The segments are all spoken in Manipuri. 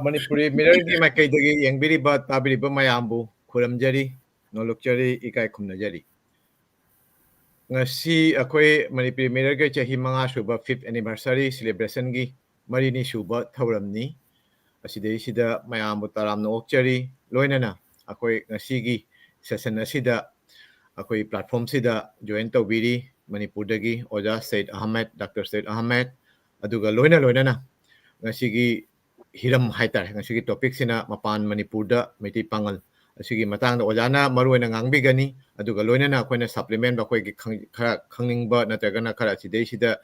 Manipuri Mirrorgi Makaidagi Yangbiriba Tabiriba Mayambu Kuramjari Nolokjari Ikai Kumnajari Ngasi Akoi Manipuri Mirrorga Chahi Manga Suba 5th anniversary celebration gi Marini Suba Tauramni Asidai Sida Mayambu Taram Nokjari Loinana Akoi Ngasigi session Asida Akoi platform Sida join Tawiri Manipurdagi Oja Said Ahmed Dr. Said Ahmed Aduga Loinana Ngasigi hiram haitar ngasigi topic sina Mapan Manipurda Meitei Pangal asigi matang da ojana maruina ngangbigani aduga loinana akoina supplement ba koi khara khangning natragana khara sidei sida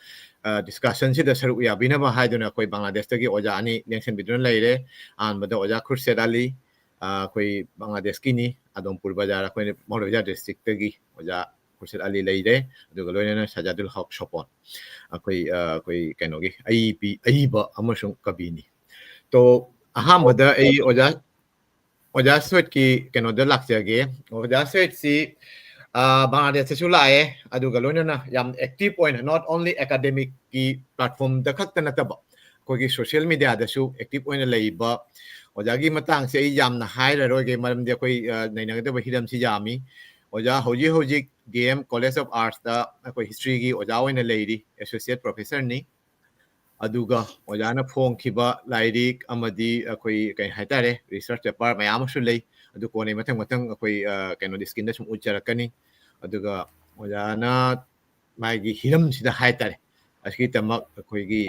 discussion sida saru yabina ba haiduna koi Bangladesh tagi oja ani lengsen bidun laire an bada oja Khurshid Ali koi Bangladesh kini Adompur Bazar koi Mauloja district tagi oja Khurshid Ali laire aduga loinana Sajadul Haq Shopon koi kenogi aiba amasung kabini to ahambada ay oja swet ki kenoda laksage oja swet si Bangladesh sula aduga loina yam active point not only academic ki platform da khakta nataba kogi social media da su active point leiba ojagi matang se yam na haira roge maram de koi naina da hiram si yami oja hoji DM College of Arts da koi history gi oja oina leiri associate professor ni aduga ojana phong khiba lairik amadi akoi kai haitare research paper mayam su lei adu ko ne matang akoi kaino diskin da sum ucharakani aduga ojana magi hiram sida haitare aski tamak akoi gi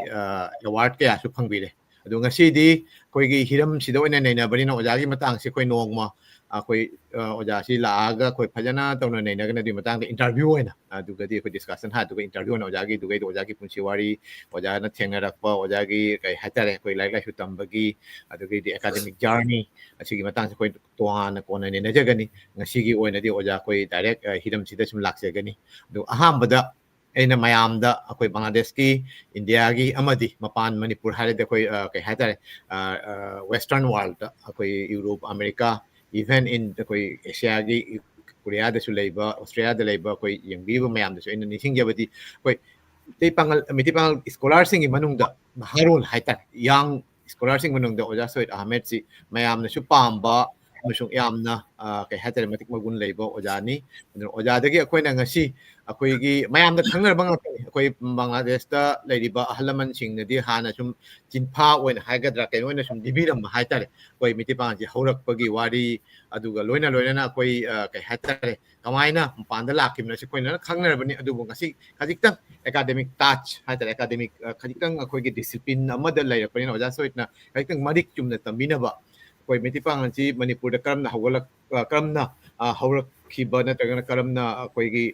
award ke asu phangbire adu ngasi di koi gi hiram sida oina nei na bari na ojagi matang se koi nongma akoi oja si laaga koi phajana tawna nei na gana di matang interview oina aduga di koi discussion ha aduga interview na ojagi dugai ojagi punchi wari ojana thengrakpa ojagi kai hatare koi lai su tambagi adugi di academic journey asigi matang se koi toana kona nei na jagani ngasi gi oina di oja koi direct hiram sida sum laksegani adu ahambada aina mayamda akoi Bangladesh ki India gi amadi Mapan Manipur hare de koi kai hatare western world akoi Europe America even in koi Asia gi Korea da su leiba Australia da leiba koi yangbi ba mayam da su ina nising jabadi koi Meitei Pangal scholar sing manungda harul haitar young scholar sing manungda oja Said Ahmed si mayam na su pamba musung yamna kai hatare matik magun leiba oja ni oja dagi akoi na ngasi akoi gi mayam da khangnar bang akoi Bangladesh da leiriba ahalaman sing na di hana sum jinpha oina haigadra kai oina sum dibiram haitare koi Meitei Pangal ji horak pagi wari aduga loina na koi kai hatare kamaina panda lakim na si koi na khangnar bani adubu ngasi khajikta academic touch haitare academic khajikta akoi gi discipline amada laira pani oja Said na khajikta madik chumna tambina ba koi Meitei Pangal ji Manipur da karamna hawalak karamna hawrak khiba na tagana karamna koi gi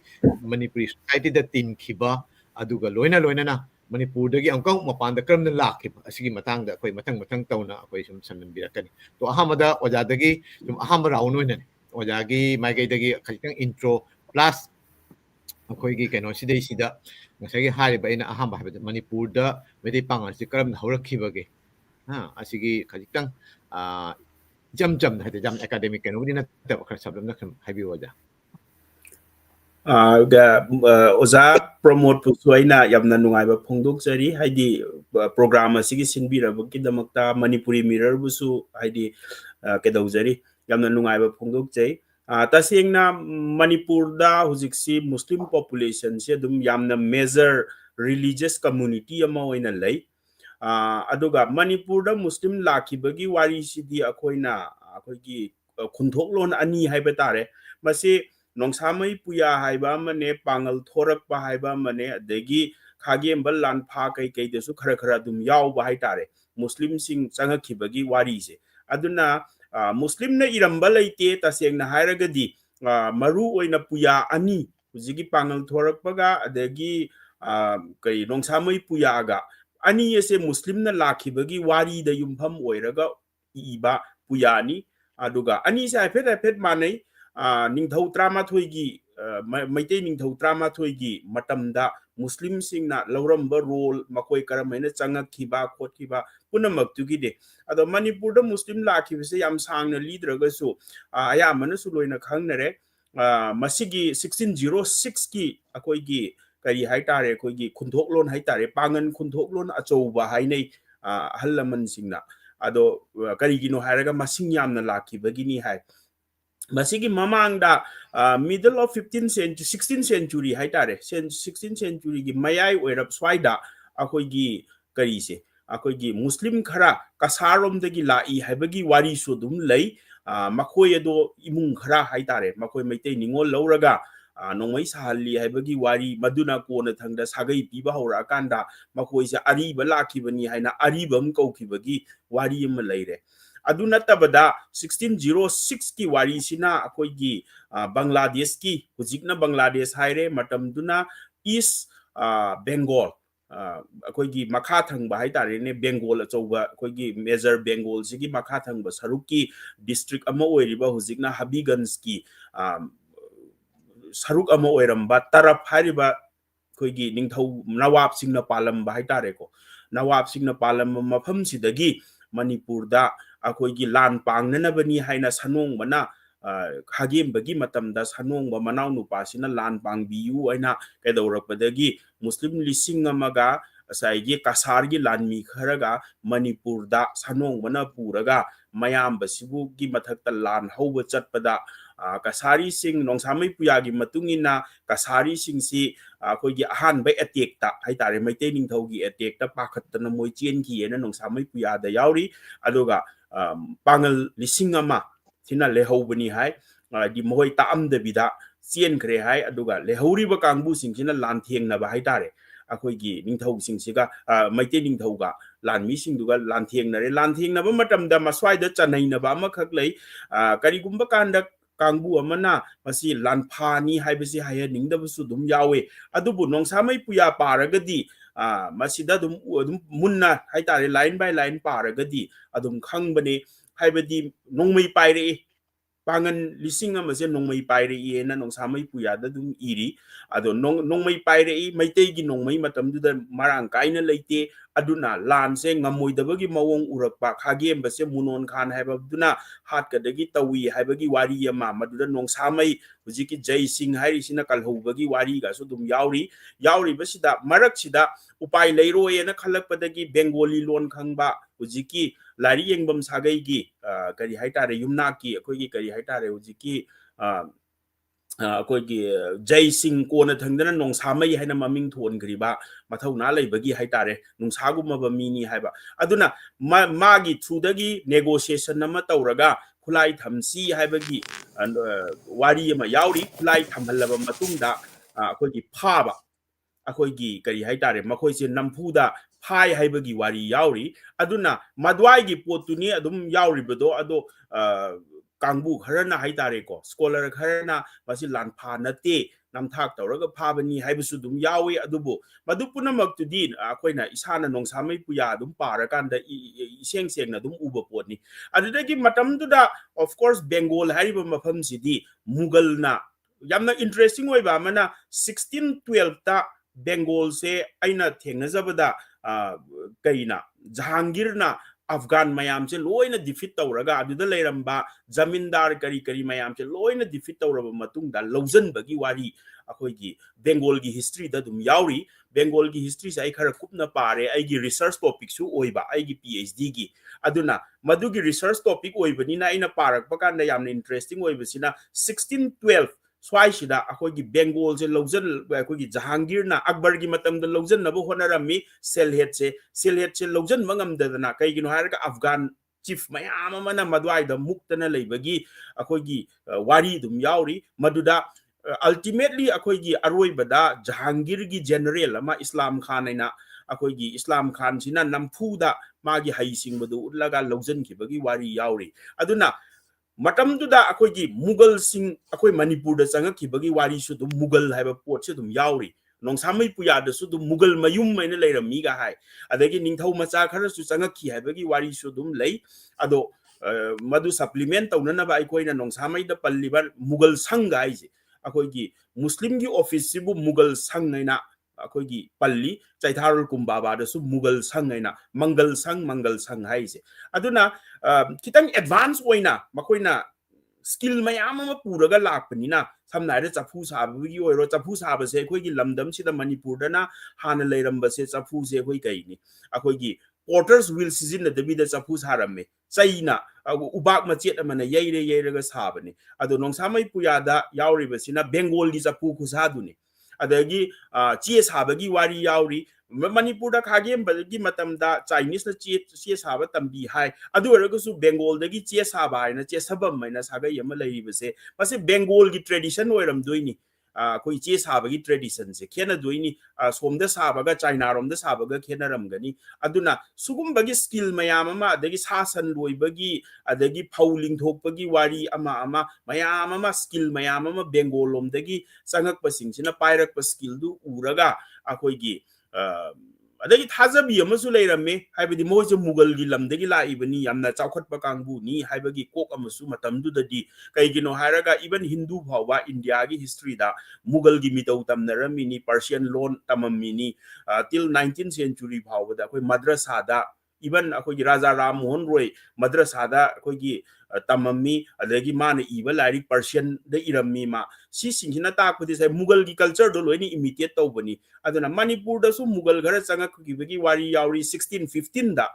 Manipuri society da tin khiba aduga loina na Manipur dagi angkau Mapan da karamna lakhiba asigi matang da koi matang tauna koi sum sanan birakani to ahamada oja dagi sum aham raun oina oja gi mai gai dagi khajikang intro plus koi gi keno sidai sida ngasagi hariba ina aham ba Manipur da Meitei Pangal si karamna hawrak khiba ge asigi khajikang jam hade jam academic keno ni na ta khar sablam na kham habi waja oza promote pusuaina yamna nungai ba phongdok jari haidi program asigi sinbira baki damakta Manipuri Mirror busu haidi kedau jari yamna nungai ba phongdok jai tasengna Manipur da hujiksi Muslim population se dum yamna major religious community ama oina lei aduga Manipur da Muslim laki bagi wari sidi akoina akoigi khunthok lon ani haiba tare masi nongsamai puya haiba mane pangal thorak ba haiba mane adegi khagem bal lan pha kai desu khara dum yaw ba hai tare Muslim sing changa khibagi wari se aduna Muslim na iramba leite taseng na hairagadi maru oina puya ani hujigi pangal thorak baga adegi kai nongsamai puya ga ani ese Muslim na lakhibagi wari da yumpham oiraga iba puyani aduga ani sa phet manai ningthau trama thoigi Meitei ningthau trama thoigi matamda Muslim singna lauramba role makoi karamaina changakhiba khothiba punamak tugide ado Manipur da Muslim lakhibase yam sangna lidraga su aya manasu loina khangnare masigi 1606 ki akoigi kari haitare akoigi khunthok lon haitare pangan khunthok lon achouba hainei halaman singna ado karigino hairaga masing yamna lakibagini hai masigi mamangda middle of 15th century 16th century haitare 16th century gi mayai oirap swaida akoigi karise akoigi muslim khara kasarom dagi lai haibagi wari su dum lei makoi ado imung khara haitare makoi meitei ningol lauraga nongmai sahali haibagi wari maduna kona thangda sagai piba hora kanda makoi se ariba lakibani haina aribam kaukibagi wari am leire adu natabada 1606 ki wari sina akoigi Bangladesh ki hujikna Bangladesh haire matam duna East Bengal akoigi makha thangba haitare ne Bengal achouba akoigi major Bengal sigi makha thangba saruki district ama oiriba hujikna Habiganj ki saruk ama oiramba tarap hariba akoigi ningthau nawab singna palamba haitare ko nawab singna palamba mafam sidagi Manipurda akoigi lan pangnanabani haina sanong mana hagem bagi matamda sanong ba manaw nupa sina lan pangbiu aina kaidawrakpadagi muslim lising amaga asaigi kasargi lanmi kharaga Manipurda sanong mana puraga mayam basibu gi mathakta lan hauba chatpada kasari sing nongsamai puyagi matungina kasari sing si akoigi ahan bai attack ta haitare maitei ningthaugi attack ta pakhattana moi chen ki ena nongsamai puyada yauri aduga pangal lisingama sina lehaubani hai di mohoi taam de bida chen kre hai aduga lehauri ba kangbu sing sina lan theng na ba haitare akoigi ningthau sing siga maitei ningthauga lan mi sing duga lan theng na ba matam da maswai da chanai na ba ma khak lei karigumba kanda kangbu amana masi lanphani haibasi haya ningdabusu dum yawe adubu nongsamai puya paragadi masida dum munna haitare line by line paragadi adum khangbane haibadi nongmai paire pangan lising amase nongmai paire ena nongsamai puya da dum iri ado nongmai paire maitei gi nongmai matam du da marang kaina leite aduna lan se ngamoi dabagi mawong urakpa khagem base munon khan haibaduna hat kadagi tawi haibagi wari ama maduda nongsamai hujiki jai sing hairi sina kalhobagi wari ga so dum yauri basida marak sida upai leiro ena khalakpadagi bengali lon khangba hujiki lari yengbam sagai gi kari haitare yumna ki akoigi kari haitare hujiki akoigi jai sing kona thangdana nongsamai haina maming thon griba mathauna leibagi haitare nungsaguma ba mini haiba aduna magi thudagi negotiation nama tauraga khulai thamsi haibagi wari ama yauri khulai thamhalaba matungda akoigi phaba akoigi kari haitare makhoi se nampuda phai haibagi wari yauri aduna madwai gi potuni adum yauri bedo ado kangbu kharana haitare ko scholar kharana masi lanpha nate namthak tawraga phabani haibusu dum yawi adubu madupuna maktudi akoina isana nongsamai puya dum parakanda iseng sengna dum uba potni adudagi matamduda of course Bengal hariba mafam sidi Mughal na yamna interesting oiba mana 1612 ta Bengal se aina thengnajabada kaina Jahangir na Afghan mayam se loina defeat tawraga aduda leiramba zamindar kari mayam se loina defeat tawraba matung da lawjan bagi wari akoigi Bengal gi history da dum yauri Bengal gi history sai khara kupna pare ai gi research topic su oiba ai gi PhD gi aduna madugi research topic oibani na ina parak pakanda yamna interesting oibasina 1612 swai sida akoigi Bengal se lawjan akoigi Jahangir na Akbar gi matam da lawjan na bo honarami selhet se lawjan mangam da na kai gino harga Afghan chief mayam mana madwai da muktana leibagi akoigi wari dum yauri maduda ultimately akoigi aroi bada Jahangir gi general ama Islam Khan aina akoigi Islam Khan sina nampuda magi haising badu ulaga lawjan ki bagi wari yauri aduna matamduda akoigi Mughal sing akoi Manipur da changaki bagi wari su dum Mughal haiba pot se dum yauri nongsamai puya da su dum Mughal mayum maina leirami ga hai adagi ningthau macha khara su changaki haibagi wari su dum lei ado madu supplement taunana ba aikoina nongsamai da palliba Mughal sangha aise akoigi Muslim gi office sibu Mughal sang naina akoigi palli chaitharul kumbaba da su Mughal sang naina Mangal sang haise aduna kitang advance oina makoina skill mayam ama puraga lakpanina samna re chapu sabagi oiro chapu sabase akoigi lamdam sida Manipur dana hana leiramba se chapu se koi kaini akoigi porters wheel sizinadabida chapu sarame chaina ubak machet amana yeiraga sabani ado nongsamai puyada yauribasina Bengal gi chapu khusaduni adagi che sabagi wari yauri Manipurda khagem bagi matamda Chinese na che saba tambi hai adu eragasu Bengal dagi che saba hai na che sabam mai na saga yama lairibase mase Bengal gi tradition oiram doini koi che saba gi tradition se khena doini somda saba ga China rom da saba ga khena ram gani aduna sugum bagi skill mayam ama adagi sasan loi bagi adagi pauling thok bagi wari ama mayam ama skill mayam ama Bengal lom dagi sangak pasing sina pairak pa skill du uraga akoi gi adagi thajabi amasu leirame haibadi moje mugal gi lamdagi laibani yamna chawkhatpa kangbu ni haibagi kok amasu matamdu dadi kaigino hairaga even Hindu bhawa India gi history da mugal gi mitau tamnarami ni Persian loan tamamini till 19th century bhawa da koi madrasa da even akoi Raja Ram Mohan Roy madrasa da koi gi tamami adagi mana iba lari Persian da irami ma si singina ta khudi sai mugal gi culture do loini imitate tawbani aduna Manipur da su mugal gara changa khibagi wari yauri 1615 da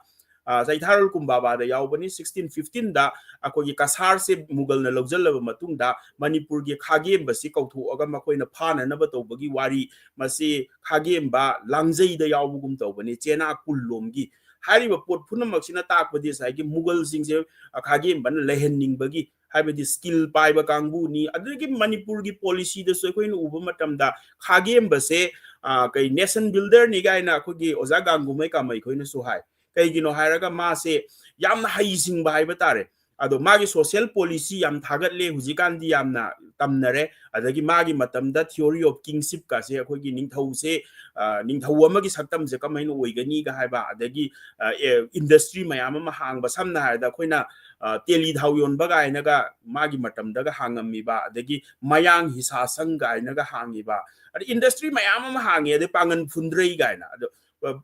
sai tharul kumbaba da yaubani 1615 da akoi kasar se mugal na lawjal matung da Manipur gi khagem ba si kauthu aga makoi na phana na ba tawbagi wari masi khagem ba langjai da yaubugum tawbani chena kullom gi hariba pot phunam sina takpadi sai gi mugal singse khagem ban lehenning bagi haibadi skill paiba kangbu ni adagi Manipur gi policy da so koin uba matamda khagem base kai nation builder ni gaina khogi oza gangumai kamai koin so hai kai gino hairaga ma se yamna haising bai batare ado magi social policy yam thagat le hujikan di yamna tamnare adagi magi matamda theory of kingship ka se khogi ningthau se ningthau amagi saktam je kamai no oigani ga haiba adagi industry mayam ma hang ba samna haida khoina teli dhau yon baga inaga magi matam daga hangami ba adagi mayang hisa sanga inaga hangi ba ad industry mayam ma hangi ade pangan phundrei ga ina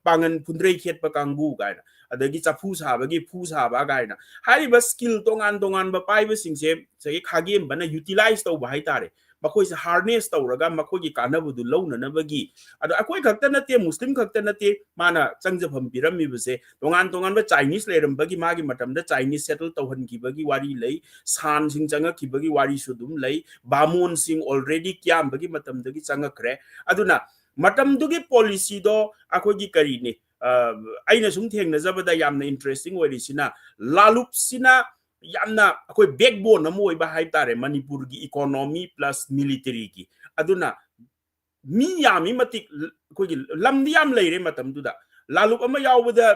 pangan phundrei khet pa kangbu ga ina adagi chapu sa bagi phu sa ba ga ina hari ba skill tongan ba pai ba singse sai khagem bana utilize to ba hai tare makoi se harness tawraga makoi gi kanabu du lawna na bagi ado akoi khakta nate muslim khakta nate mana changjafam pirammi buse tongan ba Chinese leram bagi magi matam da Chinese settle tawhan ki bagi wari lei san sing changa ki bagi wari sudum lei bamon sing already kyam bagi matam dagi changa kre aduna matam dugi policy do akoi gi kari ne aina sum thengna zabada yamna interesting wari sina lalup sina yamna akoi backbone na moi ba hai tare Manipur gi economy plus military gi aduna mi yami matik akoi gi lamdi yam leire matam duda lalup ama yawbada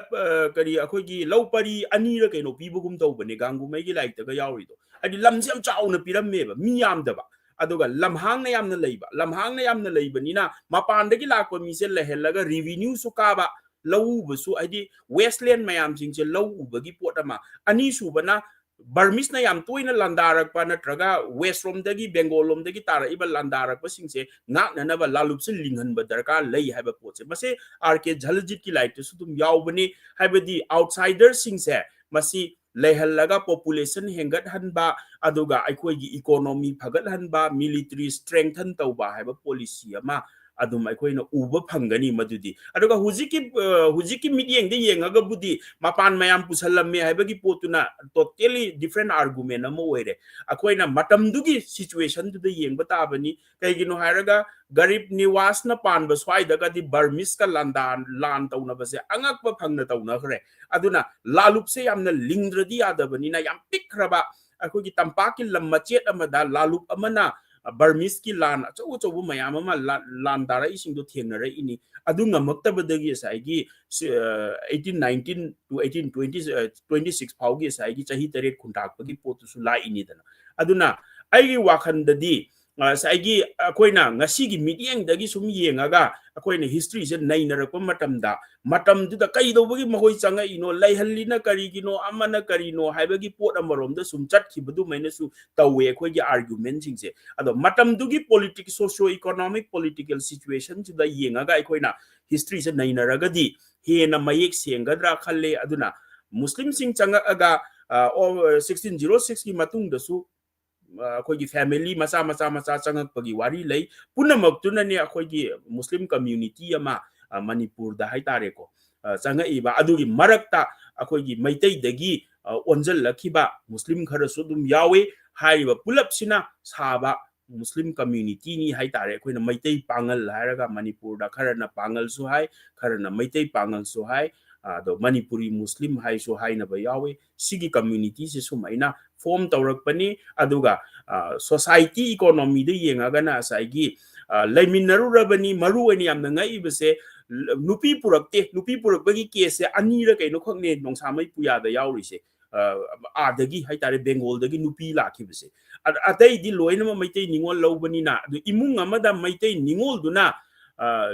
kari akoi gi lawpari ani ra kaino pibugum tawbane gangumai gi laik taga yawi do adi lamsi am chauna piramme ba mi yam da ba aduga lamhang na yamna leiba nina Mapan dagi lakwa mi se lehelaga revenue su ka ba law bu adi westland mayam singche law bagi potama ani su bana Burmese na yam toina landarak pa na traga west rom dagi Bengal rom dagi tara iba landarak pa singse ngak na ba lalup se linghan ba darka lei haiba potse mase arke jhaljit ki light su tum yaw bani haiba di outsider singse masi lehalaga population hengat han ba aduga aikoi gi economy phagat han ba military strengthen tawba haiba policy ama adum aikoi na uba phangani madudi aduga hujiki midyeng de yengaga budi Mapan mayam pusalamme haibagi potuna totally different argument amo oire akoi na matam dugi situation du de yengba tabani kaigino hairaga garib niwas na pan ba swai daga di Burmese ka lan tawna ba se angak ba phangna tawna khre aduna lalup se yamna lingdradi adabani na yam pikraba akoi gi tampaki lamachet amada lalup amana Burmese ki lan achu mayam ama lan dara ising do thengnara ini adu ngamakta badagi saigi 1819 to 1820 26 phaugi saigi chahi tare khuntak pagi potu su la ini dana aduna aigi wakhandadi saigi akoina ngasi gi midyeng dagi sum yengaga akoina history se nainara ko matamda matam du da kai do bagi mahoi changa ino laihallina kari gino amana kari no haibagi pot amarom da sum chat ki budu maina su tawe ko gi argument singse ado matam du gi politics socio economic political situation da yengaga akoina history se nainaraga di hena mayek sengadra khalle aduna muslim sing changa aga 1606 ki matung da su akogi family masa changak pagi wari lei punamak tunani akogi muslim community ama Manipurda haitare ko changai ba adugi marakta akhoi gi Meitei dagi onjal lakhiba Muslim khara su dum yawe haiba pulap sina saba Muslim community ni haitare akhoi na Meitei Pangal hairaga Manipurda khara na Pangal su hai khara na Meitei Pangal su hai do Manipuri Muslim hai su hai na ba yawe sigi community se sumaina form tawrak pani aduga society economy de yengaga na saigi laiminaru rabani maru ani amna ngai bese nupi purak bagi case ani ra kaino khokne nongsamai puya da yauri se adagi haitare Bengal dagi nupi lakhi bese atai di loina ma Meitei ningol lobani na du imung amada Meitei ningol duna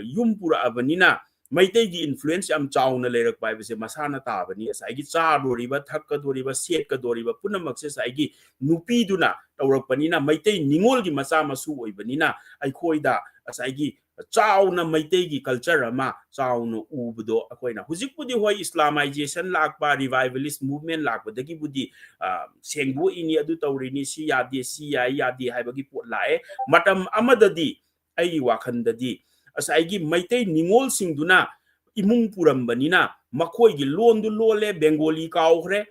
yum pura abanina Meitei gi influence am chauna lerak bai bese masana ta bani saigi cha doriba thakka doriba set ka doriba punamak se saigi nupi duna tawrak panina Meitei ningol gi macha masu oibanina ai khoida saigi chauna Meitei gi culture ama chauna ubdo akoina hujikpudi hoi islamization lakpa revivalist movement lakpa dagi budi sengbu ini adu tawrini si yadi haibagi pot lae matam amadadi ai wakhandadi asaigi Meitei ningol singduna imung purambanina makhoi gi londu lole Bengali kaukre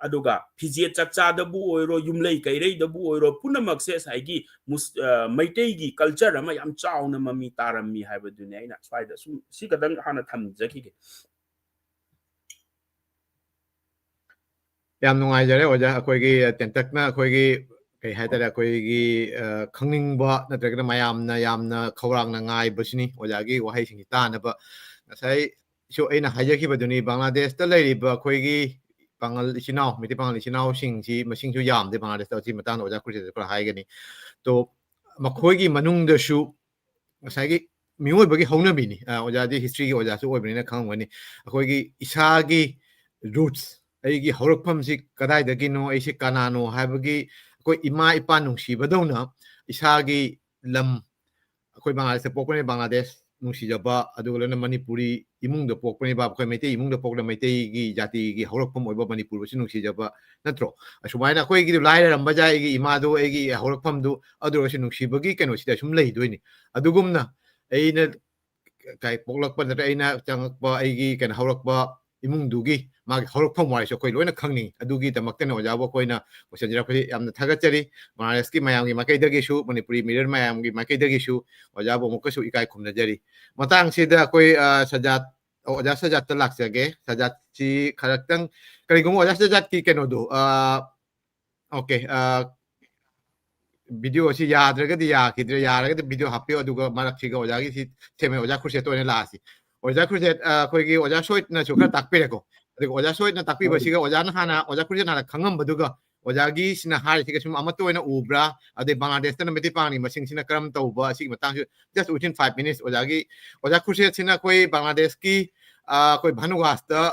aduga phije chakcha da bu oiro yumlei kairei da bu oiro punamak se saigi Meitei gi culture ama yam chauna mami tarammi haibadune aina swaida sum si kadang hana thamjaki ge yam nungaijare oja akoigi tentakna akoigi kai haitare akoigi khangning ba natragna mayamna yamna khawrangna ngai basini ojagi wahai singi tanaba ngasai so aina hajaki baduni Bangladesh ta leiriba akoigi Pangal isinau Meitei Pangal isinau singsi masing su yamde Bangladesh ta chi matang oja kurse ko haigani to makoigi manungda shu ngasai mioi bagi haunabini ojadi history gi oja su oibini khangwani akoigi isagi roots ꯑꯩꯒꯤ ꯍꯧꯔꯛꯐꯝꯁꯤ ꯀꯗꯥꯏꯗꯒꯤꯅꯣ ꯑꯩꯁꯤ ꯀꯅꯥꯅꯣ ꯍꯥꯏꯕꯒꯤ ꯑꯩꯈꯣꯏ ꯏꯃꯥ ꯏꯄꯥ ꯅꯨꯡꯁꯤꯕꯗꯧꯅ ꯏꯁꯥꯒꯤ ꯂꯝ ꯑꯩꯈꯣꯏ ꯕꯪꯒ꯭ꯂꯥꯗꯦꯁꯇ ꯄꯣꯛꯄꯅꯤ ꯕꯪꯒ꯭ꯂꯥꯗꯦꯁ ꯅꯨꯡꯁꯤꯖꯕ ꯑꯗꯨꯒ ꯂꯣꯏꯅ ꯃꯅꯤꯄꯨꯔꯤ ꯏꯃꯨꯡꯗ ꯄꯣꯛꯄꯅꯤꯕ ꯑꯩꯈꯣꯏ ꯃꯩꯇꯩ ꯏꯃꯨꯡꯗ ꯄꯣꯛꯂꯒ ꯃꯩꯇꯩꯒꯤ ꯖꯥꯇꯤꯒꯤ ꯍꯧꯔꯛꯐꯝ ꯑꯣꯏꯕ ꯃꯅꯤꯄꯨꯔꯕꯨꯁꯨ ꯅꯨꯡꯁꯤꯖꯕ ꯅꯠꯇ꯭ꯔꯣ ꯑꯁꯨꯃꯥꯏꯅ ꯑꯩꯈꯣꯏꯒꯤꯗꯨ ꯂꯥꯏꯔꯔꯝꯕ ꯌꯥꯏ ꯑꯩꯒꯤ ꯏꯃꯥꯗꯨ ꯑꯩꯒꯤ ꯍꯧꯔꯛꯐꯝꯗꯨ ꯑꯗꯨ ꯑꯣꯏꯔꯁꯨ ꯅꯨꯡꯁꯤꯕꯒꯤ ꯀꯩꯅꯣꯁꯤꯗ ꯁꯨꯝ ꯂꯩꯗꯣꯏꯅꯤ ꯑꯗꯨꯒꯨꯝꯅ ꯑꯩꯅ ꯄꯣꯛꯂꯛꯄ ꯅꯠꯇ꯭ꯔꯒ ꯑꯩꯅ ꯆꯪꯉꯛꯄ ꯑꯩꯒꯤ ꯀꯩꯅꯣ ꯍꯧꯔꯛꯄ ꯏꯃꯨꯡꯗꯨꯒꯤ ꯃꯥꯒꯤ ꯍꯧꯔꯛꯐꯝ ꯋꯥꯔꯤꯁꯨ ꯑꯩꯈꯣꯏ ꯂꯣꯏꯅ ꯈꯪꯅꯤꯡꯉꯤ ꯑꯗꯨꯒꯤꯗꯃꯛꯇꯅ ꯑꯣꯖꯥꯕꯨ ꯑꯩꯈꯣꯏꯅ ꯀꯣꯏꯁꯟꯖꯔꯛꯄꯁꯤ ꯌꯥꯝꯅ ꯊꯥꯒꯠꯆꯔꯤ ꯕꯪꯒ꯭ꯂꯥꯗꯦꯁꯀꯤ ꯃꯌꯥꯝꯒꯤ ꯃꯥꯏꯀꯩꯗꯒꯤꯁꯨ ꯃꯅꯤꯄꯨꯔꯤ ꯃꯤꯔꯔ ꯃꯌꯥꯝꯒꯤ ꯃꯥꯏꯀꯩꯗꯒꯤꯁꯨ ꯑꯣꯖꯥꯕꯨ ꯑꯃꯨꯛꯀꯁꯨ ꯏꯀꯥꯏ ꯈꯨꯝꯅꯖꯔꯤ ꯃꯇꯥꯡꯁꯤꯗ ꯑꯩꯈꯣꯏ ꯁꯖꯥꯠ ꯑꯣꯖꯥ ꯁꯖꯥꯠꯇ ꯂꯥꯛꯆꯒꯦ ꯁꯖꯥꯠꯁꯤ ꯈꯔꯛꯇꯪ ꯀꯔꯤꯒꯨꯝꯕ ꯑꯣꯖꯥ ꯁꯖꯥꯠꯀꯤ ꯀꯩꯅꯣꯗꯣ ꯑꯣꯀꯦ ꯚꯤꯗꯤꯑꯣ ꯑꯁꯤ ꯌꯥꯗ꯭ꯔꯒꯗꯤ ꯌꯥꯈꯤꯗ꯭ꯔꯦ ꯌꯥꯔꯒꯗꯤ ꯚꯤꯗꯤꯑꯣ ꯍꯥꯞꯄꯤꯌꯣ ꯑꯗꯨꯒ ꯃꯔꯛꯁꯤꯒ ꯑꯣꯖꯥꯒꯤꯁꯤ ꯊꯦꯝꯃꯦ ꯑꯣꯖꯥ ꯈꯨꯔꯁꯦꯠꯇ ꯑꯣꯏꯅ ꯂꯥꯛꯑꯁꯤ ꯑꯣꯖꯥ ꯈꯨꯔꯁꯦꯠ ꯑꯩꯈꯣꯏꯒꯤ ꯑꯣꯖꯥ ꯁꯣꯏꯠꯅꯁꯨ ꯈꯔ ꯇꯥꯛꯄꯤꯔꯦꯀꯣ ꯑꯗꯨꯒ ꯑꯣꯖꯥ ꯁꯣꯏꯠꯅ ꯇꯥꯛꯄꯤꯕꯁꯤꯒ ꯑꯣꯖꯥꯅ ꯍꯥꯟꯅ ꯑꯣꯖꯥ ꯈꯨꯔꯁꯦꯠ ꯍꯥꯟꯅ ꯈꯪꯉꯝꯕꯗꯨꯒ ꯑꯣꯖꯥꯒꯤꯁꯤꯅ ꯍꯥꯏꯔꯤꯁꯤꯒ ꯁꯨꯝ ꯑꯃꯠꯇ ꯑꯣꯏꯅ ꯎꯕ꯭ꯔꯥ ꯑꯗꯩ ꯕꯪꯒ꯭ꯂꯥꯗꯦꯁꯇꯅ ꯃꯩꯇꯩ ꯄꯥꯡꯒꯤ ꯃꯁꯤꯡꯁꯤꯅ ꯀꯔꯝ ꯇꯧꯕ ꯑꯁꯤꯒꯤ ꯃꯇꯥꯡꯁꯨ ꯖꯁ ꯋꯤꯊꯤꯟ 5 minutes ꯑꯣꯖꯥ ꯈꯨꯔꯁꯦꯠꯁꯤꯅ ꯑꯩꯈꯣꯏ ꯕꯪꯒ꯭ꯂꯥꯗꯦꯁꯀꯤ ꯑꯩꯈꯣꯏ ꯚꯥꯅꯨꯋꯥꯁꯇ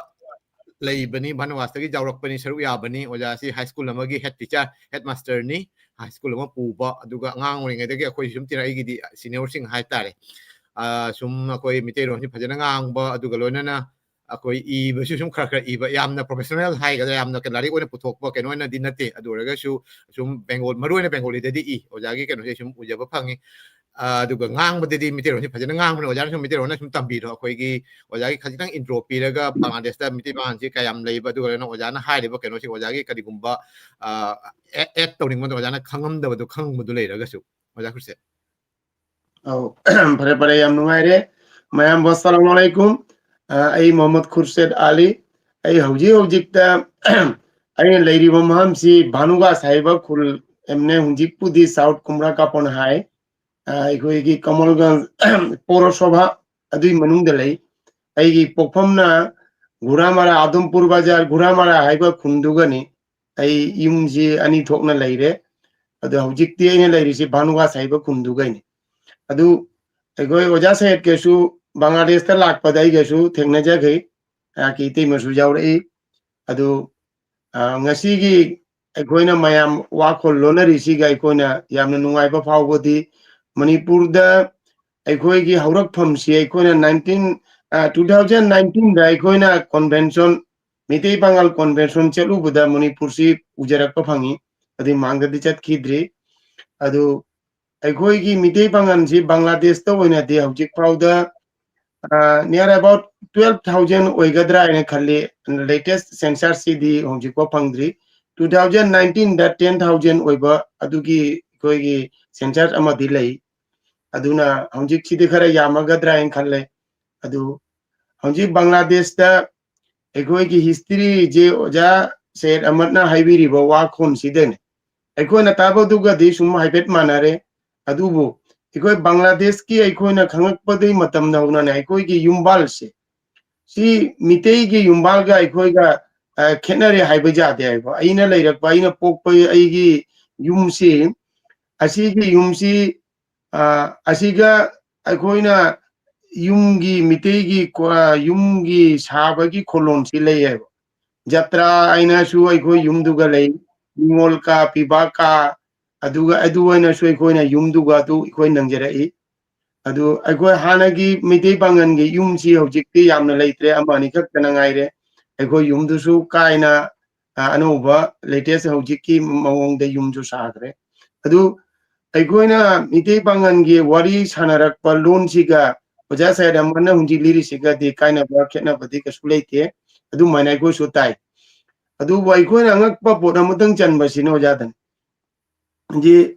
ꯂꯩꯕꯅꯤ ꯚꯥꯅꯨꯋꯥꯁꯇꯒꯤ ꯌꯥꯎꯔꯛꯄꯅꯤ ꯁꯔꯨꯛ ꯌꯥꯕꯅꯤ ꯑꯣꯖꯥꯁꯤ ꯍꯥꯏ ꯁ꯭ꯀꯨꯜ ꯑꯃꯒꯤ ꯍꯦꯗ ꯇꯤꯆꯔ ꯍꯦꯗ ꯃꯥꯁꯇꯔꯅꯤ ꯍꯥꯏ ꯁ꯭ꯀꯨꯜ ꯑꯃ ꯄꯨꯕ ꯑꯗꯨꯒ ꯑꯉꯥꯡ ꯑꯣꯏꯔꯤꯉꯩꯗꯒꯤ ꯑꯩꯈꯣꯏ ꯁꯨꯝ ꯇꯤꯟꯅꯩꯒꯤꯗꯤ ꯁꯤꯅꯤꯌꯔꯁꯤꯡ ꯍꯥꯏꯇꯥꯔꯦ ꯁꯨꯝ ꯑꯩꯈꯣꯏ ꯃꯩꯇꯩꯂꯣꯟꯁꯤ ꯐꯖꯅ ꯉꯥꯡꯕ ꯑꯗꯨꯒ ꯂꯣꯏꯅꯅ ꯑꯩꯈꯣꯏ ꯏꯕꯁꯨ ꯁꯨm ꯈꯔ ꯏꯕ ꯌꯥꯝꯅ ꯄ꯭ꯔꯣꯐꯦꯁꯅꯦꯜ ꯍꯥꯏꯒꯗ꯭ꯔꯥ ꯌꯥꯝꯅ ꯂꯥꯏꯔꯤꯛ ꯑꯣꯏꯅ ꯄꯨꯊꯣꯛꯄ ꯀꯩꯅꯣ ꯑꯣꯏꯅꯗꯤ ꯅꯠꯇꯦ ꯑꯗꯨ ꯑꯣꯏꯔꯒꯁꯨ ꯁꯨꯝ ꯃꯔꯨ ꯑꯣꯏꯅ ꯕꯦꯡꯒꯣꯂꯤꯗꯗꯤ ꯑꯣꯖꯥꯒꯤ ꯀꯩꯅꯣꯁꯦ ꯁꯨꯝ ꯎꯖꯕ ꯐꯪꯉꯤ ꯑꯗꯨꯒ ꯉꯥꯡꯕꯗꯗꯤ ꯃꯩꯇꯩꯂꯣꯟꯁꯤ ꯐꯖꯅ ꯉꯥꯡꯕꯅꯤ ꯑꯣꯖꯥꯅ ꯁꯨꯝ ꯃꯩꯇꯩꯂꯣꯟꯅ ꯁꯨꯝ ꯇꯝꯕꯤꯔꯣ ꯑꯩꯈꯣꯏꯒꯤ ꯑꯣꯖꯥꯒꯤ ꯈꯖꯤꯛꯇꯪ ꯏꯟꯇ꯭ꯔꯣ ꯄꯤꯔꯒ ꯕꯪꯒ꯭ꯂꯥꯗꯦꯁꯇ ꯃꯩꯇꯩ ꯄꯥꯡꯁꯤ ꯀꯌꯥꯝ ꯂꯩꯕ ꯑꯗꯨꯒ ꯑꯣꯖꯥꯅ ꯍꯥꯏꯔꯤꯕ ꯀꯩꯅꯣꯁꯤ ꯑꯣꯖꯥꯒꯤ ꯀꯔꯤꯒꯨꯝꯕ ꯑꯦꯗ ꯇꯧꯅꯤꯡꯕꯗ ꯑꯣꯖꯥꯅ ꯈꯪꯉꯝꯗꯕꯗꯣ ꯈꯪꯕꯗꯨ ꯂꯩꯔꯒꯁꯨ ꯑꯣꯖꯥ ꯈꯨꯔꯁꯦꯠ ꯐꯔꯦ ꯐꯔꯦ ꯌꯥꯝ ꯅꯨꯡꯉꯥꯏꯔꯦ ꯃꯌꯥꯝ ꯑꯁꯁꯂꯥꯃꯨ ꯑꯂꯩꯀꯨꯝ ꯑꯩ ꯃꯣꯍꯝꯃꯗ ꯈꯨꯔꯁꯦꯠ ꯑꯂꯤ ꯑꯩ ꯍꯧꯖꯤꯛꯇ ꯑꯩꯅ ꯂꯩꯔꯤꯕ ꯃꯐꯝꯁꯤ ꯚꯥꯅꯨꯒꯥꯁ ꯍꯥꯏꯕ ꯈꯨꯜ ꯑꯦꯝꯅꯦ ꯍꯧꯖꯤꯛꯄꯨꯗꯤ ꯁꯥꯎꯠ ꯀꯨꯝꯕ꯭ꯔꯥ ꯀꯥꯄꯣꯟ ꯍꯥꯏ ꯑꯩꯈꯣꯏꯒꯤ ꯀꯃꯜꯒꯟꯖ ꯄꯧꯔꯁꯚꯥ ꯑꯗꯨꯒꯤ ꯃꯅꯨꯡꯗ ꯂꯩ ꯑꯩꯒꯤ ꯄꯣꯛꯐꯝꯅ ꯘꯨꯔꯥꯃꯥꯔꯥ ꯑꯗꯨꯝꯄꯨꯔ ꯕꯖꯥꯔ ꯘꯨꯔꯥꯃꯥꯔꯥ ꯍꯥꯏꯕ ꯈꯨꯟꯗꯨꯒꯅꯤ ꯑꯩ ꯌꯨꯝꯁꯤ ꯑꯅꯤ ꯊꯣꯛꯅ ꯂꯩꯔꯦ ꯑꯗꯣ ꯍꯧꯖꯤꯛꯇꯤ ꯑꯩꯅ ꯂꯩꯔꯤꯁꯤ ꯚꯥꯅꯨꯒꯥꯁ ꯍꯥꯏꯕ ꯈꯨꯟꯗꯨꯒꯩꯅꯤ ꯑꯗꯨ ꯑꯩꯈꯣꯏ ꯑꯣꯖꯥ ꯁꯥꯍꯦꯕꯀꯦꯁꯨ ꯕꯪꯒ꯭ꯂꯥꯗꯦꯁꯇ ꯂꯥꯛꯄꯗ ꯑꯩꯒꯁꯨ ꯊꯦꯡꯅꯖꯈꯤ ꯑꯩꯍꯥꯛꯀꯤ ꯏꯇꯩꯃꯁꯨ ꯌꯥꯎꯔꯛꯏ ꯑꯗꯨ ꯉꯁꯤꯒꯤ ꯑꯩꯈꯣꯏꯅ ꯃꯌꯥꯝ ꯋꯥꯈꯣꯜ ꯂꯣꯟꯅꯔꯤꯁꯤꯒ ꯑꯩꯈꯣꯏꯅ ꯌꯥꯝꯅ ꯅꯨꯡꯉꯥꯏꯕ ꯐꯥꯎꯕꯗꯤ ꯃꯅꯤꯄꯨꯔꯗ ꯑꯩꯈꯣꯏꯒꯤ ꯍꯧꯔꯛꯐꯝꯁꯤ ꯑꯩꯈꯣꯏꯅ 2019ꯗ ꯑꯩꯈꯣꯏꯅ ꯀꯟꯚꯦꯟꯁꯟ ꯃꯩꯇꯩ ꯄꯥꯡꯒꯜ ꯀꯟꯚꯦꯟꯁꯟ ꯆꯠꯂꯨꯕꯗ ꯃꯅꯤꯄꯨꯔꯁꯤ ꯎꯖꯔꯛꯄ ꯐꯪꯉꯤ ꯑꯗꯨꯏ ꯃꯥꯡꯗꯗꯤ ꯆꯠꯈꯤꯗ꯭ꯔꯤ ꯑꯗꯨ ꯑꯩꯈꯣꯏꯒꯤ ꯃꯩꯇꯩ ꯄꯥꯡꯒꯜꯁꯤ ꯕꯪꯒ꯭ꯂꯥꯗꯦꯁꯇ ꯑꯣꯏꯅꯗꯤ ꯍꯧꯖꯤꯛ ꯐꯥꯎꯗ near about 12,000 oigadra in a khali latest census cd honjiko pangdri 2019 that 10,000 oiba adugi koigi census amadi lei aduna honjik chidi khara yamagadra in khalle adu honjik Bangladesh da koigi history je oja said amatna haibiri ba wa khon siden na tabo duga di sum haibet manare adubu Bangladesh ki na khangak padai matam na una na ki yumbal se si mitei gi yumbal ga ga khenare haiba ja de ai aina leirak ba aina pok pa ai gi yum si asi gi yum si asiga na yum gi mitei gi yum gi saba gi kholon si lei ai jatra aina su yum duga lei ningol ka piba ka aduga aina su na yum duga tu nangjara adu hanagi mitei bangan gi yum si hojikti yamna leitre amani khak kana ngaire yum du su kaina anuba latest hojikki mawong de yum su sagre adu na mitei bangan gi wari sanarak palun siga oja sa da manna hunji liri siga de kaina ba khena badi ka suleite adu mana su tai adu na ngak pa pot amutang chan basino jadan ji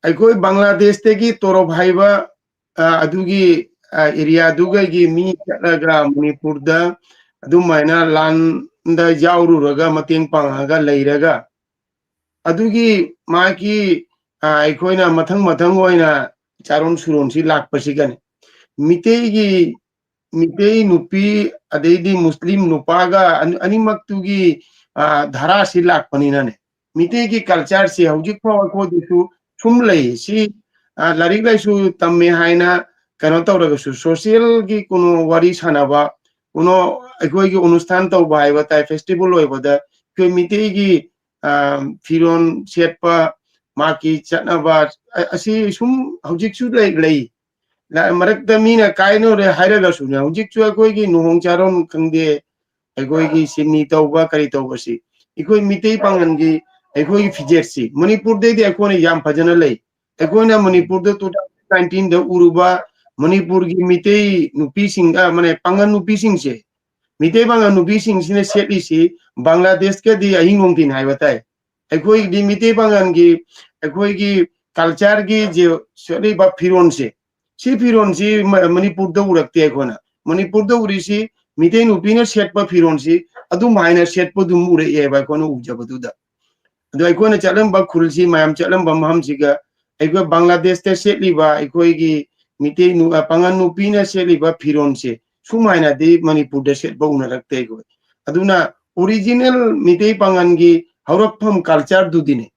Bangladesh te gi toro bhaiba adugi area duga gi mi ga Manipurda adumaina lan da jauru raga mateng pangaga leiraga adugi maki na mathang oina charon suron si lakpasi gane mitei nupi adeidi muslim nupaga animak tugi dhara si lakpani nane mitei gi culture si hujik pa ko disu sumlei si larik lai su tamme haina kano tawraga su social gi kuno wari sanaba kuno gi অনুষ্ঠান tawba haiba tai festival oibada koi mitei gi firon setpa maki chatnaba asi sum hujik su lei marak da mina kaino re hairaga su na hujik su gi nuhong charon khangde gi sinni tawba kari tawba si mitei pangan gi gi fijersi manipur de di yam phajana lei na manipur da 2019 da uruba manipur gi mitei nupi sing mane pangan nupi sing se mitei pangan nupi sing sine setli si Bangladesh ke di ahingong tin hai batai di mitei pangan gi gi culture gi je seri ba firon se si firon si manipur da urakte na manipur da uri si mitei nupi na set pa firon si adu maina set pa dum ure e ba kono ujabadu da adu na chalam ba khulsi mayam chalam ba maham siga Bangladesh te setli ba gi mitei nu pangan nupi na setli ba firon se sumaina de manipur da set ba unarakte aduna original mitei pangan gi haurakpham culture du dine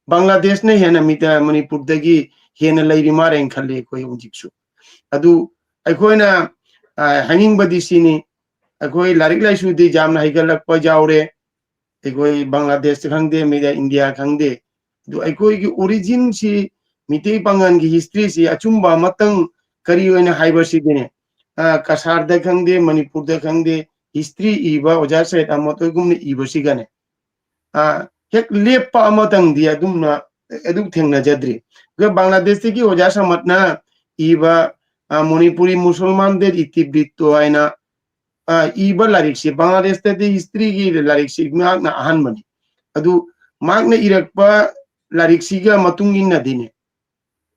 Bangladesh ne hena mita manipur da gi hena leiri mareng khalle ujiksu adu na hanging badi sini larik lai su di jamna higalak pa jaure Bangladesh khangde media India khangde du gi origin si mitei pangan gi history si achumba matang kari oina haiba si dine kasar da khangde manipur da khangde history iba oja sait amoto gumni iba si gane hek lepa amatang dia dumna eduk thengna jadri Bangladesh ki oja samatna iba Manipuri musulman der itibritto aina iba larik si Bangladesh te history gi larik si na ahan mani adu magna irakpa larik siga matung inna dine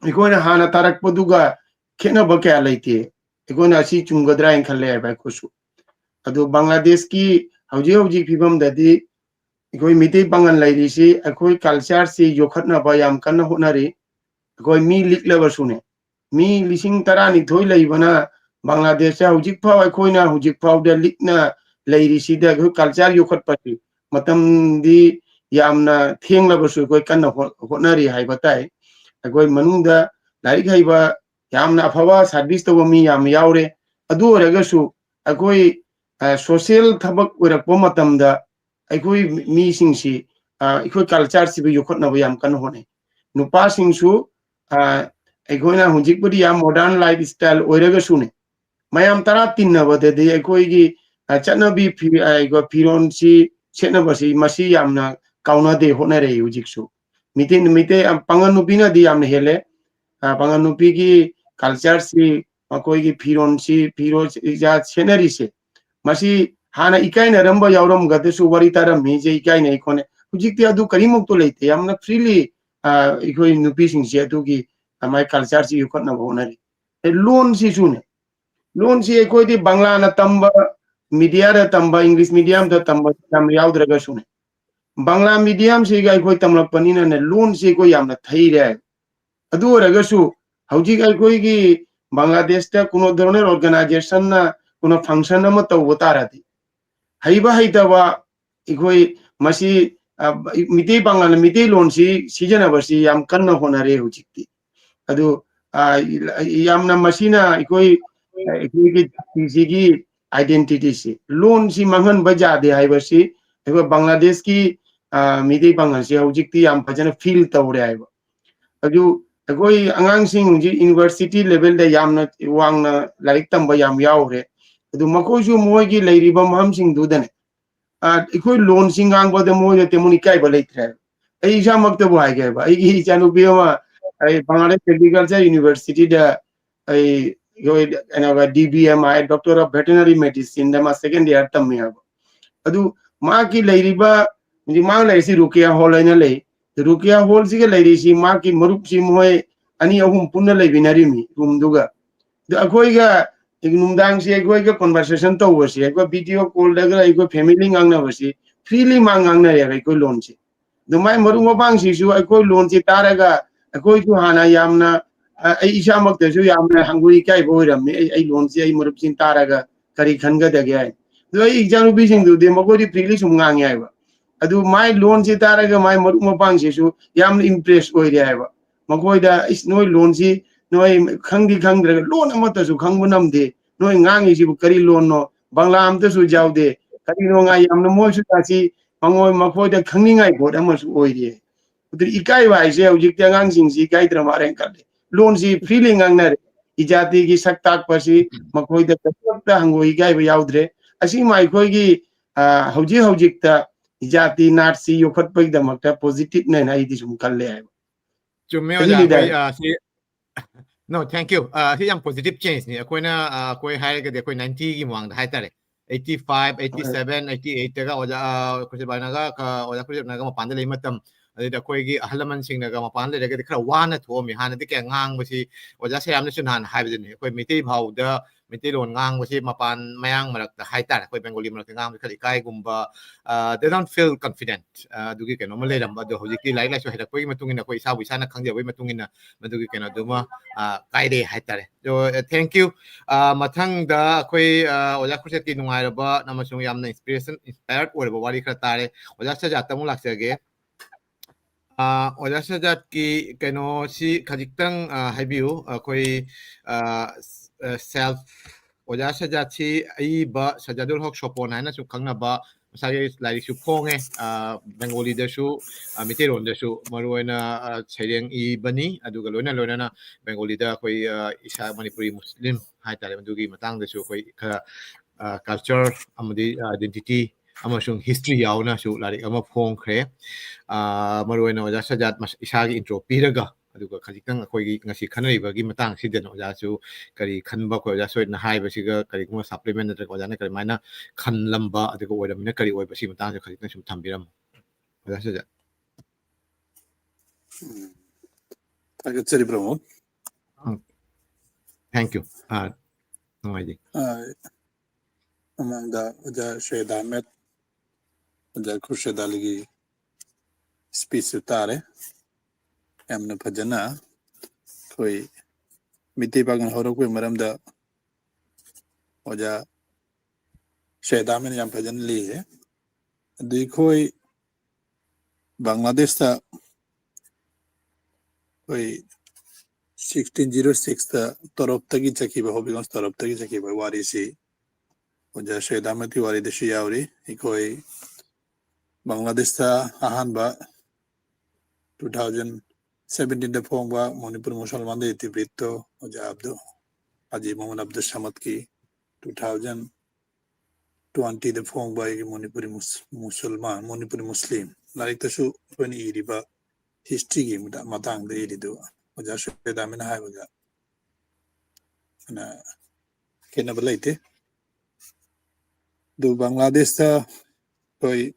na hana tarak paduga khena ba kya leite na si chungadra in khalle ba kusu adu Bangladesh ki hauji phibam dadi mitei pangan lairi si culture si yokhatna ba yam kana honari mi liklaba sune mi lising tarani thoi leibana Bangladesh hujik phau na hujik phau da likna leiri si da culture yokhat pati matam di yamna thenglaba su kana honari hai batai manungda larik haiba yamna afawa service to mi yam yaure adu oraga su social thabak orakpa matamda mi singsi culture si bi yokhatna ba yam kana hone nupa singsu na hujik budi yam modern lifestyle oiraga sune mayam tara tinna bade de gi chana bi firon si chena basi masi yamna kauna de honare hujik su mitei pangan nupi na di yamna hele pangan nupi ki culture si ꯃꯈꯣꯏꯒꯤ ꯐꯤꯔꯣꯟꯁꯤ ꯐꯤꯔꯣꯜ ꯁꯦꯠꯅꯔꯤꯁꯦ ꯃꯁꯤ ꯍꯥꯟꯅ ꯏꯀꯥꯏꯅꯔꯝꯕ ꯌꯥꯎꯔꯝꯒꯗꯁꯨ ꯋꯥꯔꯤ ꯇꯥꯔꯝꯃꯤꯁꯦ ꯏꯀꯥꯏꯅꯩ ꯈꯣꯠꯅꯩ ꯍꯧꯖꯤꯛꯇꯤ ꯑꯗꯨ ꯀꯔꯤꯃꯨꯛꯇ ꯂꯩꯇꯦ ꯌꯥꯝꯅ ꯐ꯭ꯔꯤꯂꯤ ꯑꯩꯈꯣꯏ ꯅꯨꯄꯤꯁꯤꯡꯁꯦ ꯑꯗꯨꯒꯤ ꯃꯥꯏ ꯀꯜꯆꯔꯁꯤ ꯌꯣꯛꯈꯠꯅꯕ ꯍꯣꯠꯅꯔꯤ ꯂꯣꯟꯁꯤꯁꯨꯅꯦ ꯂꯣꯟꯁꯤ ꯑꯩꯈꯣꯏꯗꯤ ꯕꯪꯂꯥꯅ ꯇꯝꯕ ꯃꯤꯗꯤꯌꯥꯗ ꯇꯝꯕ ꯏꯪꯂꯤꯁ ꯃꯤꯗꯤꯌꯝꯗ ꯇꯝꯕ ꯌꯥꯝ ꯌꯥꯎꯗ꯭ꯔꯒꯁꯨꯅꯦ ꯕꯪꯂꯥ ꯃꯤꯗꯤꯌꯝꯁꯤꯒ ꯑꯩꯈꯣꯏ ꯇꯝꯂꯛꯄꯅꯤꯅꯅꯦ ꯂꯣꯟꯁꯤ ꯑꯩꯈꯣꯏ ꯌꯥꯝꯅ ꯊꯩꯔꯦ ꯑꯗꯨ ꯑꯣꯏꯔꯒꯁꯨ ꯍꯧꯖꯤꯛ ꯑꯩꯈꯣꯏꯒꯤ ꯕꯪꯒ꯭ꯂꯥꯗꯦꯁꯇ ꯀꯨꯅꯣ ꯙꯔনের ꯑꯣꯔꯒꯅꯥꯏꯖꯦꯁꯟꯅ ꯀꯨꯅꯣ ꯐꯪꯁꯟ ꯑꯃ ꯇꯧꯕ ꯇꯥꯔꯗꯤ ꯍꯩꯕ ꯍꯩꯇꯕ ꯑꯩꯈꯣꯏ ꯃꯁꯤ ꯃꯤꯇꯩ ꯄꯥꯡꯒꯜ ꯃꯤꯇꯩꯂꯣꯟꯁꯤ ꯁꯤꯖꯤꯟꯅꯕꯁꯤ ꯌꯥꯝ ꯀꯟꯅ ꯍꯣꯠꯅꯔꯦ ꯍꯧꯖꯤꯛꯇꯤ ꯑꯗꯨ ꯌꯥꯝꯅ ꯃꯁꯤꯅ ꯑꯩꯈꯣꯏꯒꯤ ꯖꯥꯇꯤꯁꯤꯒꯤ आइडेंटिटी लोन से मांगन बजादे हाइबसी एगो बांग्लादेश की मिदी पांगल से हौजिकती याम फजन फील तौरे हाइबो अजु अगोई अंगांग सिंग जी यूनिवर्सिटी लेवल दे यामना वांगना लाइक तंबा याम यावरे अदु मकोजु मोयगी लेरिबा महम सिंग दुदने इखोई लोन सिंगांग बदे मोय तेमुनि काइबा लेथ्रे आई इजा मक्तबो हाइगेबा आई गी चानु बियोमा आई बांग्लादेश एग्रीकल्चर यूनिवर्सिटी दा आई एना DBM I doctor of veterinary medicine दा मा सेकंड ईयर तम्मी हाबो अदु मा की लेरिबा जी मा लेसी रुकिया हॉल आइना ले रुकिया हॉल सिगे लेरिसी मा की मरुप सी मोय अनि अहुम पुन्ना लेबिनारिमी रूम दुगा द अखोइगा एक नुमदांग से अखोइगा कन्वर्सेशन तौबसी अखो वीडियो कॉल दगा अखो फैमिली ngangnabasi फ्रीली मांगंगना रे अखो लोन से दुमाय मरु मबांग सिसु अखो लोन से तारगा अखोइ सु हाना यामना आई इसा मक्तसु यामना हंगुई काय बोइरम आई लोन से आई मरुप सिन तारगा करी खनगा दगे आई दो आई एग्जाम बिसिंग दु दे मगोदी फ्रीली सुम ngangi आइबा अदु माय लोन से तारगा my Maru मबांग Sissu yam Impress ओइरे आइबा मगोइदा इस नोय लोन से नोय खंगदी खंगद्रगा लोन अमतसु खंगबो नमदे नोय ngangi सिबु करी लोन नो बांग्ला अमतसु जावदे करी नो ngai यामना मोयसु तासी मंगोय मखोइदा खंगनिंगाय बोट अमसु ओइरे उदि इकाय वाइसे हौजिक त्यांगांग सिंगसी इकायद्र मारें कले लोन से फ्रीली ngangnare इजाति की सक्ताक पसी मखोइदा तत्ता हंगो इकाय बा यावद्रे असि माइखोइगी हौजिक हौजिकता इजाति नाटसी योखटपैदमक्ता पॉजिटिव ने नाइदि सुम कल्ले आइ चुम्मे ओजा अगिनिदा कोई सी no thank you C Yama positive change ni अखोइना कोई हाइरगे दे कोई 90 की मांग हाइ तारे 85 87 88 तगा ओजा कुछ बानागा ओजा कुछ नागा मपान ले मतम अदि अखोइगी अहलमन सिंगनागा मपान ले रगे खरा वाना थोमि हानदि के ngang बसी ओजा से यामने सुनान हाइबदिनि कोई मिति भाउदा मिति लोन ngang बसी मपान मयांग मरक हाइ तारे कोई बेंगोली मरक ngang खरि काय गुम्बा they don't feel confident दुगी केनो मले रम दो होजिकि लाइक लाइक हेरक कोई मतुंगिना कोई साबु साना खंगजे मतुंगिना मदुगी केनो दुमा कायदे हाइतारे जो थैंक यू मथंग दा कोई ओजा खुसे की नुंगाइरबा नमसुंग यामना इंस्पायर्ड ओरबा वारी खरा तारे ओजा सजा तमु लाक्सगे ओजा सजा की केनो सी खजिक्तंग हाइबियु कोई सेल्फ ओजा सजा सी अइबा सजादुल हक शोपोन हाइना सु खंगनाबा मसागे लाइक सु फोंगे बेंगोली दसु मितेरोन दसु मरुइना छैरेंग इबनी अदुगा लोइना लोइना बेंगोली दा कोई इसा मणिपुरी मुस्लिम हाइतारे मदुगी मतंग दसु कोई खरा कल्चर अमदि आइडेंटिटी अमसुंग हिस्ट्री यावना सु लाइक अमा फोंखरे मरुइना ओजा सजात इसागी इंट्रो पीरगा अदुगा खजिक्तंग अखोइगी ngasi खनरिबगी मतंग सिदन ओजासु करी खनबा को ओजा सोइना हाइबसिगा करी कुमा सप्लीमेंट नत्रक ओजाना करी माइना खनलंबा अदुगा ओइरमने करी ओइबसि मतंग से खजिक्तंग सुम थंबिरम ओजा सजा Tagatsari Pramod. Thank you. No idea. Among the Shahid Ahmed, the Khurshid Ali speech utare, Amna Pajana, Koi Miti Pagan Horokwe Maramda Oja Shahid Ahmed Yam Pajan Lee, the Koi Bangladesh Koi 1606 the Toroptagi Chakiba Hobigons Toroptagi Chakiba Warisi Oja Shahid Ahmed Wari the Shiauri, Ikoi Bangladesh Ahanba 2017 the Pongba Manipur Musalman de Tibrito Oja Abdu Haji Mohammed Abdul Samad ki 2020 the Pongba Manipuri Musulman Manipuri Muslim like the show 20 riba history game matang the Iridu Oja Shahid Ahmed Hai Oja na kena belaite do Bangladesh ta koi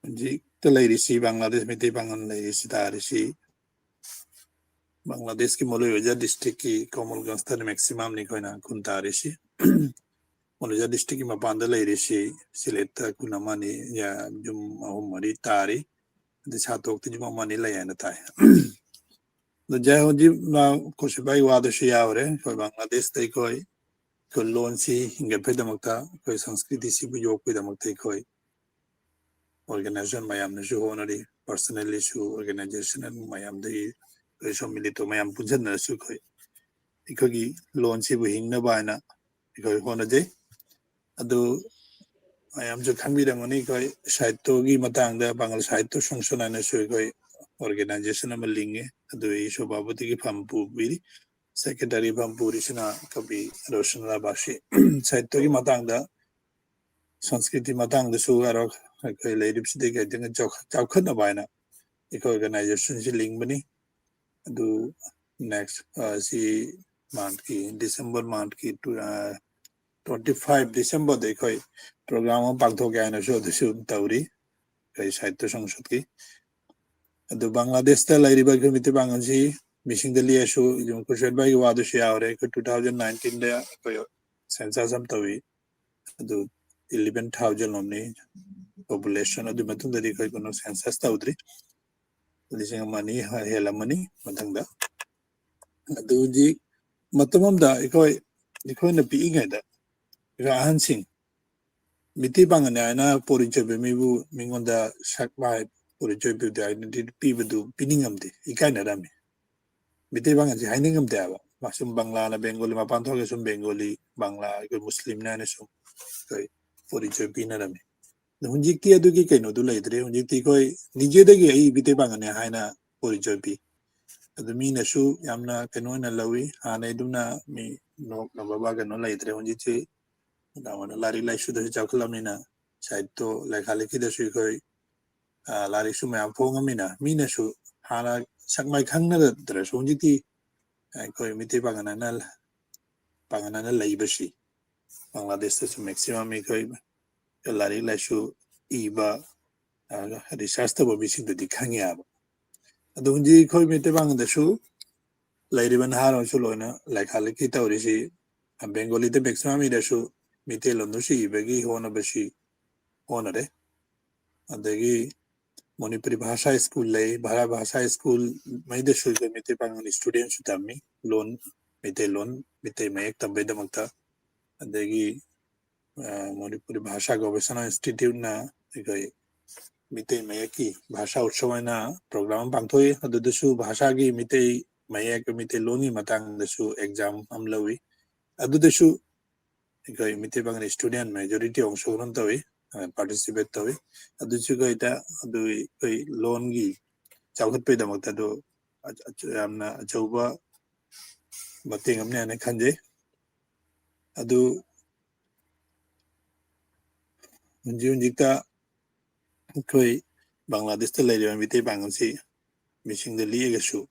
ji ta lairisi Bangladesh Meitei Pangal lairisi tarisi Bangladesh ki Moloja district ki Komolganj ta maximum ni koi na kun tarisi Moloja district ki Mapan da lairisi Sileta kunamani ya jum ahumari tari de chatok ti jum amani layana tai the Jahoji na Koshibai Wadashi Yaure, for Bangladesh, they koi, Kolonsi, Ingapedamata, koi Sanskriti Sibu Pedamate koi, organization Mayam Nishu Honori, personal issue organization and Mayam the Resho Milito Mayam Punjana Sukoi. Ikogi, Lonsi Buhing Nabana, Ikoi Honaje, Ado I am just coming to Monikoi, Saitogi Matanga, Bangal Saito Function and Sukoi organization of a linge, the issue of Babutiki Pampu Biri. Secretary Pampurishina Kabi Roshan Rabashi Saitogi Matanga Sanskriti Matang the Sugarok Lady Psidik getting a joke Chaukanabina eco organization Lingbani do next see monthly December monthly to 25 December they koi program of Pagtogana show the Shun Tauri Saito Sangsuki the Bangladesh the Lady Bagumiti Banganji missing the issue you could shed by Wadushi 2019 there census am tawi do 11,000 omni population of the matung the recognized census taudri lising money hela money matanga do ji matumam da ikoi na pi inga da rahan sing miti bangana na porichabe mibu mingonda sakbai porichabe the identity pibu piningam de ikai na rami Mite bang aja haining am dewa masum Bangla na Bengali Mapan thoge sum Bengali Bangla ko Muslim na ne sum koi porichoy pina rami hunjik ti adu ki kaino du laidre hunjik ti koi nije de gi ai bite bang ne haina porichoy pi adu mi na su yamna kaino na lawi hana iduna mi no na baba ga no laidre hunjik ti na wana lari lai su de chaklam na saito lai khale ki de su koi lari su ma phong amina mi na su hana sakmai khangna da sonjiti koi mite panganana laibashi Bangladesh to maximum koi lari lashu iba research to bishing the dikangya adunji koi mite bangdashu lairiban haron sulona like haliki taurisi Bengali the maximum idashu mite londushi ibagi hona bashi honore adagi Manipuri Bhasha School lay, Bhara Bhasha School, may the sugar Mite Pangal students to me, loan, Mite Mayek Tabedamata, and the Manipuri Bhasha Gobesana Institute na, the Mite Mayaki, Bhasha Utshavana, program Pantoi, the Su Bhashagi, Mite Mayak, Mite Loni Matang, the Su exam Amlawi, Adu the Su, the Mite Pangal student majority of Shorantawi. Participate tawi adu chuga ita adu koi loan gi chawkhat pe damak ta do amna achauba mateng amne ane khanje adu unjikta koi Bangladesh ta leire mite bangansi missing the liga shu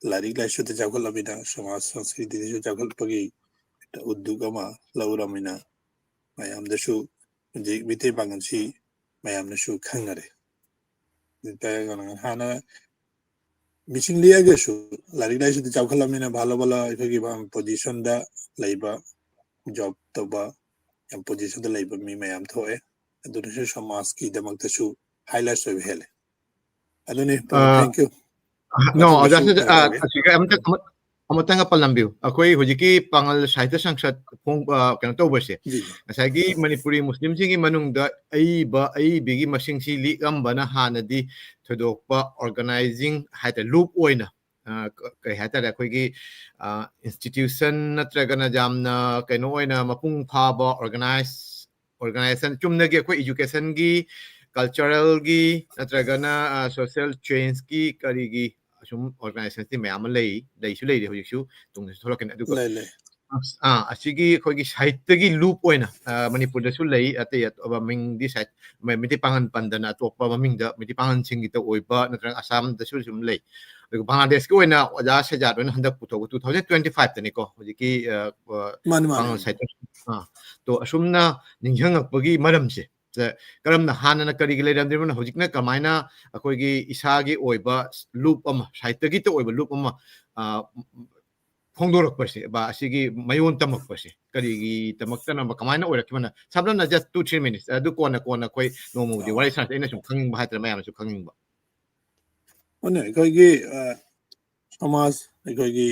lari la shu ta chawkhat labina samaj sanskriti shu chawkhat pagi uddugama lauramina mayam da shu unjik mite bangansi mayam na shu khangare hana missing liga shu lari la shu ta chawkhat labina bhalo bala ikagi bam position da laiba job toba yang position da laiba mi mayam thoe adu shu samaj ki damak ta shu highlights of hele aduni thank you No, just amatanga palambiu. Akoi hujiki pangal sahitya sangsad pong kano to base. Asagi Manipuri Muslim singi manungda ai bigi masing si liam bana hanadi thodokpa organizing haita loop oina. Kay haita akoi gi institution natragana jamna kano oina mapung phaba organization chumna gi akoi education gi cultural gi natragana social change gi kari gi asum organization ti mayam lei su lei ho su tung thola ken adu asigi khoi gi site gi loop oina Manipur da su lei ate aba ming di site mai miti pangan pandana to pa ming da miti pangan sing gi to oiba natrang Assam da su sum lei ꯑꯗꯨꯒ ꯕꯪꯒ꯭ꯂꯥꯗꯦꯁꯀꯤ ꯑꯣꯏꯅ ꯑꯣꯖꯥ ꯁꯦꯖꯥꯠ ꯑꯣꯏꯅ ꯍꯟꯗꯛ ꯄꯨꯊꯣꯛꯄ 2025ꯇꯅꯤꯀꯣ ꯍꯧꯖꯤꯛꯀꯤ ꯃꯥꯅꯤ ꯃꯥꯅꯤ ꯄꯥꯡꯒꯜ ꯁꯥꯏꯠ ꯇꯣ ꯑꯁꯨꯝꯅ ꯅꯤꯡꯁꯤꯡꯉꯛꯄꯒꯤ ꯃꯔꯝꯁꯦ ꯀꯔꯝꯅ ꯍꯥꯟꯅꯅ ꯀꯔꯤꯒꯤ ꯂꯩꯔꯝꯗ꯭ꯔꯤꯕꯅꯣ ꯍꯧꯖꯤꯛꯅ ꯀꯃꯥꯏꯅ ꯑꯩꯈꯣꯏꯒꯤ ꯏꯁꯥꯒꯤ ꯑꯣꯏꯕ ꯂꯨꯞ ꯑꯃ ꯁꯥꯍꯤꯇ꯭ꯌꯒꯤꯇ ꯑꯣꯏꯕ ꯂꯨꯞ ꯑꯃ ꯐꯣꯡꯗꯣꯔꯛꯄꯁꯦ ꯑꯁꯤꯒꯤ ꯃꯌꯣꯟ ꯇꯝꯃꯛꯄꯁꯦ ꯀꯔꯤꯒꯤꯗꯃꯛꯇꯅ ꯀꯃꯥꯏꯅ ꯑꯣꯏꯔꯛꯈꯤꯕꯅ ꯁꯝꯂꯞꯅ ꯖꯁ 2-3 minutes ꯑꯗꯨ ꯀꯣꯟꯅ ꯑꯩꯈꯣꯏ ꯅꯣꯡꯃꯕꯨꯗꯤ ꯋꯥꯔꯤ ꯁꯥꯟꯅꯁꯦ ꯑꯩꯅ ꯁꯨꯝ ꯈꯪꯅꯤꯡꯕ ꯍꯥꯏꯇꯥꯔꯦ ꯃꯌꯥꯝꯅꯁꯨ ꯈꯪꯅꯤꯡꯕ ꯑꯩꯈꯣꯏꯒꯤ ꯁꯃꯥꯖ ꯑꯩꯈꯣꯏꯒꯤ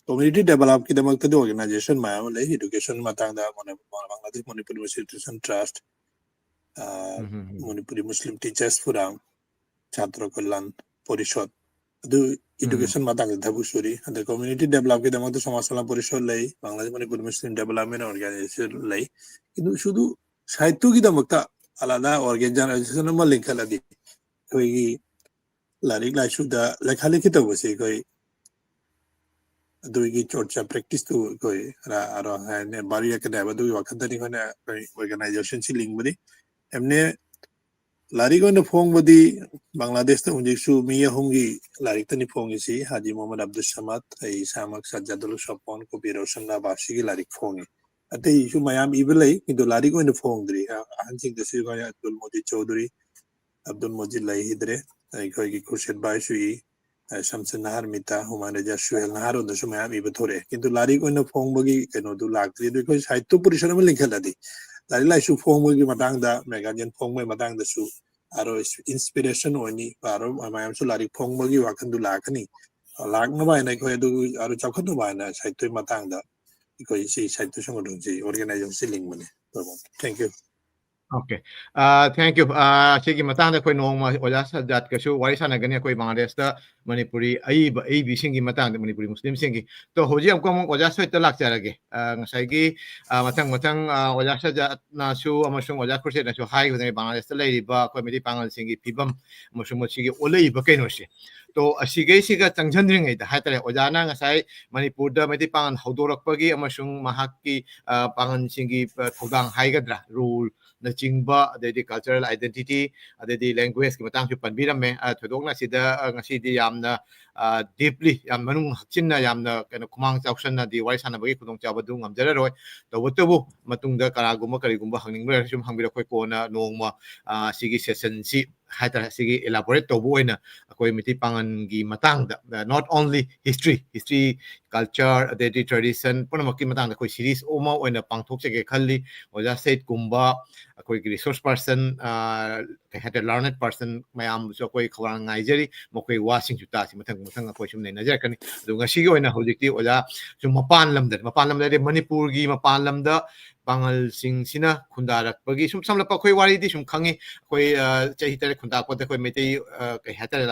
community develop ꯀꯤꯗꯃꯛꯇꯗꯤ organization ꯃꯌꯥꯝ ꯑꯃ ꯂꯩ education ꯃꯇꯥꯡꯗ Bangladesh Manipuri Institution Trust Manipuri Muslim Teachers Forum Chhatra Kalyan Porishad ꯑꯗꯨ education ꯃꯇꯥꯡꯗ ꯊꯕꯛ ꯁꯨꯔꯤ ꯑꯗ community develop ꯀꯤꯗꯃꯛꯇ ꯁꯃꯥꯖ ꯀल्याण ꯄꯣꯔꯤꯁꯣꯗ ꯂꯩ Bangladesh Manipuri Muslim Development Organization ꯂꯩ ꯀꯤꯗꯨ ꯁꯨꯗꯨ ꯁꯥꯍꯤꯇ꯭ꯌꯒꯤꯗꯃꯛꯇ ꯑꯂꯥꯗ organization ꯑꯃ ꯂꯤꯡꯈꯠꯂꯗꯤ ꯑꯩꯈꯣꯏꯒꯤ ꯂꯥꯏꯔꯤꯛ ꯂꯥꯏꯁꯨꯗ ꯂꯩꯈꯥ ꯂꯩꯈꯤ ꯇꯧꯕꯁꯤ ꯑꯩꯈꯣꯏ ꯑꯗꯨꯒꯤ ꯆꯣꯔꯆꯥ ꯄ꯭ꯔꯦꯛꯇꯤꯁꯇꯨ ꯑꯩꯈꯣꯏ ꯑꯔꯣ ꯍꯥꯏꯅ ꯕꯥꯔꯤ ꯌꯥꯀꯗꯥꯏꯕ ꯑꯗꯨꯒꯤ ꯋꯥꯈꯟꯗꯅꯤ ꯑꯩꯈꯣꯏꯅ ꯑꯩꯈꯣꯏ ꯑꯣꯔꯒꯅꯥꯏꯖꯦꯁꯟꯁꯤ ꯂꯤꯡꯕꯅꯤ ꯑꯦꯝꯅꯦ ꯂꯥꯏꯔꯤꯛ ꯑꯣꯏꯅ ꯐꯣꯡꯕꯗꯤ ꯕꯪꯒ꯭ꯂꯥꯗꯦꯁꯇ ꯍꯧꯖꯤꯛꯁꯨ ꯃꯤ ꯑꯍꯨꯝꯒꯤ ꯂꯥꯏꯔꯤꯛꯇꯅꯤ ꯐꯣꯡꯉꯤꯁꯤ ꯍꯥꯖꯤ ꯃꯣꯍꯝꯃꯗ ꯑꯕꯗꯨꯜ ꯁꯃꯗ ꯑꯩ ꯏꯁꯥꯃꯛ ꯁज्ꯖꯥꯗꯨꯜ ꯁꯣꯄꯣꯟ ꯀꯣꯕꯤ ꯔꯣꯁꯟ ꯅꯥꯕꯥꯁꯤꯒꯤ ꯂꯥꯏꯔꯤꯛ ꯐꯣꯡꯉꯤ ꯑꯇꯩꯁꯨ ꯃꯌꯥꯝ ꯏꯕ ꯂꯩ ꯀꯤꯟꯇꯨ ꯂꯥꯏꯔꯤꯛ ꯑꯣꯏꯅ ꯐꯣꯡꯗ꯭ꯔꯤ ꯑꯍꯟꯁꯤꯡꯗꯁꯨ ꯑꯩꯈꯣꯏ ꯑꯕꯗꯨꯜ ꯃꯣꯖꯤꯗ ꯆꯧꯙꯨꯔꯤ ꯑꯕꯗꯨꯜ ꯃꯣꯖꯤꯗ ꯂꯩꯈꯤꯗ꯭ꯔꯦ ꯑꯩꯈꯣꯏꯒꯤ ꯈꯨꯔꯁꯤꯠ ꯕꯥꯏꯁꯨ ꯏ ꯁꯝꯁꯟ ꯅꯍꯥꯔ ꯃꯤꯇꯥ ꯍꯨꯃꯥꯌꯨꯟ ꯔꯖꯥ ꯁꯨꯍꯦꯜ ꯅꯍꯥꯔꯣꯟꯗꯁꯨ ꯃꯌꯥꯝ ꯏꯕ ꯊꯣꯔꯛꯑꯦ ꯀꯤꯟꯇꯨ ꯂꯥꯏꯔꯤꯛ ꯑꯣꯏꯅ ꯐꯣꯡꯕꯒꯤ ꯀꯩꯅꯣꯗꯨ ꯂꯥꯛꯇ꯭ꯔꯤ ꯑꯗꯨ ꯑꯩꯈꯣꯏ ꯁꯥꯍꯤꯇ꯭য ꯄꯣꯔꯤꯁꯟ ꯑꯃ ꯂꯤꯡꯈꯠꯂꯗꯤ ꯂꯥꯏꯔꯤꯛ ꯂꯥꯏꯁꯨ ꯐꯣꯡꯕꯒꯤ ꯃꯇꯥꯡꯗ ꯃꯦꯒꯥꯖꯤꯟ ꯐꯣꯡꯕꯒꯤ ꯃꯇꯥꯡꯗꯁꯨ ꯑꯔꯣ inspiration ꯑꯣꯏꯅꯤ ꯑꯔꯣ ꯃꯌꯥꯝꯁꯨ ꯂꯥꯏꯔꯤꯛ ꯐꯣꯡꯕꯒꯤ ꯋꯥꯈꯟꯗꯨ ꯂꯥꯛꯀꯅꯤ ꯂꯥꯛꯅꯕ ꯍꯥꯏꯅ ꯑꯩꯈꯣꯏ ꯑꯗꯨ ꯑꯔꯣ ꯆꯥꯎꯈꯠꯅꯕ ꯍꯥꯏꯅ ꯁꯥꯍꯤꯇ꯭ꯌꯒꯤ ꯃꯇꯥꯡꯗ ꯑꯩꯈꯣꯏ ꯁꯤ ꯁꯥꯍꯤꯇ꯭য ꯁꯪꯒঠনꯁꯤ ꯑꯣꯔꯒꯅꯥꯏꯖꯦꯁꯟꯁꯤ ꯂꯤꯡꯕꯅꯤ thank you Okay. Thank you. ꯁꯤꯒꯤ ꯃꯇꯥꯡꯗ ꯑꯩꯈꯣꯏ ꯅꯣꯡꯃ ꯑꯣꯖꯥ ꯁꯖꯥꯠꯀꯁꯨ ꯋꯥꯔꯤ ꯁꯥꯟꯅꯒꯅꯤ ꯑꯩꯈꯣꯏ ꯕꯪꯒ꯭ꯂꯥꯗꯦꯁꯇ ꯃꯅꯤꯄꯨꯔꯤ ꯑꯏꯕꯤꯁꯤꯡꯒꯤ ꯃꯇꯥꯡꯗ ꯃꯅꯤꯄꯨꯔꯤ ꯃꯨꯁꯂꯤꯝꯁꯤꯡꯒꯤ ꯇꯣ ꯍꯧꯖꯤꯛ ꯑꯃꯨꯛ ꯑꯣꯖꯥ ꯁꯣꯏꯠꯇ ꯂꯥꯛꯆꯔꯒꯦ ꯉꯁꯥꯏꯒꯤ ꯃꯊꯪ ꯑꯣꯖꯥ ꯁꯖꯥꯠꯅꯁꯨ ꯑꯃꯁꯨꯡ ꯑꯣꯖꯥ ꯈꯨꯔꯁꯦꯠꯅꯁꯨ ꯍꯥꯏꯈꯤꯕꯅꯤ ꯕꯪꯒ꯭ꯂꯥꯗꯦꯁꯇ ꯂꯩꯔꯤꯕ ꯑꯩꯈꯣꯏ ꯃꯩꯇꯩ ꯄꯥꯉꯜꯁꯤꯡꯒꯤ ꯐꯤꯕꯝ ꯑꯃꯁꯨꯡ ꯃꯁꯤꯒꯤ ꯑꯣꯜꯂꯛꯏꯕ ꯀꯩꯅꯣꯁꯦ ꯇꯣ ꯑꯁꯤꯒꯩꯁꯤꯒ ꯆꯪꯁꯤꯟꯗ꯭ꯔꯤꯉꯩꯗ ꯍꯥꯏꯇꯥꯔꯦ ꯑꯣꯖꯥꯅ ꯉꯁꯥꯏ ꯃꯅꯤꯄꯨꯔꯗ ꯃꯩꯇꯩ ꯄꯥꯉꯜ ꯍꯧꯗꯣꯔꯛꯄꯒꯤ ꯑꯃꯁꯨꯡ ꯃꯍꯥꯛꯀꯤ ꯄꯥꯉꯜꯁꯤꯡꯒꯤ ꯊꯧꯗꯥꯡ ꯍꯥꯏꯒꯗ꯭ꯔꯥ ꯔꯣꯜ ꯅꯆꯤꯡꯕ ꯑꯗꯩꯗꯤ ꯀꯜꯆꯔꯦꯜ ꯑꯥꯏꯗꯦꯟꯇꯤꯇꯤ ꯑꯗꯩꯗꯤ ꯂꯦꯡꯒ꯭ꯋꯦꯖꯀꯤ ꯃꯇꯥꯡꯁꯨ ꯄꯟꯕꯤꯔꯝꯃꯦ ꯊꯣꯏꯗꯣꯛꯅ ꯁꯤꯗ ꯉꯁꯤꯗꯤ ꯌꯥꯝꯅ ꯗꯤꯞꯂꯤ ꯌꯥꯝ ꯃꯅꯨꯡ ꯍꯛꯆꯤꯟꯅ ꯌꯥꯝꯅ ꯀꯩꯅꯣ ꯈꯨꯃꯥꯡ ꯆꯥꯎꯁꯟꯅꯗꯤ ꯋꯥꯔꯤ ꯁꯥꯟꯅꯕꯒꯤ ꯈꯨꯗꯣꯡꯆꯥꯕꯗꯨ ꯉꯝꯖꯔꯔꯣꯏ ꯇꯧꯕꯇꯕꯨ ꯃꯇꯨꯡꯗ ꯀꯔꯤꯒꯨꯝꯕ ꯍꯪꯅꯤꯡꯕ ꯂꯩꯔꯁꯨ ꯁꯨꯝ ꯍꯪꯕꯤꯔꯛ ꯑꯩꯈꯣꯏ ꯀꯣꯟꯅ ꯅꯣꯡꯃ ꯁꯤꯒꯤ ꯁꯦꯁꯟꯁꯤ ꯍꯥꯏꯇꯥꯔꯦ ꯁꯤꯒꯤ ꯏꯂꯥꯕꯣꯔꯦꯠ ꯇꯧꯕ ꯑꯣꯏꯅ ꯑꯩꯈꯣꯏ ꯃꯩꯇꯩ ꯄꯥꯉꯜꯒꯤ ꯃꯇꯥꯡꯗ ꯅꯣꯠ ꯑꯣꯟꯂꯤ ꯍꯤꯁꯇ꯭ꯔꯤ ꯀꯜꯆꯔ ꯑꯗꯩꯗꯤ ꯇ꯭ꯔꯦꯗꯤꯁꯟ ꯄꯨꯝꯅꯃꯛꯀꯤ ꯃꯇꯥꯡꯗ ꯑꯩꯈꯣꯏ ꯁꯤꯔꯤꯁ ꯑꯃ ꯑꯣꯏꯅ ꯄꯥꯡꯊꯣꯛꯆꯒꯦ ꯈꯜꯂꯤ ꯑꯣꯖꯥ ꯁꯩꯠꯀꯨꯝꯕ ꯑꯩꯈꯣꯏꯒꯤ ꯔꯤꯁꯣꯔꯁ ꯄꯥꯔꯁꯟ ꯀꯩ ꯍꯥꯏꯇꯥꯔꯦ ꯂꯥꯔꯅꯦꯠ ꯄꯥꯔꯁꯟ ꯃꯌꯥꯝꯁꯨ ꯑꯩꯈꯣꯏ ꯈꯧꯔꯥꯡ ꯉꯥꯏꯖꯔꯤ ꯃꯈꯣꯏ ꯋꯥꯁꯤꯡꯁꯨ ꯇꯥꯁꯤ ꯃꯊꯪ ꯑꯩꯈꯣꯏ ꯁꯨꯝ ꯅꯩꯅꯖꯔꯛꯀꯅꯤ ꯑꯗꯨ ꯉꯁꯤꯒꯤ ꯑꯣꯏꯅ ꯍꯧꯖꯤꯛꯇꯤ ꯑꯣꯖꯥ ꯁꯨꯝ ꯃꯄꯥꯟ ꯂꯝꯗ ꯃꯅꯤꯄꯨꯔꯒꯤ ꯃꯄꯥꯟ ꯂꯝꯗ ꯄꯥꯉꯜꯁꯤꯡꯁꯤꯅ ꯈꯨꯟꯗꯥꯔꯛꯄꯒꯤ ꯁꯨꯝ ꯁꯝꯂꯞꯄ ꯑꯩꯈꯣꯏ ꯋꯥꯔꯤꯗꯤ ꯁꯨꯝ ꯈꯪꯉꯤ ꯑꯩꯈꯣꯏ ꯆꯍꯤ ꯇꯔꯦꯠ ꯈꯨꯟꯗꯥꯔꯛꯄꯗ ꯑꯩꯈꯣꯏ ꯃꯩꯇꯩ ꯀꯩ ꯍꯥꯏꯇꯥꯔꯦ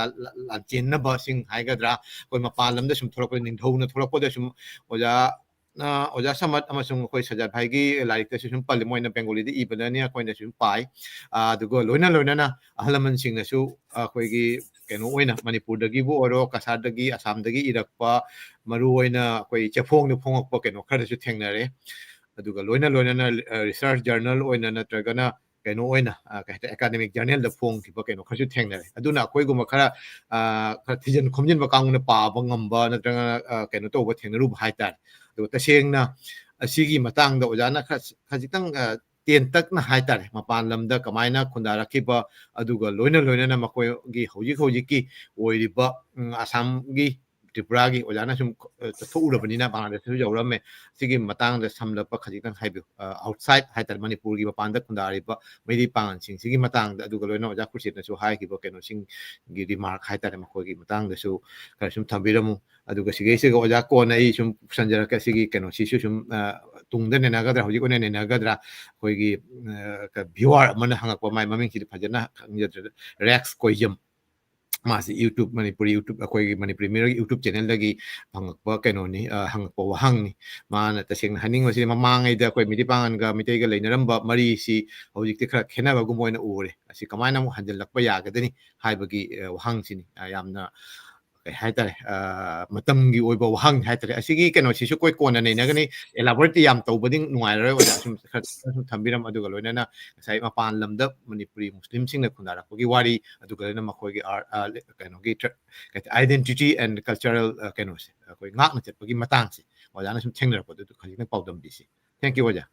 ꯂꯥꯟꯆꯦꯟꯅꯕꯁꯤꯡ ꯍꯥꯏꯒꯗ꯭ꯔꯥ ꯑꯩꯈꯣꯏ ꯃꯄꯥꯟ ꯂꯝꯗ ꯁꯨm ꯊꯣꯛꯂꯛꯄꯗ ꯅꯤꯡꯊꯧꯅ ꯊꯣꯛꯂꯛꯄꯗ ꯁꯨꯝ ꯑꯣꯖꯥ ꯁꯃꯠ ꯑꯃꯁꯨꯡ ꯑꯩꯈꯣꯏ ꯁꯖꯥꯠ ꯚꯥꯏꯒꯤ ꯂꯥꯏꯔꯤꯛꯇꯁꯨ ꯁꯨꯝ ꯄꯜꯂꯤ ꯃꯣꯏꯅ ꯕꯦꯡꯒꯣꯂꯤꯗ ꯏꯕꯗꯅꯤ ꯑꯩꯈꯣꯏꯅꯁꯨ ꯁꯨꯝ ꯄꯥꯏ ꯑꯗꯨꯒ ꯂꯣꯏꯅꯅ ꯑꯍꯜ ꯂꯃꯟꯁꯤꯡꯅꯁꯨ ꯑꯩꯈꯣꯏꯒꯤ ꯀꯩꯅꯣ ꯑꯣꯏꯅ ꯃꯅꯤꯄꯨꯔꯗꯒꯤꯕꯨ ꯑꯣꯏꯔꯣ ꯀꯁꯥꯔꯗꯒꯤ ꯑꯁꯥꯝꯗꯒꯤ ꯏꯔꯛꯄ ꯃꯔꯨꯑꯣꯏꯅ ꯑꯩꯈꯣꯏ ꯆꯦꯐꯣꯡꯗ ꯐꯣꯡꯉꯛꯄ ꯀꯩꯅꯣ ꯈꯔꯗꯁꯨ ꯊꯦꯡꯅꯔꯦ ꯑꯗꯨꯒ ꯂꯣꯏꯅꯅ ꯔꯤꯁꯔꯁ ꯖꯔꯅꯦꯜ ꯑꯣꯏꯅ ꯅꯠꯇ꯭ꯔꯒꯅ ꯀꯩꯅꯣ ꯑꯣꯏꯅ ꯀꯩ ꯍꯥꯏꯇꯥꯔꯦ ꯑꯦꯀꯥꯗꯦꯃꯤꯛ ꯖꯔꯅꯦꯜꯗ ꯐꯣꯡꯈꯤꯕ ꯀꯩꯅꯣ ꯈꯔꯁꯨ ꯊꯦꯡꯅꯔꯦ ꯑꯗꯨꯅ ꯑꯩꯈꯣꯏꯒꯨꯝꯕ ꯈꯔ ꯊꯤꯖꯤꯟ ꯈꯣꯝꯖꯤꯟꯕ ꯀꯥꯡꯕꯨꯅ ꯄꯥꯕ ꯉꯝꯕ ꯅꯠꯇ꯭ꯔꯒꯅ ꯀꯩꯅꯣ ꯇꯧꯕ ꯊꯦꯡꯅꯔꯨꯕ ꯍꯥꯏꯇꯥꯔꯦ ꯑꯗꯨꯒ ꯇꯁꯦꯡꯅ ꯑꯁꯤꯒꯤ ꯃꯇꯥꯡꯗ ꯑꯣꯖꯥꯅ ꯈꯖꯤꯛꯇꯪ ꯇꯦꯟꯇꯛꯅ ꯍꯥꯏꯇꯥꯔꯦ ꯃꯄꯥꯟ ꯂꯝꯗ ꯀꯃꯥꯏꯅ ꯈꯨꯟꯗꯥꯔꯛꯈꯤꯕ ꯑꯗꯨꯒ ꯂꯣꯏꯅꯅ ꯃꯈꯣꯏꯒꯤ ꯍꯧꯖꯤꯛꯀꯤ ꯑꯣꯏꯔꯤꯕ ꯑꯁꯥꯝꯒꯤ ꯇ꯭ꯔꯤꯄꯨꯔꯥꯒꯤ ꯑꯣꯖꯥꯅ ꯁꯨꯝ ꯆꯠꯊꯣꯛꯎꯔꯕꯅꯤꯅ ꯕꯪꯒ꯭ꯂꯥꯗꯦꯁꯇꯁꯨ ꯌꯧꯔꯝꯃꯦ ꯁꯤꯒꯤ ꯃꯇꯥꯡꯗ ꯁꯝꯂꯞꯄ ꯈꯖꯤꯛꯇꯪ ꯍꯥꯏꯕꯤꯌꯨ ꯑꯥꯎꯠꯁꯥꯏꯠ ꯍꯥꯏꯇꯥꯔꯦ ꯃꯅꯤꯄꯨꯔꯒꯤ ꯃꯄꯥꯟꯗ ꯈꯨꯟꯗꯥꯔꯤꯕ ꯃꯩꯇꯩ ꯄꯥꯉꯜꯁꯤꯡꯁꯤꯒꯤ ꯃꯇꯥꯡꯗ ꯑꯗꯨꯒ ꯂꯣꯏꯅ ꯑꯣꯖꯥ ꯈꯨꯔꯁꯤꯠꯅꯁꯨ ꯍꯥꯏꯈꯤꯕ ꯀꯩꯅꯣꯁꯤꯡꯒꯤ ꯔꯤꯃꯥꯔꯛ ꯍꯥꯏꯇꯥꯔꯦ ꯃꯈꯣꯏꯒꯤ ꯃꯇꯥꯡꯗꯁꯨ ꯈꯔ ꯁꯨꯝ ꯊꯝꯕꯤꯔꯝꯃꯨ ꯑꯗꯨꯒ ꯁꯤꯒꯩꯁꯤꯒ ꯑꯣꯖꯥ ꯀꯣꯟꯅ ꯑꯩ ꯁꯨꯝ ꯄꯨꯁꯟꯖꯔꯛꯀꯦ ꯁꯤꯒꯤ ꯀꯩꯅꯣꯁꯤꯁꯨ ꯁꯨꯝ ꯇꯨꯡꯗ ꯅꯩꯅꯒꯗ꯭ꯔꯥ ꯍꯧꯖꯤꯛ ꯑꯣꯏꯅ ꯅꯩꯅꯒꯗ꯭ꯔꯥ ꯑꯩꯈꯣꯏꯒꯤ ꯚ꯭ꯌꯨꯋꯥꯔ ꯑꯃꯅ ꯍꯪꯉꯛꯄ ꯃꯥꯏ ꯃꯃꯤꯡꯁꯤꯗꯤ ꯐꯖꯅ ꯈꯪꯖꯗ꯭ꯔꯦ ꯔꯦꯛꯁ ꯀꯣꯏꯖꯝ ꯃꯥꯁꯤ ꯑꯩꯈꯣꯏꯒꯤ ꯃꯅꯤꯄꯨꯔꯤ ꯃꯤꯔꯔ ꯌꯨꯇ꯭ꯌꯨꯕ ꯆꯦꯅꯦꯜꯗꯒꯤ ꯐꯪꯉꯛꯄ ꯀꯩꯅꯣꯅꯤ ꯍꯪꯉꯛꯄ ꯋꯥꯍꯪꯅꯤ ꯃꯥꯅ ꯇꯁꯦꯡꯅ ꯍꯥꯏꯅꯤꯡꯕꯁꯤ ꯃꯃꯥꯡꯉꯩꯗ ꯑꯩꯈꯣꯏ ꯃꯩꯇꯩ ꯄꯥꯉꯜꯒ ꯃꯩꯇꯩꯒ ꯂꯩꯅꯔꯝꯕ ꯃꯔꯤꯁꯤ ꯍꯧꯖꯤꯛꯇꯤ ꯈꯔ ꯈꯦꯠꯅꯕꯒꯨꯝꯕ ꯑꯣꯏꯅ ꯎꯔꯦ ꯑꯁꯤ ꯀꯃꯥꯏꯅ ꯑꯃꯨꯛ ꯍꯟꯖꯤꯜꯂꯛꯄ ꯌꯥꯒꯗꯅꯤ ꯍꯥꯏꯕꯒꯤ ꯋꯥꯍꯪꯁꯤꯅꯤ ꯌꯥꯝꯅ ꯀꯩ ꯍꯥꯏꯇꯥꯔꯦ ꯃꯇꯝꯒꯤ ꯑꯣꯏꯕ ꯋꯥꯍꯪ ꯍꯥꯏꯇꯥꯔꯦ ꯑꯁꯤꯒꯤ ꯀꯩꯅꯣꯁꯤꯁꯨ ꯑꯩꯈꯣꯏ ꯀꯣꯟꯅ ꯅꯩꯅꯒꯅꯤ elaborate ꯌꯥꯝ ꯇꯧꯕꯗꯤ ꯅꯨꯡꯉꯥꯏꯔꯔꯣꯏ ꯑꯣꯖꯥ ꯁꯨꯝ ꯈꯔ ꯊꯝꯕꯤꯔꯝ ꯑꯗꯨꯒ ꯂꯣꯏꯅꯅ ꯉꯁꯥꯏ ꯃꯄꯥꯟ ꯂꯝꯗ ꯃꯅꯤꯄꯨꯔꯤ ꯃꯨꯁꯂꯤꯝꯁꯤꯡꯅ ꯈꯨꯟꯗꯥꯔꯛꯄꯒꯤ ꯋꯥꯔꯤ ꯑꯗꯨꯒ ꯂꯣꯏꯅꯅ ꯃꯈꯣꯏꯒꯤ ꯀꯩꯅꯣꯒꯤ ꯑꯥꯏꯗꯦꯟꯇꯤꯇꯤ ꯑꯦꯟ ꯀꯜꯆꯔꯦꯜ ꯀꯩꯅꯣꯁꯦ ꯑꯩꯈꯣꯏ ꯉꯥꯛꯅ ꯆꯠꯄꯒꯤ ꯃꯇꯥꯡꯁꯦ ꯑꯣꯖꯥꯅ ꯁꯨꯝ ꯊꯦꯡꯅꯔꯛꯄꯗꯨ ꯈꯖꯤꯛꯇꯪ ꯄꯥꯎꯗꯝꯕꯤꯁꯤ ꯊꯦꯡꯛ ꯌꯨ ꯑꯣꯖꯥ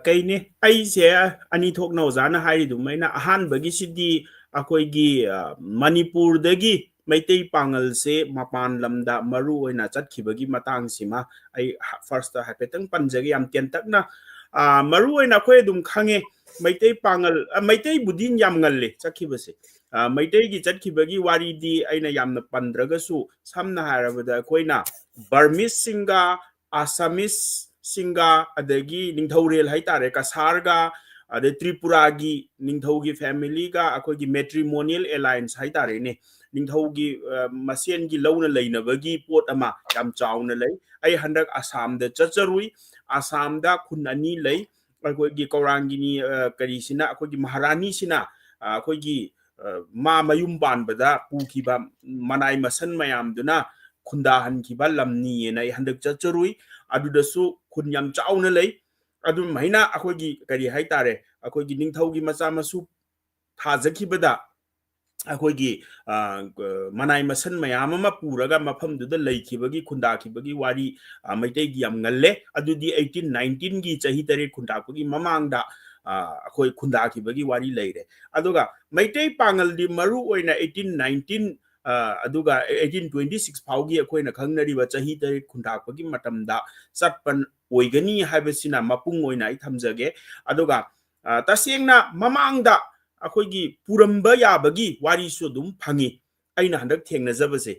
ꯀꯩꯅꯤ ꯑꯩꯁꯦ ꯑꯅꯤ ꯊꯣꯛꯅ ꯑꯣꯖꯥꯅ ꯍꯥꯏꯔꯤꯗꯨꯃꯥꯏꯅ ꯑꯍꯥꯟꯕꯒꯤꯁꯤꯗꯤ ꯑꯩꯈꯣꯏꯒꯤ ꯃꯅꯤꯄꯨꯔꯗꯒꯤ ꯃꯩꯇꯩ ꯄꯥꯡꯒꯜꯁꯦ ꯃꯄꯥꯟ ꯂꯝꯗ ꯃꯔꯨ ꯑꯣꯏꯅ ꯆꯠꯈꯤꯕꯒꯤ ꯃꯇꯥꯡꯁꯤꯃ ꯑꯩ ꯐꯥꯔꯁꯇ ꯍꯥꯏꯐꯦꯠꯇꯪ ꯄꯟꯖꯒꯦ ꯌꯥꯝ ꯇꯦꯟꯇꯛꯅ ꯃꯔꯨ ꯑꯣꯏꯅ ꯑꯩꯈꯣꯏ ꯑꯗꯨꯝ ꯈꯪꯉꯦ ꯃꯩꯇꯩ ꯄꯥꯡꯒꯜ ꯃꯩꯇꯩꯕꯨꯗꯤ ꯌꯥꯝ ꯉꯜꯂꯦ ꯆꯠꯈꯤꯕꯁꯦ ꯃꯩꯇꯩꯒꯤ ꯆꯠꯈꯤꯕꯒꯤ ꯋꯥꯔꯤꯗꯤ ꯑꯩꯅ ꯌꯥꯝꯅ ꯄꯟꯗ꯭ꯔꯒꯁꯨ ꯁꯝꯅ ꯍꯥꯏꯔꯕꯗ ꯑꯩꯈꯣꯏꯅ ꯕꯔꯃꯤꯁꯁꯤꯡꯒ ꯑꯁꯥꯃꯤꯁꯁꯤꯡꯒ ꯑꯗꯒꯤ ꯅꯤꯡꯊꯧꯔꯦꯜ ꯍꯥꯏꯇꯥꯔꯦ ꯀꯁꯥꯔꯒ ꯑꯗꯩ ꯇ꯭ꯔꯤꯄꯨꯔꯥꯒꯤ ꯅꯤꯡꯊꯧꯒꯤ ꯐꯦꯃꯤꯂꯤꯒ ꯑꯩꯈꯣꯏꯒꯤ ꯃꯦꯇ꯭ꯔꯤꯃꯣꯅꯤꯌꯦꯜ ꯑꯦꯂꯥꯏꯟꯁ ꯍꯥꯏꯇꯥꯔꯦꯅꯦ ꯅꯤꯡꯊꯧꯒꯤ ꯃꯁꯦꯟꯒꯤ ꯂꯧꯅ ꯂꯩꯅꯕꯒꯤ ꯄꯣꯠ ꯑꯃ ꯌꯥꯝ ꯆꯥꯎꯅ ꯂꯩ ꯑꯩ ꯍꯟꯗꯛ ꯑꯁꯥꯝꯗ ꯆꯠꯆꯔꯨꯏ ꯑꯁꯥꯝꯗ ꯈꯨꯟ ꯑꯅꯤ ꯂꯩ ꯑꯩꯈꯣꯏꯒꯤ ꯀꯧꯔꯥꯡꯒꯤꯅꯤ ꯀꯔꯤꯁꯤꯅ ꯑꯩꯈꯣꯏꯒꯤ ꯃꯍꯥꯔꯥꯅꯤꯁꯤꯅ ꯑꯩꯈꯣꯏꯒꯤ ꯃꯥ ꯃꯌꯨꯝ ꯄꯥꯟꯕꯗ ꯄꯨꯈꯤꯕ ꯃꯅꯥꯏ ꯃꯁꯟ ꯃꯌꯥꯝꯗꯨꯅ ꯈꯨꯟꯗꯥꯍꯟꯈꯤꯕ ꯂꯝꯅꯤꯅ ꯑꯩ ꯍꯟꯗꯛ ꯆꯠꯆꯔꯨꯏ ꯑꯗꯨꯗꯁꯨ ꯈꯨꯟ ꯌꯥꯝ ꯆꯥꯎꯅ ꯂꯩ ꯑꯗꯨꯃꯥꯏꯅ ꯑꯩꯈꯣꯏꯒꯤ ꯀꯔꯤ ꯍꯥꯏꯇꯥꯔꯦ ꯑꯩꯈꯣꯏꯒꯤ ꯅꯤꯡꯊꯧꯒꯤ ꯃꯆꯥ ꯃꯁꯨ ꯊꯥꯖꯈꯤꯕꯗ ꯑꯩꯈꯣꯏꯒꯤ ꯃꯅꯥꯏ ꯃꯁꯟ ꯃꯌꯥꯝ ꯑꯃ ꯄꯨꯔꯒ ꯃꯐꯝꯗꯨꯗ ꯂꯩꯈꯤꯕꯒꯤ ꯈꯨꯟꯗꯥꯈꯤꯕꯒꯤ ꯋꯥꯔꯤ ꯃꯩꯇꯩꯒꯤ ꯌꯥꯝ ꯉꯜꯂꯦ ꯑꯗꯨꯗꯤ 1819ꯒꯤ ꯆꯍꯤ 8 ꯈꯨꯟꯗꯥꯛꯄꯒꯤ ꯃꯃꯥꯡꯗ ꯑꯩꯈꯣꯏ ꯈꯨꯟꯗꯥꯈꯤꯕꯒꯤ ꯋꯥꯔꯤ ꯂꯩꯔꯦ ꯑꯗꯨꯒ ꯃꯩꯇꯩ ꯄꯥꯡꯒꯜꯗꯤ ꯃꯔꯨ ꯑꯣꯏꯅ 1819 ꯑꯗꯨꯒ 1826 ꯐꯥꯎꯒꯤ ꯑꯩꯈꯣꯏꯅ ꯈꯪꯅꯔꯤꯕ ꯆꯍꯤ 8 ꯈꯨꯟꯗꯥꯛꯄꯒꯤ ꯃꯇꯝꯗ ꯆꯠꯄ ꯑꯣꯏꯒꯅꯤ ꯍꯥꯏꯕꯁꯤꯅ ꯃꯄꯨꯡ ꯑꯣꯏꯅ ꯑꯩ ꯊꯝꯖꯒꯦ ꯑꯗꯨꯒ ꯇꯁꯦꯡꯅ ꯃꯃꯥꯡꯗ ꯑꯩꯈꯣꯏꯒꯤ ꯄꯨꯔꯝꯕ ꯌꯥꯕꯒꯤ ꯋꯥꯔꯤꯁꯨ ꯑꯗꯨꯝ ꯐꯪꯉꯤ ꯑꯩꯅ ꯍꯟꯗꯛ ꯊꯦꯡꯅꯖꯕꯁꯦ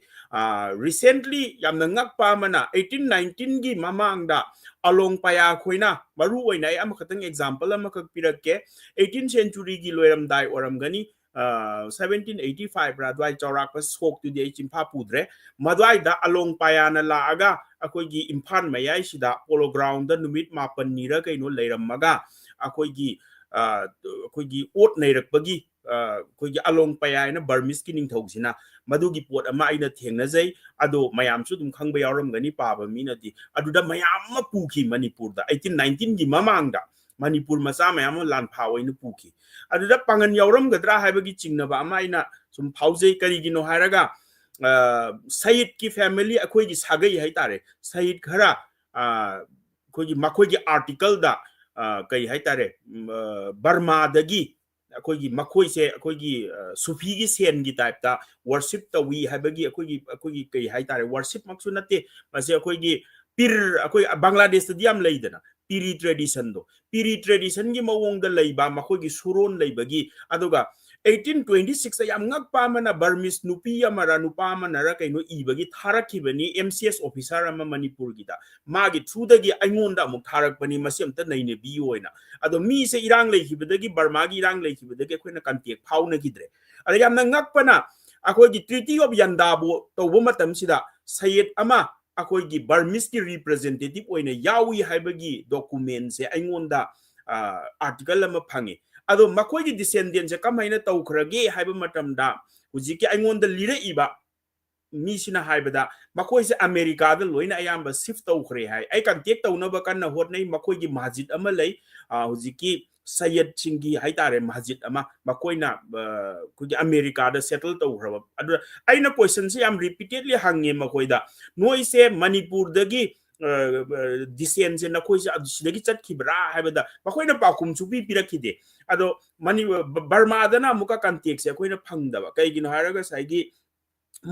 ꯔꯤꯁꯦꯟꯠꯂꯤ ꯌꯥꯝꯅ ꯉꯛꯄ ꯑꯃꯅ 1819ꯒꯤ ꯃꯃꯥꯡꯗ ꯑꯂꯣꯡ ꯄꯌꯥ ꯈꯣꯏꯅ ꯃꯔꯨ ꯑꯣꯏꯅ ꯑꯩ ꯑꯃꯈꯛꯇꯪ ꯑꯦꯛꯖꯥꯝꯄꯜ ꯑꯃꯈꯛ ꯄꯤꯔꯛꯀꯦ 18th ꯁꯦꯟꯆꯨꯔꯤꯒꯤ ꯂꯣꯏꯔꯝꯗꯥꯏ ꯑꯣꯏꯔꯝꯒꯅꯤ 1785 ꯔ ꯑꯗꯨꯋꯥꯏ ꯆꯥꯎꯔꯥꯛꯄ ꯁꯣꯛꯇꯨꯗꯤ ꯑꯩ ꯆꯤꯟꯐꯥ ꯄꯨꯗ꯭ꯔꯦ ꯃꯗ꯭ꯋꯥꯏꯗ ꯑꯂꯣꯡ ꯄꯌꯥꯅ ꯂꯥꯛꯑꯒ ꯑꯩꯈꯣꯏꯒꯤ ꯏꯝꯐꯥꯜ ꯃꯌꯥꯏꯁꯤꯗ ꯄꯣꯂꯣ ꯒ꯭ꯔꯥꯎꯟꯗ ꯅꯨꯃꯤꯠ 9ꯅꯤꯔ ꯀꯩꯅꯣ ꯂꯩꯔꯝꯃꯒ ꯑꯩꯈꯣꯏꯒꯤ ꯑꯣꯠ ꯅꯩꯔꯛꯄꯒꯤ ꯑꯩꯈꯣꯏꯒꯤ ꯑꯂꯣꯡ ꯄꯌꯥ ꯍꯥꯏꯅ ꯕꯔꯃꯤꯁꯀꯤ ꯅꯤꯡꯊꯧꯁꯤꯅ ꯃꯗꯨꯒꯤ ꯄꯣꯠ ꯑꯃ ꯑꯩꯅ ꯊꯦꯡꯅꯖꯩ ꯑꯗꯣ ꯃꯌꯥꯝꯁꯨ ꯑꯗꯨꯝ ꯈꯪꯕ ꯌꯥꯎꯔꯝꯒꯅꯤ ꯄꯥꯕ ꯃꯤꯅꯗꯤ ꯑꯗꯨꯗ ꯃꯌꯥꯝ ꯑꯃ ꯄꯨꯈꯤ ꯃꯅꯤꯄꯨꯔꯗ 1819ꯒꯤ ꯃꯃꯥꯡꯗ ꯃꯅꯤꯄꯨꯔ ꯃꯆꯥ ꯃꯌꯥꯝ ꯑꯃ ꯂꯥꯟꯐꯥ ꯑꯣꯏꯅ ꯄꯨꯈꯤ ꯑꯗꯨꯗ ꯄꯥꯡꯒꯟ ꯌꯥꯎꯔꯝꯒꯗ꯭ꯔꯥ ꯍꯥꯏꯕꯒꯤ ꯆꯤꯡꯅꯕ ꯑꯃ ꯑꯩꯅ ꯁꯨꯝ ꯐꯥꯎꯖꯩ ꯀꯔꯤꯒꯤꯅꯣ ꯍꯥꯏꯔꯒ ꯁꯌꯤꯗꯀꯤ ꯐꯦꯃꯤꯂꯤ ꯑꯩꯈꯣꯏꯒꯤ ꯁꯥꯒꯩ ꯍꯥꯏꯇꯥꯔꯦ ꯁꯌꯤꯗ ꯈꯔ ꯑꯩꯈꯣꯏꯒꯤ ꯃꯈꯣꯏꯒꯤ ꯑꯥꯔꯇꯤꯀꯜꯗ ꯀꯩ ꯍꯥꯏꯇꯥꯔꯦ ꯕꯔꯃꯥꯗꯒꯤ ꯑꯩꯈꯣꯏꯒꯤ ꯃꯈꯣꯏꯁꯦ ꯑꯩꯈꯣꯏꯒꯤ ꯁꯨꯐꯤꯒꯤ ꯁꯦꯟꯒꯤ ꯇꯥꯏꯞꯇ ꯋꯔꯁꯤꯞ ꯇꯧꯋꯤ ꯍꯥꯏꯕꯒꯤ ꯑꯩꯈꯣꯏꯒꯤ ꯀꯩ ꯍꯥꯏꯇꯥꯔꯦ ꯋꯔꯁꯤꯞꯃꯛꯁꯨ ꯅꯠꯇꯦ ꯃꯁꯤ ꯑꯩꯈꯣꯏꯒꯤ ꯄꯤꯔ ꯑꯩꯈꯣꯏ ꯕꯪꯒ꯭ꯂꯥꯗꯦꯁꯇꯗꯤ ꯌꯥꯝ ꯂꯩꯗꯅ ꯄꯤꯔꯤ ꯇ꯭ꯔꯦꯗꯤꯁꯟꯗꯣ ꯄꯤꯔꯤ ꯇ꯭ꯔꯦꯗꯤꯁꯟꯒꯤ ꯃꯑꯣꯡꯗ ꯂꯩꯕ ꯃꯈꯣꯏꯒꯤ ꯁꯨꯔꯣꯟ ꯂꯩꯕꯒꯤ ꯑꯗꯨꯒ 1826ꯗ ꯌꯥꯝ ꯉꯛꯄ ꯑꯃꯅ ꯕꯔꯃꯤꯁ ꯅꯨꯄꯤ ꯑꯃꯔ नुपा ꯑꯃꯅꯔ ꯀꯩꯅꯣ ꯏꯕꯒꯤ ꯊꯥꯔꯛꯈꯤꯕꯅꯤ MCS ꯑꯣꯐꯤꯁꯥꯔ ꯑꯃ ꯃꯅꯤꯄꯨꯔꯒꯤꯗ ꯃꯥꯒꯤ ꯊ꯭ꯔꯨꯗꯒꯤ ꯑꯩꯉꯣꯟꯗ ꯑꯃꯨꯛ ꯊꯥꯔꯛꯄꯅꯤ ꯃꯁꯤ ꯑꯝꯇ ꯅꯩꯅꯕꯤꯌꯨ ꯑꯣꯏꯅ ꯑꯗꯣ ꯃꯤꯁꯦ ꯏꯔꯥꯡ ꯂꯩꯈꯤꯕꯗꯒꯤ ꯕꯔꯃꯥꯒꯤ ꯏꯔꯥꯡ ꯂꯩꯈꯤꯕꯗꯒꯤ ꯑꯩꯈꯣꯏꯅ ꯀꯟꯇꯦꯛ ꯐꯥꯎꯅꯈꯤꯗ꯭ꯔꯦ ꯑꯗ ꯌꯥꯝꯅ ꯉꯛꯄꯅ ꯑꯩꯈꯣꯏꯒꯤ ꯇ꯭ꯔꯤꯇꯤ ꯑꯣꯐ ꯌꯟꯗꯥꯕꯨ ꯇꯧꯕ ꯃꯇꯝꯁꯤꯗ ꯁꯌꯤꯗ ꯑꯃ ꯑꯩꯈꯣꯏꯒꯤ ꯕꯔꯃꯤꯁꯀꯤ ꯔꯤꯄ꯭ꯔꯖꯦꯟꯇꯦꯇꯤꯚ ꯑꯣꯏꯅ ꯌꯥꯎꯏ ꯍꯥꯏꯕꯒꯤ ꯗꯣꯀꯨꯃꯦꯟꯁꯦ ꯑꯩꯉꯣꯟꯗ आर्टिकल फंगे अदो मखोई डिसेंडेंट से कमायना तौखरगे हाइबा मतमदा हुजिकी अइंगोंदा लिरइबा मीसिना हाइबदा मखोई से अमेरिका दा लोइना अयाम्बा शिफ्ट तौखरे हाइ आई कांटेक्ट तौनबा कन्ना होटनै मखोई की मस्जिद अमा लै हुजिकी सैयद सिंगी हाइतारे मस्जिद अमा मखोइना कुगी अमेरिका दा सेटल तौखरबा अदु आइना क्वेश्चन से याम रिपीटेडली हंगे मखोइदा नोइ से मणिपुर दगी डिसेंट से नखोइ से सिदगी चटखिबरा हाइबदा मखोइना पाकुम सुपी पिरखिदे अदो मनि बर्मा दना मुका कांटेक्ट से अखोइना फंगदबा कैगिनो हारगा साइगी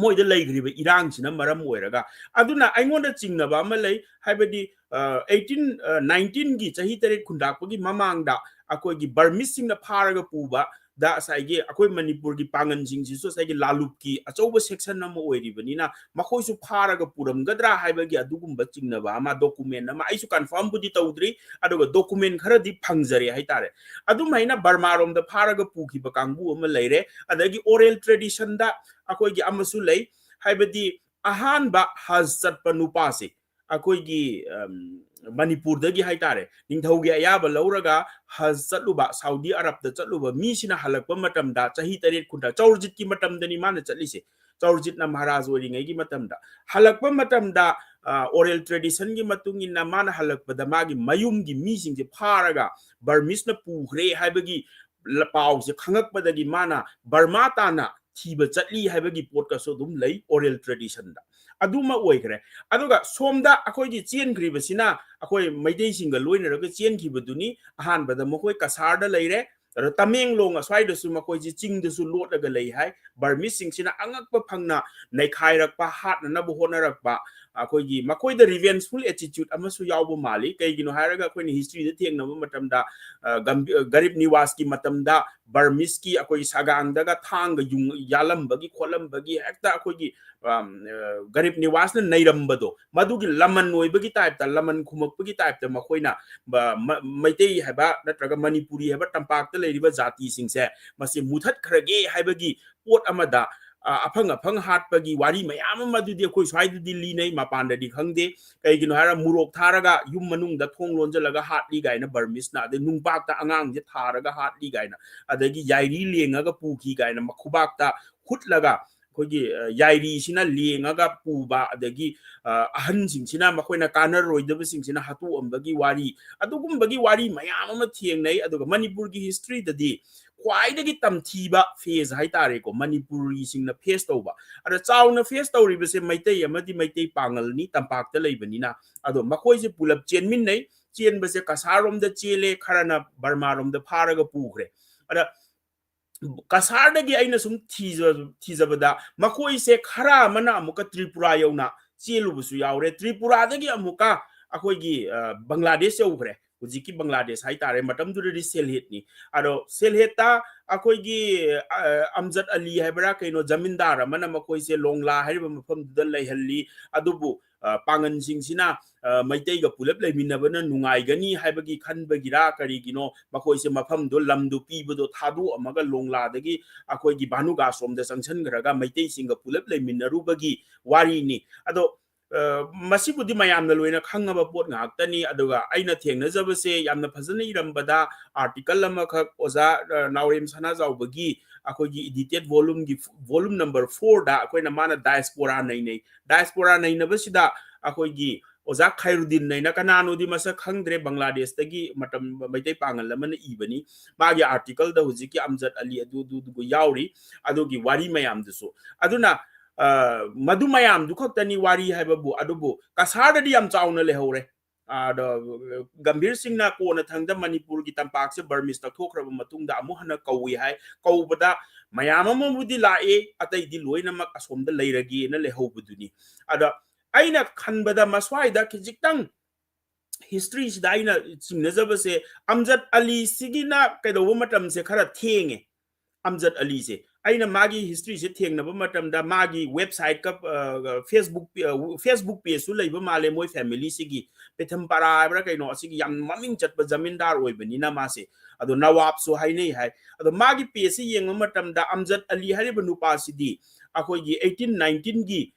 मोइद लैग्रिबे इरांगसिना मरम ओइरगा अदुना आइंगोंदा चिंगनबा अमा लै हाइबदी 1819 गी चही तरे खुंडाकपगी ममांगदा अखोइगी बर्मिसिंगना फारगा पुबा दा साइगे अखोइ मणिपुर की पांगन सिंगसिसु साइगे लालुप की अचौब सेक्शन अमा ओइरिबनिना मखोइसु फारगा पुरमगद्रा हाइबगी अदुगुंबा चिंगनबा अमा डॉक्यूमेंट अमा आइसु कंफर्म बुदी तौद्री अदुगा डॉक्यूमेंट खरदी फंगजरे हाइतारे अदुमाइना बर्मा रोम दा फारगा पुखिबा कांगबु अमा लैरे अदगी ओरल ट्रेडिशन दा अखोइगी अमसु लै हाइबदी अहानबा हज चटपा नुपासे अखोइगी मणिपुर दगी हाइतारे निंगथौगी अयाबा लौरगा हज चटलुबा सऊदी अरब दा चटलुबा मीसिना हलकपा मतमदा चही 8 खुंटा चौरजित की मतमदनी माना चटलिसे Chaurjitna Maharaj oringai gi matamda halakpa matamda oral tradition gi matungina mana halakpada magi mayum gi mising je pharaga Burmese na pukhre haibagi pau je khangakpadagi mana Burma tana thiba chatli haibagi podcast so dum lei oral tradition da aduma oikre aduga somda akoi gi chen gribasina akoi maidei singa loina raga chen khibaduni ahan bada mokoi kasar da leire Tamenglong aswai da su makoi ji ching da su lot daga lei hai Burmese sing sina angakpa phangna naikhairакpa hatna na bu honarakpa akoi gi makoi da revengeful attitude amasu yawbo mali kai gino hairaga akoi ni history da thengna matamda garib niwas ki matamda Burmese ki akoi sagang daga thang ga yung yalam bagi kholam bagi ekta akoi gi garib niwas na nairambado madugi laman noi bagi type ta laman khumak bagi type ta makoi na Meitei haba natraga Manipuri haba tampak ta leiriba jati singse masi muthat khrage haibagi pot amada afang hat pagi wari mayam madudi khoi swai du li nei Mapan da di khangde kai gino hara murok tharaga yum manung da thong lonjalaga hat li gaina Burmese na de nungpak ta angang je tharaga hat li gaina adagi yairi lengaga puki gaina makhubak ta khutlaga khoi yairi sina lengaga puba adagi ahan sing sina makhoi na kanar roidaba sing sina hatu ambagi wari adugum bagi wari mayam ama thieng nei aduga Manipur gi history da di Quaidagi tamthiba phase haitare ko Manipuri sing na phase tawba ada chawna phase tawriba se Meitei amadi Meitei Pangal ni tampak ta leibani na ado makoi se pulap chenmin nei chenba se kasarom da chele kharana Burma rom da pharaga pukhre ada kasar dagi aina sum thijabada makoi se khara mana amuka Tripura yauna chelubusu yaure Tripura dagi amuka akoi gi Bangladesh yaukre hujiki Bangladesh haitare matam du selhit ni ado selheta akoi gi Amjad Ali haibra kaino zamindar mana makoi se longla haiba mafam dal laihalli adubu pangan singsina Meitei ga pulap leiminabana nungai gani haibagi khanbagi ra kari gino makoi se mafam do lamdu pibudo thadu amaga longla dagi akoi gi Banuga somda sangsan graga Meitei singa pulap leiminarubagi wari ni ado masibudi mayamna loina khangaba pot ngaktani aduga aina thengnajabase yamna phajana irambada article ama khak oza naurem sana zawbagi akogi edited volume number 4 da akoina mana diaspora nei na basida akogi oza Khairuddin nei na kanano di masa khangdre Bangladesh tagi matam Meitei Pangal lamana ibani magi article da hujiki Amjad Ali adu yauri adugi wari mayam dusu aduna madu mayam du khaktani wari haibabu adubu kasar di yam chawna lehore Gambir Singh na ko na thangda Manipur gi tampak se Burmese ta thokraba matungda amu hana kawi hai kawbada mayam amudi lae atai di loina mak asomda leiragi na lehobuduni ada aina khanbada maswai da kijitang history sida aina chingnajaba se Amjad Ali sigina kaidawu matam se khara thenge Amjad Ali se aina magi history se thengnaba matamda magi website ka Facebook page su leiba male moi family sigi petham para bra kaino asigi yam maming chatba zamindar oibani na mase ado nawab so hainei hai ado magi page se yenga matamda Amjad Ali hariba nupa sidi akoi gi 1819 gi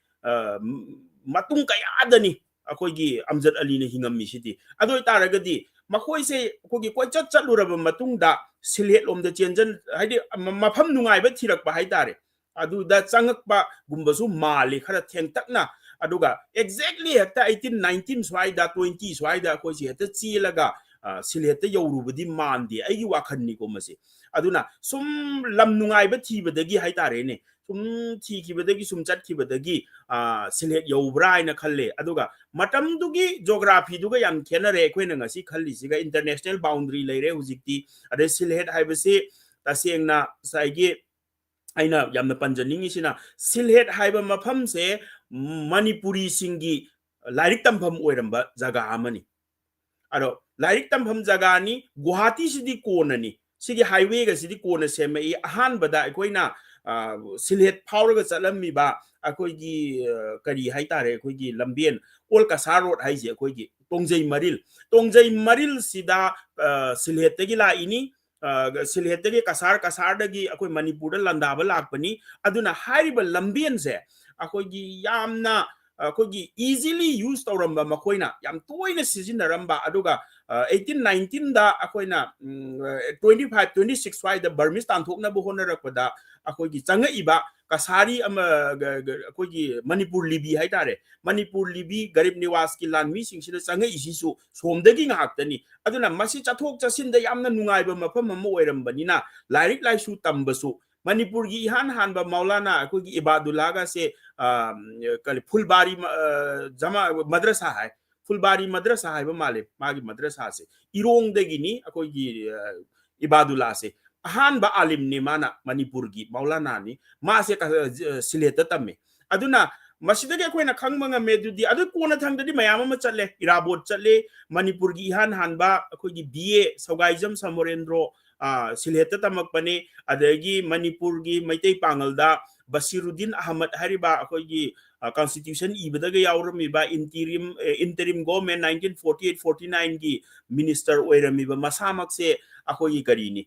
matung kaya adani akoi gi Amjad Ali ne hingammi sidi ado taragadi makoi se kogi koi chatchuluraba matungda silhet lomda chenjan haidi mafam nungai ba thirakpa haitare adu da changakpa gumbasu mali khara thengtakna aduga exactly hekta 1819 swaida 20 swaida koi si heta chilaga silheta yorubadi mandi aigi wakhanni ko mase aduna sum lam nungai ba thibadagi haitare ne sum thikibadagi sum chatkibadagi silhet yobra ina khalle aduga matam dugi geography duga yam khenare khoina ngasi khalli siga international boundary leire hujikti ade silhet haibase tasengna saigi aina yamna panjaningi sina silhet haiba mafam se Manipuri singi lairik tampham oiramba jaga amani ado lairik tampham jaga ni Guwahati sidi konani sigi highway ga sidi kona semai ahan bada koina silhet phawraga chalammi ba akoigi kari haitare akoigi lambien Kolkata road haije akoigi tongjai maril sida silhet tagi la ini silhet tagi kasar dagi akoi Manipur landaba lakpani aduna hariba lambien se akoigi yamna akoigi easily use tawramba makoina yam toina sizinaramba aduga 1819 da akoina 25 26 wai da Burmese tanthokna bu honarakpada akoigi changa iba kasari akogi Manipur libi haitare Manipur libi garib niwas ki lan mi sing sida sangai isisu somdagi ngaktani aduna masi chathok chasin da yamna nungai ba mafam ma oirambani lairik laisu tambasu Manipur gi han han ba Maulana akogi Ibadullah ga se kali Fulbari jama madrasa hai Fulbari madrasa hai ba male magi madrasa se irong dagi ni akogi Ibadullah se han ba alim ni mana Manipur gi Maulana ni ma se sileta tamme aduna masidagi akoina khangmanga medudi adu kona thangdadi mayam ma chatle irabot chatle Manipur gi han han ba akogi BA Sogaijam Samorendro sileta tamak pane adagi Manipur gi Meitei Pangal da Basiruddin Ahmad hariba akogi constitution ibadaga yaurami ba interim government 1948-49 gi minister oirami ba masamak se akogi karini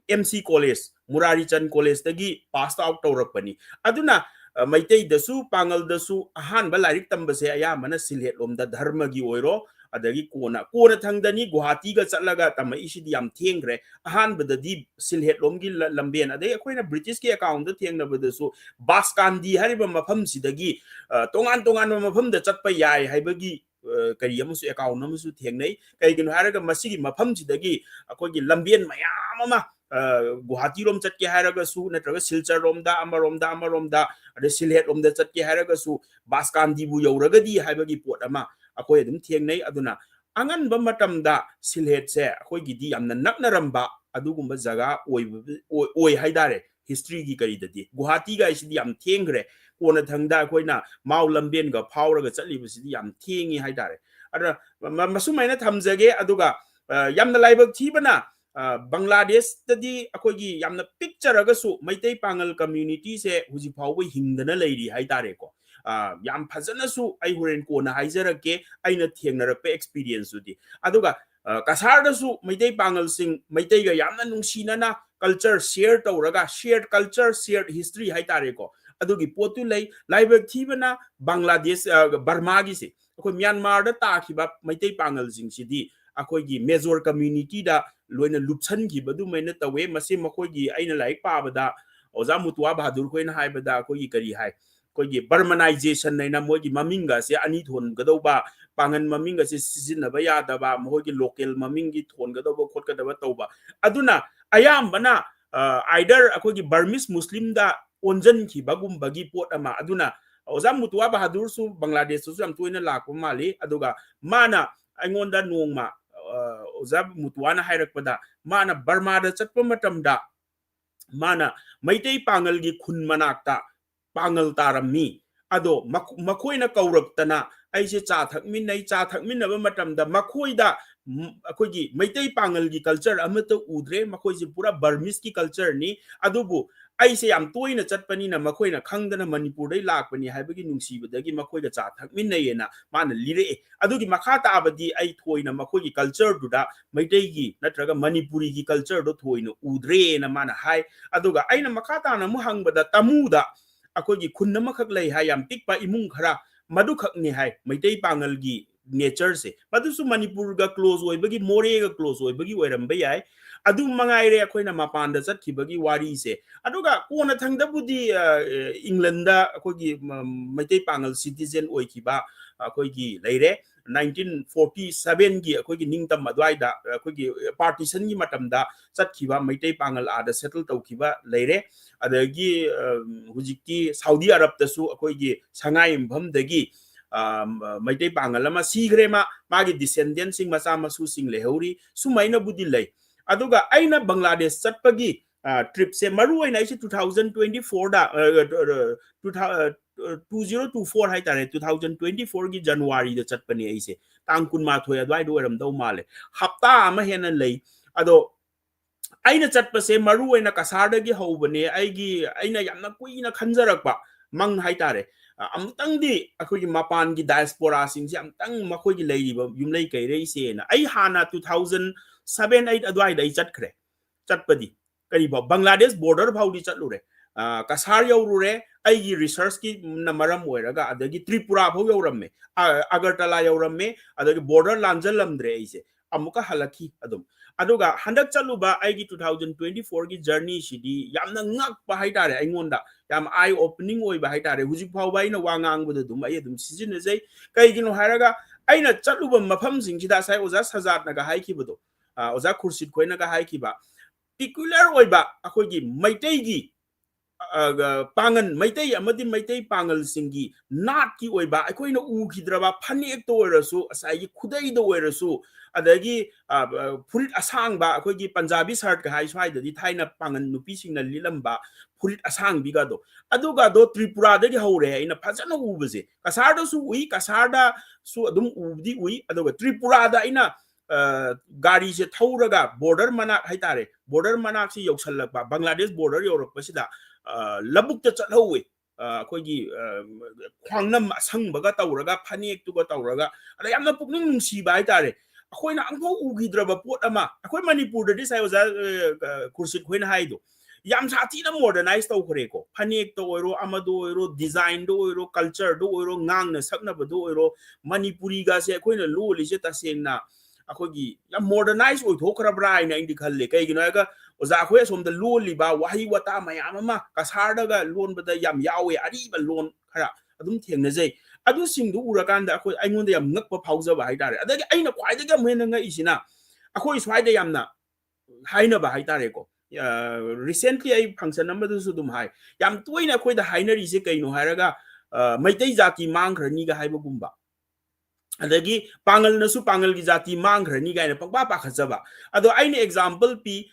MC college Murari Chan college dagi passed out tawrakpani aduna Meitei dasu Pangal dasu ahan ba lairik tambase ayamana silhet lomda dharma gi oiro adagi kona thangdani Guwahati ga chatlaga tama isidi yam thengre ahan badadi silhet lomgi lamben adai akoina British ki account da thengna badasu Baskandi hariba mafam sidagi tongan mafam da chatpa yai haibagi kari amusu account amusu thengnai kaigino haraga masigi mafam sidagi akogi lamben mayam ama Guwahati rom chatke haraga su natraga Silchar romda amaromda ade silhet romda chatke haraga su Baskandi bu yauragadi haibagi pot ama akoi adum thiengnai aduna angan ba matamda silhet se akoi gidi yamna naknaramba adugumba jaga oi haidare history gi kari dadi Guwahati ga isidi yam thiengre kona thangda akoina mau lamben ga phawraga chatli bisidi yam thiengi haidare ada masumaina thamjage aduga yamna laibak thibana Bangladesh tadi akogi yamna picture agasu Meitei Pangal community se huji phawba hingdana leiri haidare ko yam phajana su ai huren ko na haizarake aina thengnarakpe experience udi aduga kasar da su Meitei Pangal sing Meitei ga yamna nungsinana culture share tawraga shared culture shared history haitare ko adugi potu lei laibak thibana Bangladesh Burma gi se ko Myanmar da ta khiba Meitei Pangal sing sidi akogi major community da loina lupchan gi badu maina tawe mase makogi aina laik pabada oza Mutwa Bahadur koina haibada akogi kari hai kogi Burmanization naina mogi maminga se ani thon gadoba pangan maminga se sizinaba yadaba mogi local mamingi thon gadoba khotkadaba tawba aduna ayambana either akogi Burmese Muslim da onjan ki bagum bagi pot ama aduna oza Mutwa Bahadur su Bangladesh su am toina lakwa mali aduga mana aingonda nongma oza Mutwana hairakpada mana Burma da chatpa matamda mana Meitei Pangal gi khun manakta Pangal tarami ado makoina kauraktana aise cha thakminna ba matamda makoida akogi Meitei Pangal gi culture amata udre makoisi pura Burmese ki culture ni adubu aise yam toina chatpani na makoina khangdana Manipur dai lakpani haibagi nungsibadagi makoiga cha thakminna yena mana lire adugi makhata abadi ai thoina makoigi culture duda Meitei gi natraga Manipuri gi culture do thoina udre na mana hai aduga aina makhata na mu hangbada tamuda akogi khunna makhak lei hai yam tikpa imung khara madu khak ni hai Meitei Pangal gi nature se madusu Manipur ga close oibagi more ga close oibagi oiramba yai adu mangaire akoina Mapan da chatkibagi wari se aduga kona thangda budi England da akogi Meitei Pangal citizen oikiba akogi leire 1947 gi akogi ningtam adwai da akogi partition gi matamda chatkhiba Meitei Pangal ada settle tawkiba leire adagi hujikki Saudi Arab tasu akogi sangai impham dagi Meitei Pangal ama sigre magi descendants sing macha masu sing lehauri sumaina budi lei aduga aina Bangladesh chatpagi trip se maru aina isi 2024 da 2024 hai tare 2024 gi January da chatpani aise tangkun ma thoi adwai do ram do male hapta ama hena lei ado aina chatpase maru aina kasarda gi hobane aina yamna kuina khanjarakpa mang hai tare amtang di akogi Mapan gi diaspora sing si amtang makogi leiriba yumlei kairei se na ai hana 2007-8 adwai dai chatpadi kariba Bangladesh border bhaudi chatlure kasar yaurure aigi research ki namaram oiraga adagi Tripura bhau yauramme Agartala yauramme adagi border lanjalamdre aise amuka halaki adum aduga handak chaluba aigi 2024 gi journey sidi yamna ngak pa haitare aingonda yam eye opening oi ba haitare hujik phau bai na wangang bu dum ai dum sizin jai kai gino haraga aina chaluba mafam sing sida sai oza sajat na ga haiki budo oza kursit koina ga haiki ba particular oi ba akoi gi maitai gi pangan maitai amadi maitai pangal singi not ki oi ba akoi na u khidraba phanek to rasu asai gi khudai do rasu adagi furit asang ba akoi gi punjabi shirt ga hai swai da di thaina pangan nupi sing na lilamba furit asang biga do aduga do tripura da gi hore ina phajana ubase kasar da su ui kasar da su adum ubdi ui aduga tripura da ina gari se thauraga border manak haitare border manak si yoksalakba bangladesh border yorok pasida labuk ta chathawe akoigi khwangnam asangbaga tawraga phanek tuga tawraga ada yamna pukning nungsi ba haitare akoina angho ugidraba pot ama akoi manipur da disai oza kursit khoina haido yam sathi na modernize taw khore ko phanek to oiro amado oiro design do oiro culture do oiro ngang na sakna ba do oiro manipuri ga se akoina lo li se tasengna akoigi yam modernize oi thokra brai na indi khalle kai gino ga oza khoi som da lo li ba wahi wata mayam ama kasar da ga lon ba da yam yawe ari ba lon khara adum thengna jai adu sing du ura kan da akhoi aingon da yam ngak pa phauja ba haitare adagi aina khwai da ga mena nga isina akhoi swai da yam na haina ba haitare ko recently ai function number du su dum hai yam toina khoi da hainari se kaino hairaga maitai jati mangkhrani ga haiba gumba adagi pangal na su pangal gi jati mangkhrani ga na pangba pa khajaba ado aina example pi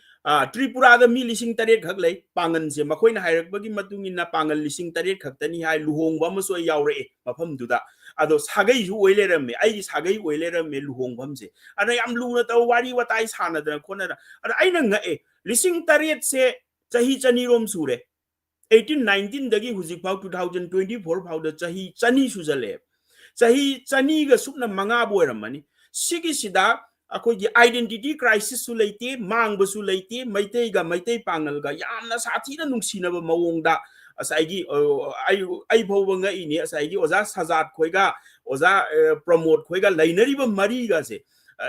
tripura da mi lising taret khak lei pangan se makhoi na hairak bagi matungin na pangal lising taret khak tani hai luhong ba ma so yaure mafam du da ado sagai ju oile ramme ai sagai oile ramme luhong bam se ana yam lu na taw wari watai sana da khona da ada aina nga lising taret se chahi chani rom sure 1819 dagi hujik pau 2024 pau da chahi chani sujale chahi chani ga supna manga boiramani sigi sida akoi gi identity crisis su leite mang ba su leite maitai ga maitai pangal ga yamna sathi na nungsi na ba mawong da asai gi ai bhaw nga ini asai gi oza sajat khoi ga oza promote khoi ga lainari ba mari ga se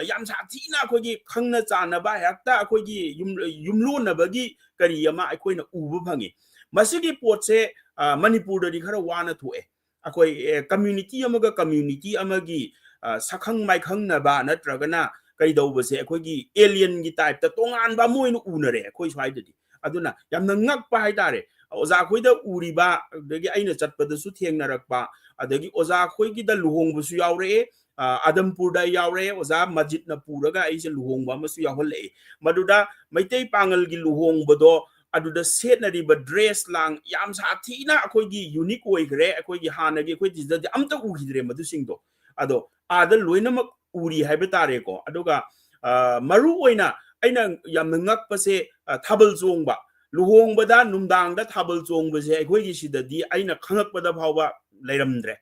yam sathi na akoi gi khangna chana ba hakta akoi gi yumlo na ba gi kari ama akoi na ubu phangi masigi pot se manipur da di khara wana thoe akoi community amagi sakhang mai khang na ba natragana kai do base akoi gi alien gi type ta tongan ba moinu unare akoi swai dadi aduna yamna ngak pa haitare oza khoi da uri ba dagi aina chatpa da su thengnarak pa adagi oza khoi gi da luhong bu su yaure adampur da yaure oza masjid na puraga ai se luhong ba ma su yahole maduda maitai pangal gi luhong bodo aduda setnari ba dress lang yam sathi na akoi gi unique oi gre akoi gi hana gi akoi di da amta u hidre madu singdo ado ada loina mak uri haiba tare ko aduga maru oina aina yam ngak pa se thabal chong ba luhong ba da numdang da thabal chong ba se akoi gi sida di aina khangak ba da bhawa leiramdre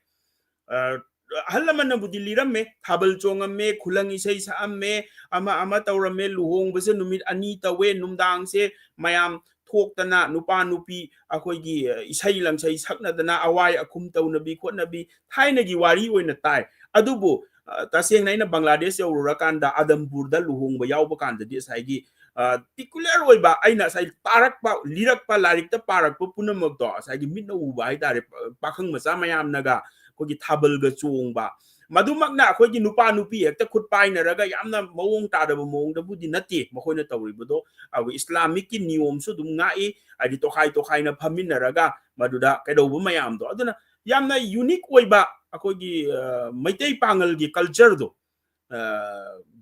halaman budi liramme thabal chong amme khulang isai sa amme ama tawramme luhong ba se numit ani tawe numdang se mayam thoktana nupa nupi akoi gi isai langsai sakna dana awai akhum tawnabi khotnabi thaina gi wari oina tai adubu taseng naina bangladesh yorura kanda adampur da luhong ba yaw ba kanda di sai gi particular oi ba aina sai tarak pa lirak pa larik ta parak pa punamak do sai gi mitna u ba haitare pakhang macha mayam naga ko gi thabal ga chung ba madumak na khoi gi nupa nupi hekta khut pai na raga yamna mawong ta da mawong da budi nati makhoi na tawri bodo awi islamic ki niyom su dum ngai adi to khai na phamin na raga maduda kaido bu mayam do aduna yamna unique oi ba akoi gi maitai pangal gi culture do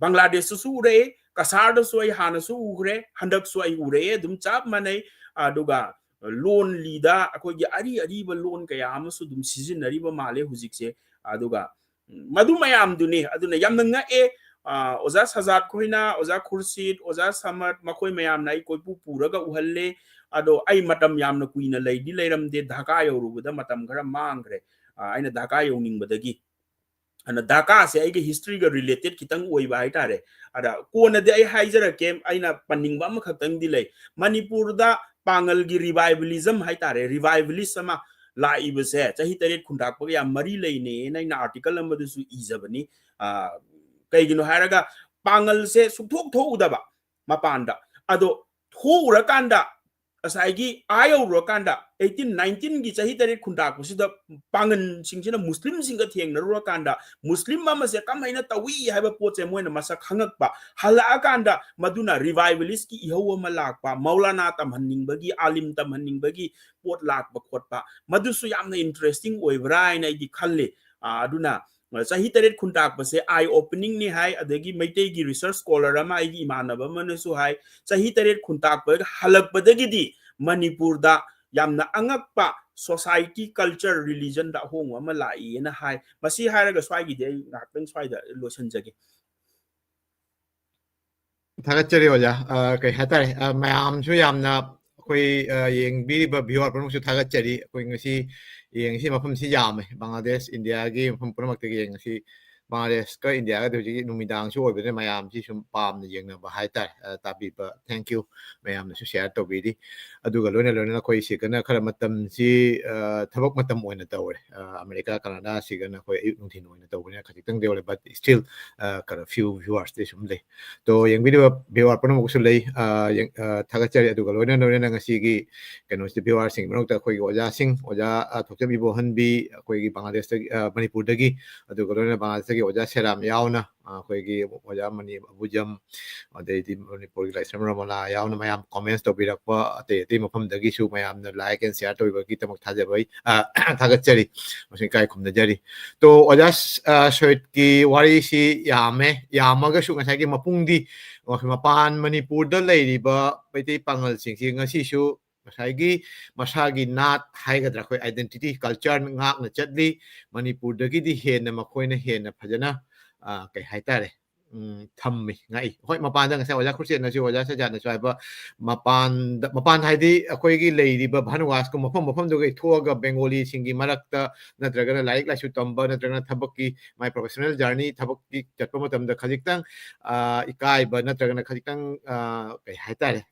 bangladesh su re kasar da soi hana su ugre handak soi ure dum chap manai aduga loan lida akoi gi ari ba loan kaya am su dum season ari ba male hujik se aduga madu mayam duni aduna yamna nga oza sajat khoina oza khursit oza samat makhoi mayam nai koi pu puraga uhalle ado ai matam yamna kuina leidi leiramde dhaka yorubuda matam khara mangre aina dhaka yoning badagi ana dhaka se ai history ga related kitang oi ba haitare ada kona de ai haijara kem aina panning ba ma khatang dilai manipur da pangal gi revivalism haitare revivalist sama लाइब से चाही तरेट खुंडाक या मरी लेने नैना आर्टिकल अमदसु इजबनी कईगिनो हायरगा पांगल से सुथोक थोउदबा Mapanda ado thura kanda asaigi ayo rokanda 1819 gi chahi tare khunda kusida pangan singsina muslim singa thengna rokanda muslim mama se kamaina tawi haiba poche moina masa khangakpa hala kanda maduna revivalist ki ihowa malakpa maulana tamhanning bagi alim tamhanning bagi pot lakpa khotpa madusu yamna interesting oibra ina di khalle aduna chahi tare khunda pase eye opening ni hai adagi meitei gi research scholar ama igi imanaba manasu hai chahi tare khunda pa halak badagi di Manipur da yamna angakpa society culture religion da hong ama lai na hai masi hairaga swai gi de ngakpen swai da losan jage Thagachari oja kai hatare mayam chu yamna koi yeng bi ba viewer pun chu thagachari koi ngasi yeng si mapam si yam Bangladesh India gi mapam pun mak te yeng si Bangladesh ka India ga de numidang chu obe mayam si sum pam yeng na ba haitare tabi ba thank you mayam na su share to bi di aduga lona koi si kana khara matam si thabak matam oina tawre America Canada si kana koi ayuk nungthin oina tawre khajitang de but still kind of few viewers de sum le to yang video viewer pun mo su le yang thagachari aduga lona ngasi gi kano si viewer sing manok ta koi oja sing oja thokcha bi bo han bi koi gi Bangladesh Manipur dagi aduga lona Bangladesh gi oja seram yauna koi gi oja mani abujam ade di Manipur gi lai samra mala yauna mayam comments to birakpa ate mafam dagi su mayam na like and share to gi tamak thaja bai thagachari masin kai khum da jari to oja shoit ki wari si yamaga su ngasai gi mapung di Mapan Manipur da leiriba Meitei Pangal sing si ngasi su ngasai masagi nat haigadra koi identity culture ngak na chatli Manipur dagi di hena makoina hena phajana kai haitare thammi ngai hoi mapan da ngasai oja khurse na si oja sa jana swai ba mapan haidi akoi gi leiriba bhanuwas ko mafam do gi thoga Bengali singi marakta natraga laik la su tamba natraga thabaki my professional journey thabaki chatpa matam da khajitang ikai ba natraga khajitang kai haitare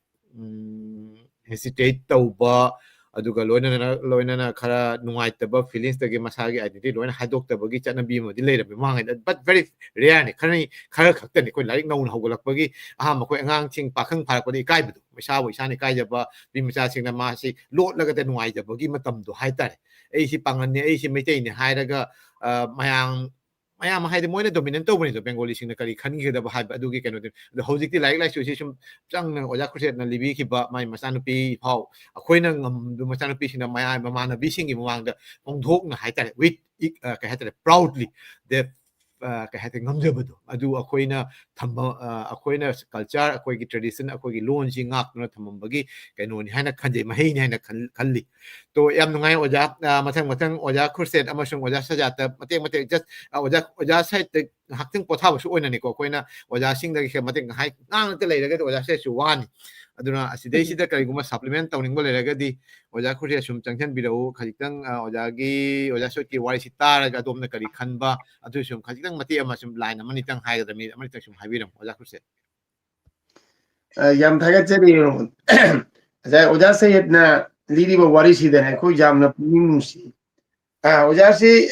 hesitate tauba aduga loina khara nungaitaba feelings tagi masagi identity loina hadoktabagi chanabi mo di leirabi mangai but very rare ni khara khaktani koi laik naun hogolakbagi aham koi angang ching pakhang pharakpadi kai bu misa bo isani kai jaba bi misa singna ma si lot laga de nungai jabagi matam do haitare ei si pangan ni ei si meitei ni hairaga mayam haide moina dominant to bani to Bengali sing na kari khangi da ba ha adugi kano de hojikti laik lai su sum chang na oja khurset na libi ki ba mai masanupi phau akoina ngam du masanupi sing na maya mamana bi sing gi mawang da ongthok na haitare with ka haitare proudly the ka haitare ngamjabado adu akoina thamba akoina culture akoi gi tradition akoi gi lon si ngak na thambagi kaino ni haina khanje mahei ni haina khalli to yam nungai oja mathang oja khurset amasung oja sajata mate just oja site te hakting potha su oina ni ko koina oja sing da ke mate hai ngang te leiraga oja se su wani aduna asidei sida kari guma supplement tawning bo leiraga di oja khurse sum changchan birau khajitang oja gi oja so ki wari sitara ga domna kari khanba adu sum khajitang mate ama sum line amani tang hai da mi amani tang sum haibiram oja khurse yam thagachari aja oja sayed na liri ba wari si da ko jam na puning oja si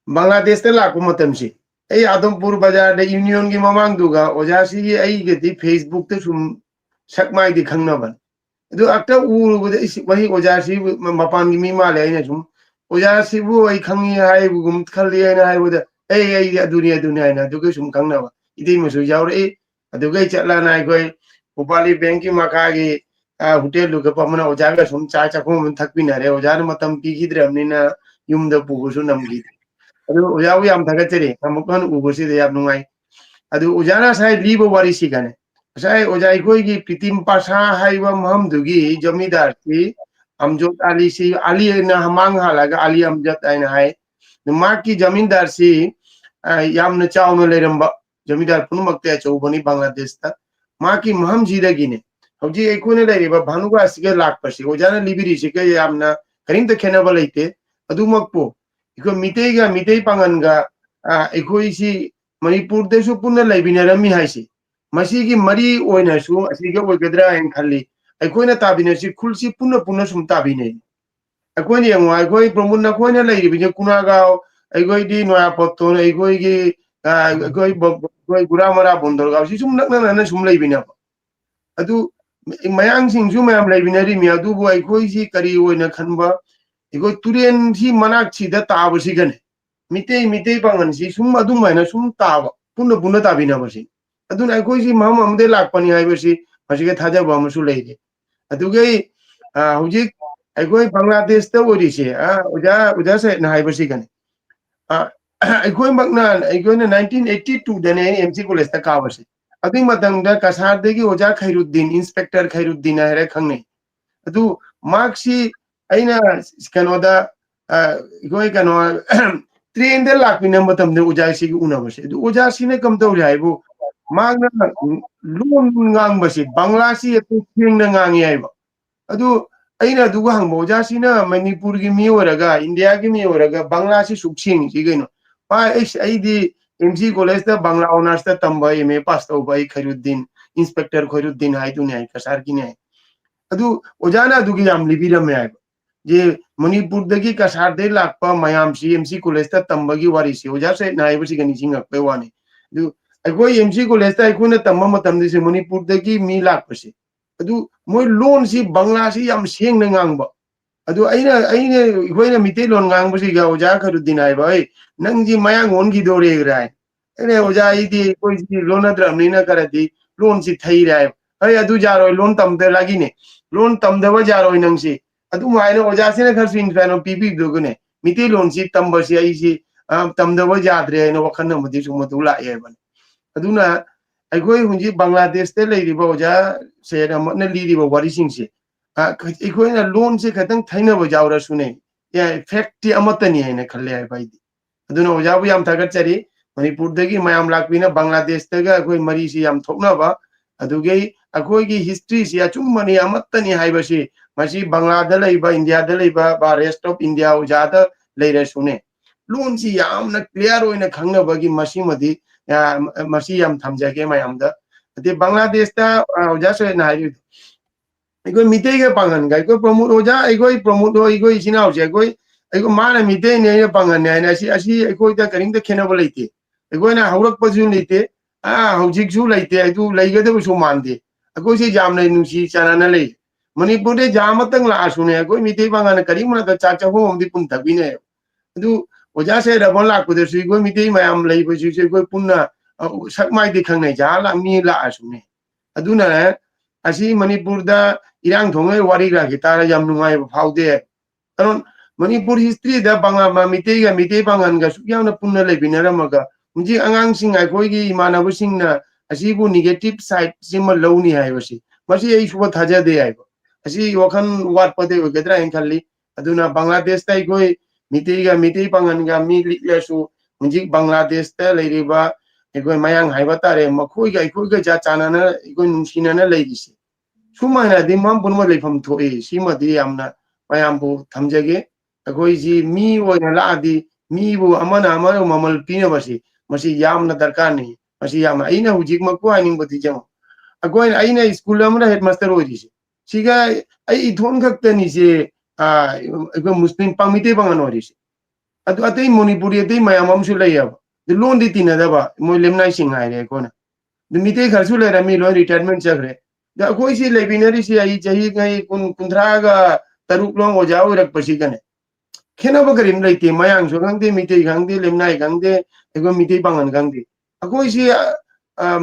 Bangladesh te la ko matam si ei Adhampur bazar de union gi mamang duga oja si gi ei ge di Facebook te sum sakmai di khangna ban du akta uru go de wahi oja si mapan gi mi ma le ina sum oja si bu ei khangi hai bu gum khali ina hai bu de ei dunia na du ge sum khangna ba idi mu su yaw re adu ge chatla nai koi Upali bank ki maka gi hotel lu ga pamana oja ga sum cha ko mun thakpi na re oja na matam pi gi dram ni na yum da pu su nam gi adu oja wi am thagachari amukan ugosi de yam nungai adu ujana sai libo wari si gane sai oja ikoi gi pitim pasha haiwa maham dugi jamidar ki amjot ali si ali na hamang halaga ali amjot aina hai ma ki jamindar si yam na chaw no leramba jamidar punumak te chaw bani Bangladesh ta ma ki maham jidagi ne hoji ikone le ba bhanuga asige lak pasi ojana libiri si ke yam na karim te khena balaite adu makpo iko mitei pangan ga ikoi si Manipur de su punna laibinarami haisi masigi mari oina su asige oigadra en khalli aikoina tabina si khulsi punna sum tabine aikoini yangwa aikoi promunna koina lairibine kunaga aikoi di noya potton aikoi gi aikoi guramara bondor ga si sum nakna na sum laibina adu mayang singju mayam laibinari mi adu bu ai khoi si kari oina khanba iko turen si manak si da ta basi gane mitei pangan si sum adu maina sum ta punna punna ta bina basi adu ai khoi si mam amde lak pani ai basi basi ke thaja ba musu leide adu ge hujik ai khoi bangladesh ta ori se uja se na ai basi gane ai khoi makna ai khoi na 1982 dane MC college ta ka basi adu matang da kasar de gi oja khairuddin inspector khairuddin ai khangne adu marksi aina kanoda goi kano train de lak pina matam de uja si una base du uja si ne kam to jai bu magna lun ngang base bangla si tu thing na ngang yai ba adu aina du hang bo uja si na manipur gi mi oraga india gi mi oraga bangla si suksing si gaino pa ai di MC college da bangla honors ta tambai me pass to bai khairuddin inspector khairuddin hai tu ne ai kasar ki ne adu ojana adu gi yam libiram me ai je manipur dagi kasar de lakpa mayam MC college ta tambagi wari si oja se nai basi gani singa pe wani du agoi MC college ta ikuna tamma matam de se manipur dagi mi lakpa si adu moi loan si bangla si yam sieng na ngangba adu aina ihoina mite loan ngang basi ga oja kharuddin ai bai nang ji mayang on gi dore rai ene oja ai di koi si loan adram ni na karati loan si thai rai ai adu jaro loan tam de lagi ne loan tam de wa jaro nang si adu mai no oja se na khar swing fan pipi do gune mite loan si tambar si ai si tam de wa jadre no wakhan na mudi su matu la ye ban aduna ai goi hunji bangladesh te lei ri ba oja se na na li ri ba wari sing si ai goi na loan se khatang thaina ba jawra sune ya fact ti amatani ai na khalle ai bai aduna oja bu yam thagat chari manipur dagi mayam lakpina bangladesh te ga goi mari si yam thokna ba aduge akoi gi history si achum mani amatani hai ba si masi bangla da leiba india da leiba ba rest of india oja da leire sune loan si yam na clear oina khangna ba gi masi madi masi yam thamjage mayam da ate bangladesh ta oja se na hai igoi mitei ga pangan ga igoi promote oja igoi promote ho igoi sinau je igoi mana mitei ne pangan ne na si igoi da karing da khena ba leite igoi na haurak pa ju leite haujik ju leite adu leiga da su mande igoi si jam nei nu si chana na lei manipur de jam tang la sune igoi mitei pangan karing mana da cha cha ho om di pun thabi ne adu oja se da bon la ku de su igoi mitei mayam lei ba ju se igoi punna sakmai de khang nei ja la mi la sune aduna asi manipur da irang thongai wari ra gitara yam nungai phaude karon manipur history da banga ma mitei bangan ga sukyam na punna le binaramaga munji angang sing ai khoi gi imana bu sing na asi bu negative side sima lowni hai wasi masi ei suba thaja de ai asi wakhan wat pade gedra en khalli aduna bangladesh tai khoi mitei bangan ga mi likla su munji bangladesh ta leiriba egoi mayang haiba tare makhoi ga ja chana na egoi nungsina na leirisi sumana di mam bunma leifam thoi sima di amna mayam bu thamjage agoi ji mi oina la di mi bu amana mamal pina basi masi yamna darkar ni masi yamna aina hujik makku aning bati jam agoi aina school amra headmaster oi si siga ai ithon khakta ni se agoi muslim pamite bangan oi si adu atei monipuri atei mayam amsu layab de loan di tinada ba moi lemnai singai re kona de mite kharsu le rami lo retirement chakre da koi si lebinari si ai jahi ngai kundra ga taruk long oja orak pasi kane khena ba karim lai te mayang so gang de mitei gang de lemnai gang de ego mitei bangan gang de koi si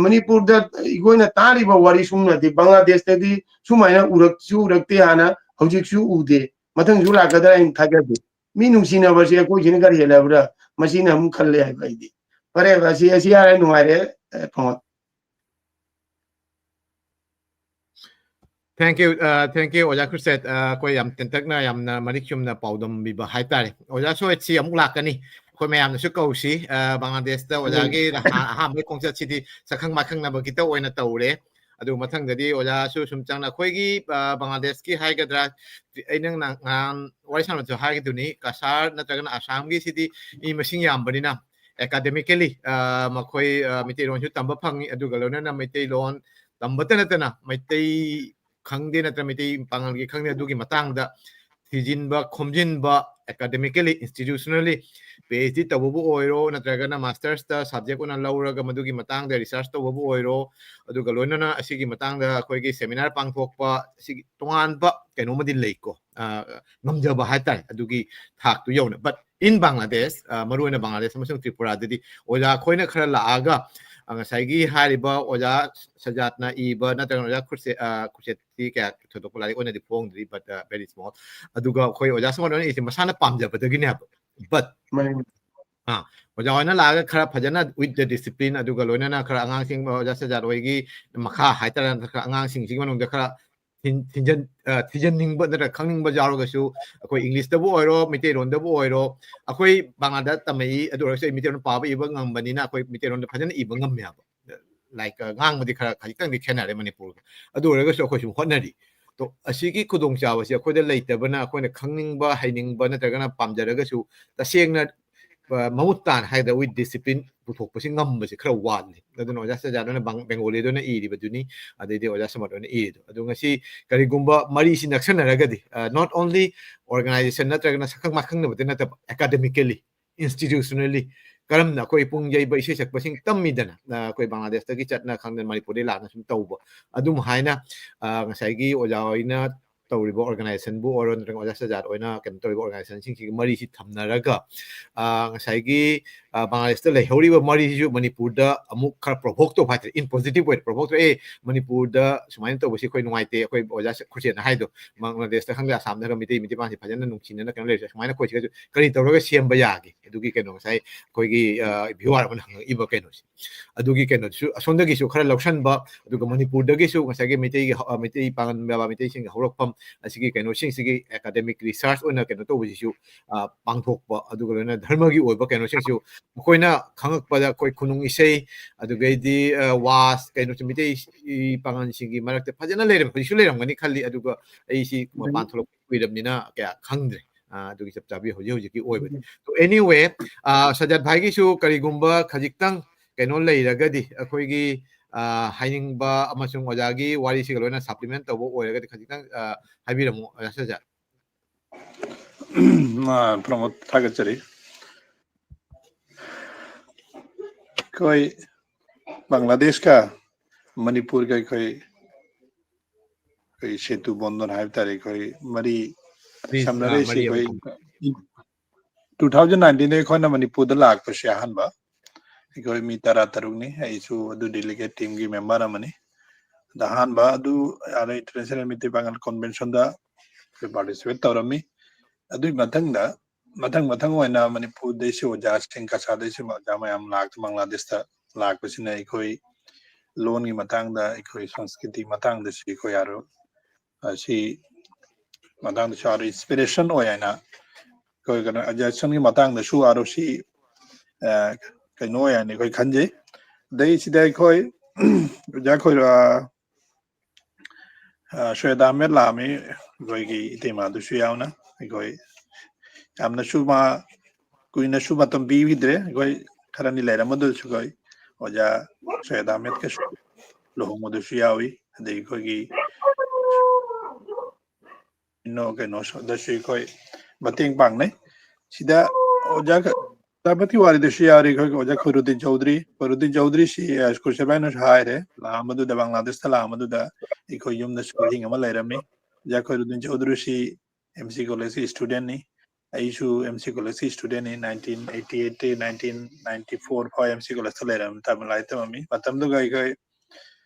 manipur da igoi na tari ba wari sumna de bangladesh te di sumaina urak te hana hojik su ude mathang ju la ka da in thaga de mi nungsina ba se koi jin gar hela bra masina hum khalle ai bai de pare ba si asi ara nu are phot Thank you Oja Khuset ko yam tentak na yam na marikyum na paudom biba haitare Oja so etsi amuk lakani ko mayam na su ko si Bangladesh ta Oja gi ha me kongsa chiti sakhang makhang na ba kita oina taure adu mathang dadi Oja su sumchang na khoi gi Bangladesh ki hai gadra ainang nang wari san to hai gi ni kasar na tagan Assam gi siti I masing yam bani na academically makhoi mitei ron chu tamba phangi adu galona na mitei lon tambata na mitei khangde na tramiti pangal gi khangde du gi matang da thijin ba khomjin ba academically institutionally PhD tawbu oiro natragana masters ta subject una lauraga madugi matang da research tawbu oiro aduga loinana asigi matang da akoigi seminar pangthokpa asigi tongan ba kenomadi leiko ngamjaba hatai adugi thak tu yona but in Bangladesh maruina Bangladesh amasung Tripura dadi oja khoina khara laaga ngasai hariba oja sajatna iba natragana oja kurseti ka thotopulari ona di phongdri but very small aduga khoi oja samana isi masana pamjabadagi ne but oja oina laga khara phajana with the discipline aduga loinana khara angang sing oja sajat oigi makha haitara khara angang sing sing manung da khara thijan ningba nara khangning jaru gasu akoi English da bu oiro mite ron da bu oiro akoi Bangladesh tamai adu rasa mite ron pa ba iba ngambani na akoi mite ron da phajana iba ngamme aba like ngang madi khara khajitang di khenare Manipur adu gasu akoi sum hotnari to asigi khudong chawa si akoi da leitabana akoi na khangningba hainingba natragana pamjaraga su tasengna mamutan haida with discipline puthokpasi ngambasi khara wani aduna oja sajadona Bengali dona iri baduni adede oja samadona iri adu ngasi karigumba mari si naksanaragadi not only organization natragana sakhang makhang nabadena ta academically institutionally karam na koi pungjai ba ise sakpasing tammidana koi Bangladesh ta gi chatna khangdan Manipuri la na sum tawba adum haina ngasai gi oja oina tawribo organization bu or oja sajad oina kem tawribo organization sing si mari si thamnaraga ngasai gi Bangladesh ta leihori ba mari ju Manipur da amuk khar provoke to phat in positive way provoke to Manipur da sumain to basi koi nuai te koi oja khuchen na haido Bangladesh ta khangda asam na miti miti pa si phajana nungchin na kan le sumain koi chi kari tawraga siam ba yagi adugi keno ngasai koi gi viewer man hang iba keno si adugi keno su asonda gi su khara lausan ba aduga Manipur da gi su ngasai gi miti pangan ba miti sing horokpam asigi keno sing sigi academic research ona keno to bisi su pangthok ba aduga lena dharma gi oiba keno sing su koina khangak pada koi khunung isei adugaidi was keno miti pangan singi marakte phajana leram bisu leram gani khali aduga ai si mapan tholok uiramnina kya khangdre adugi chap chabi hoji hoji ki oiba to anyway sajat bhai gi su karigumba khajiktang keno leiragadi akoigi hainingba amasung ojagi wari si galona supplement tawbo oiragadi khajitang haibiramu sajat Pramod thagachari koi Bangladesh ka Manipur ka koi setu bondon hai tare koi mari samnare si koi 2019 ne khona Manipur da lak pa shahan ba koi mi tara tarung ni ai su adu delegate team gi member amani da han ba adu ara international Meitei Pangal convention da participate tawrami adu mathang oina Manipur de si oja sing ka sa de si jamayam lak Bangladesh ta lak pasina koi loan gi matang da koi sanskriti matang da si koi aro si matang da shar inspiration oina koi kana ajasan gi matang da su aro si kai no ya ne koi khanje dei si dai koi ja koi shweda met la mi koi gi tema du su yauna koi amna su ma kuina su matam bi vidre koi kharani lera modul su koi oja shweda met ka lohong modu su yawi dei koi gi no ke no so da su koi bating bang ne sida oja tabati wari de shiari koi oja Khurudin Chaudhary si kursebai no haire la madu da Bangladesh la madu da ikoi yum da shooting ama lairami ja Khurudin Chaudhary si MC college student ni aishu MC college student ni 1988 1994 pho MC college lairam tamlai tamami matam du gai kai